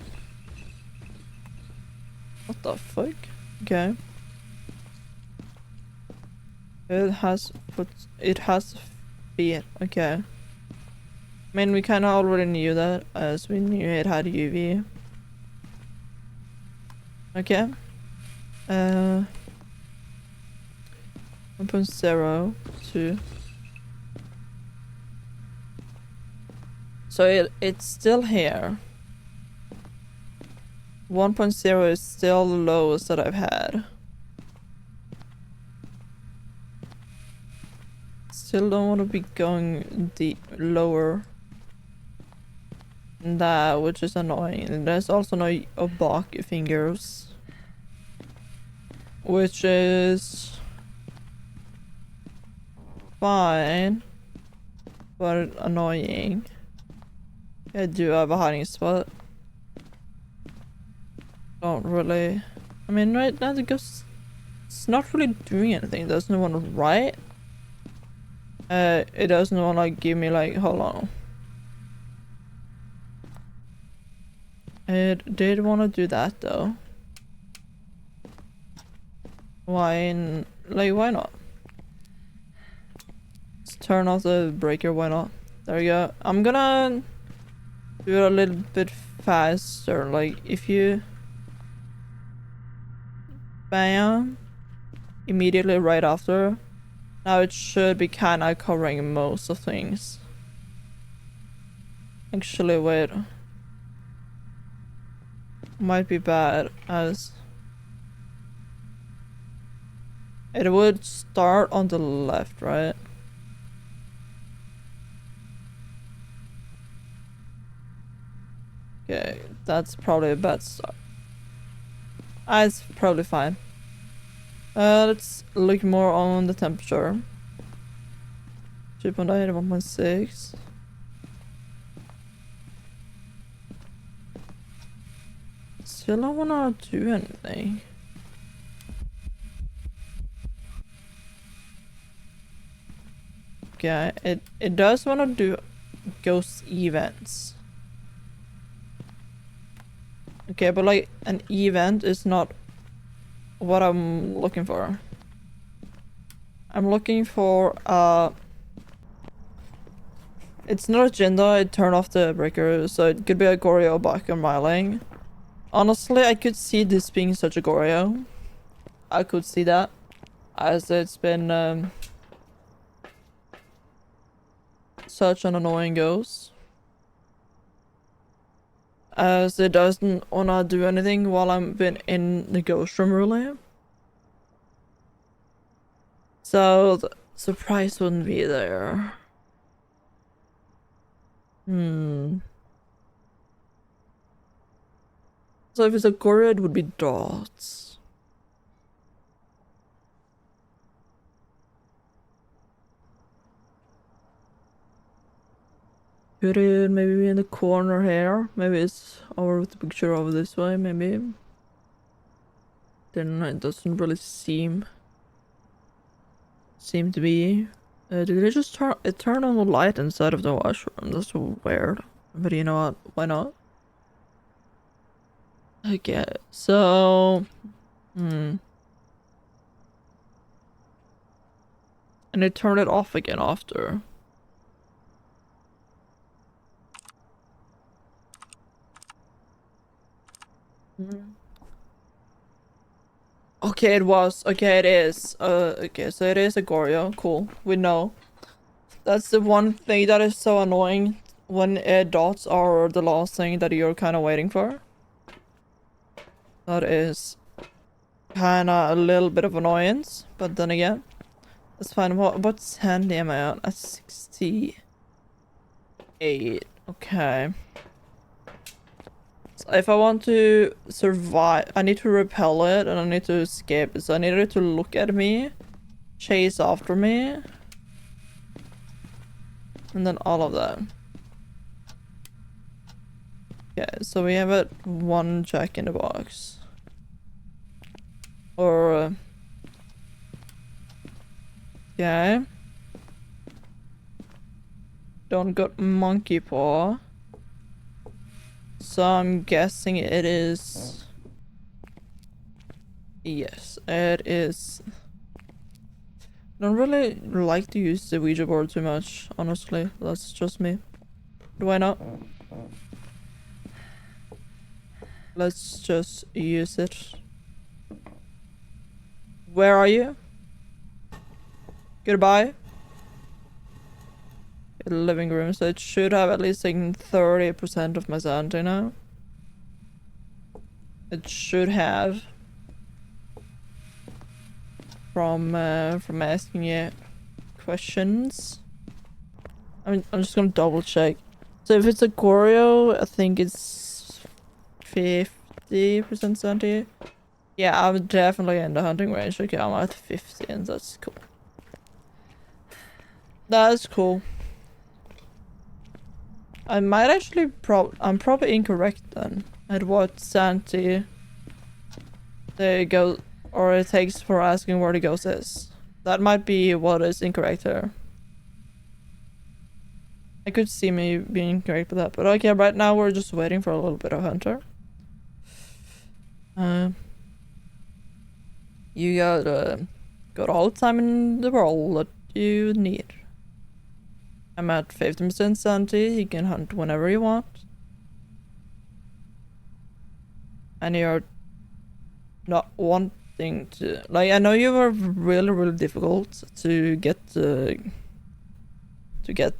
What the fuck? Okay. It has feet. Okay. I mean, we kind of already knew that as we knew it had UV. Okay. 1.02. So it's still here. 1.0 is still the lowest that I've had. Still don't want to be going lower than that, which is annoying. And there's also no Obaki fingers, which is fine, but annoying. I do have a hiding spot. Don't really. I mean, right now the ghost it's not really doing anything. It doesn't want to write. It doesn't want to give me like, hold on. It did want to do that though. Why? Like, why not? Let's turn off the breaker. Why not? There we go. I'm gonna do it a little bit faster. Like, if you bam immediately right after. Now it should be kinda covering most of things. Actually, wait. Might be bad as it would start on the left, right? Okay, that's probably a bad start. It's probably fine. Let's look more on the temperature. 2.8, 1.6. Still don't wanna do anything. Okay, it does wanna do ghost events. Okay, but like an event is not what I'm looking for. I'm looking for it's not agenda, I turned off the breaker, so it could be a Goryo, Bak, or Myling. Honestly, I could see this being such a Goryo. I could see that. As it's been such an annoying ghost. As it doesn't wanna do anything while I'm been in the ghost room really. So the surprise wouldn't be there. So if it's a Goryo, it would be dots. Could it maybe be in the corner here? Maybe it's over with the picture over this way, maybe. then it doesn't really seem to be. Did they just turn on the light inside of the washroom? That's weird. But you know what? Why not? Okay, so and they turned it off again after. Okay, it was. Okay, it is. Okay, so it is a Goryo. Cool. We know. That's the one thing that is so annoying when dots are the last thing that you're kind of waiting for. That is kind of a little bit of annoyance, but then again, that's fine. What sandy am I on? At 68. Okay. So if I want to survive, I need to repel it and I need to escape it. So I need it to look at me, chase after me, and then all of that. Okay, so we have it one Jack in the Box. Or okay. Don't got monkey paw. So I'm guessing it is. Yes, it is. I don't really like to use the Ouija board too much, honestly. That's just me. Do I not? Let's just use it. Where are you? Goodbye. The living room, so it should have at least like 30% of my sanity now. It should have. From asking you questions. I'm just gonna double check. So if it's a Goryo, I think it's 50% sanity. Yeah, I'm definitely in the hunting range. Okay, I'm at 50 and that's cool. That's cool. I might actually I'm probably incorrect then at what sanity the ghost or it takes for asking where the ghost is. That might be what is incorrect here. I could see me being incorrect with that, but okay, right now we're just waiting for a little bit of Hunter. You got all the time in the world that you need. I'm at 50% sanity, you can hunt whenever you want. And you're not wanting to... Like, I know you were really difficult to get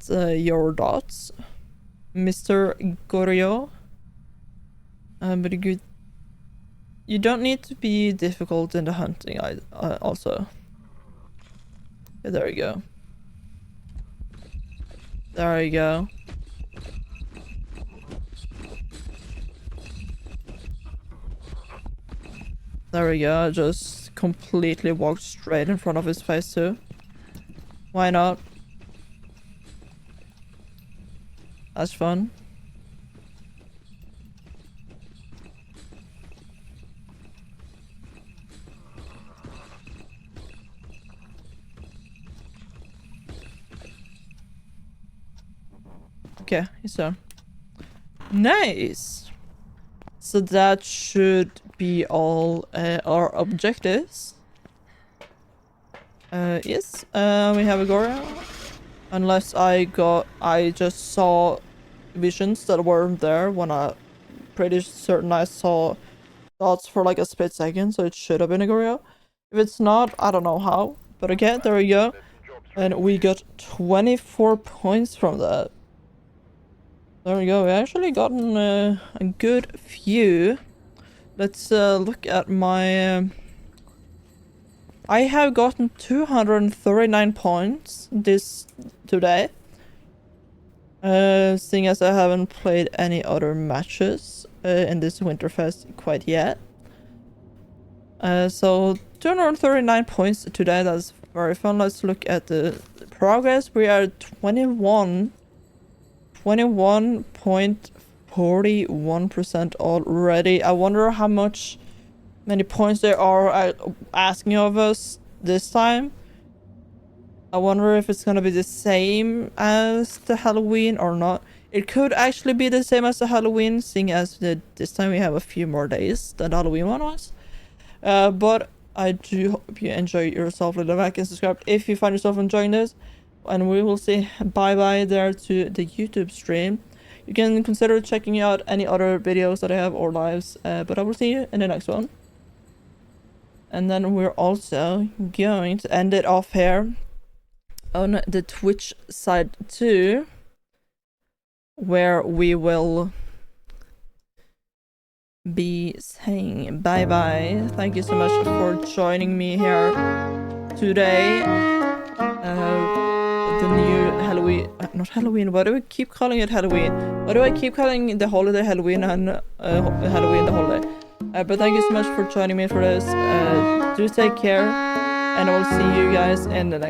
your dots, Mr. Goryo. But you don't need to be difficult in the hunting also. Yeah, there you go. There you go. There we go. I just completely walked straight in front of his face too. Why not? That's fun. Okay, so nice. So that should be all our objectives. Yes, we have a Goryo. Unless I just saw visions that weren't there when I pretty certain I saw dots for like a split second, so it should have been a Goryo. If it's not, I don't know how. But okay, there we go. And we got 24 points from that. There we go, we actually gotten a good few. Let's look at my... I have gotten 239 points today. Seeing as I haven't played any other matches in this Winterfest quite yet. So 239 points today, that's very fun. Let's look at the progress. We are 21.41% already. I wonder how much many points they are asking of us this time. I wonder if it's gonna be the same as the Halloween or not. It could actually be the same as the Halloween, seeing as this time we have a few more days than the Halloween one was. But I do hope you enjoy yourself. Leave a like and subscribe if you find yourself enjoying this. And we will say bye-bye there to the YouTube stream. You can consider checking out any other videos that I have or lives. But I will see you in the next one. And then we're also going to end it off here on the Twitch side too, where we will be saying bye bye. Thank you so much for joining me here today. The new Halloween, not Halloween, why do we keep calling it Halloween? Why do I keep calling the holiday Halloween and Halloween the holiday? But thank you so much for joining me for this. Do take care, and I will see you guys in the next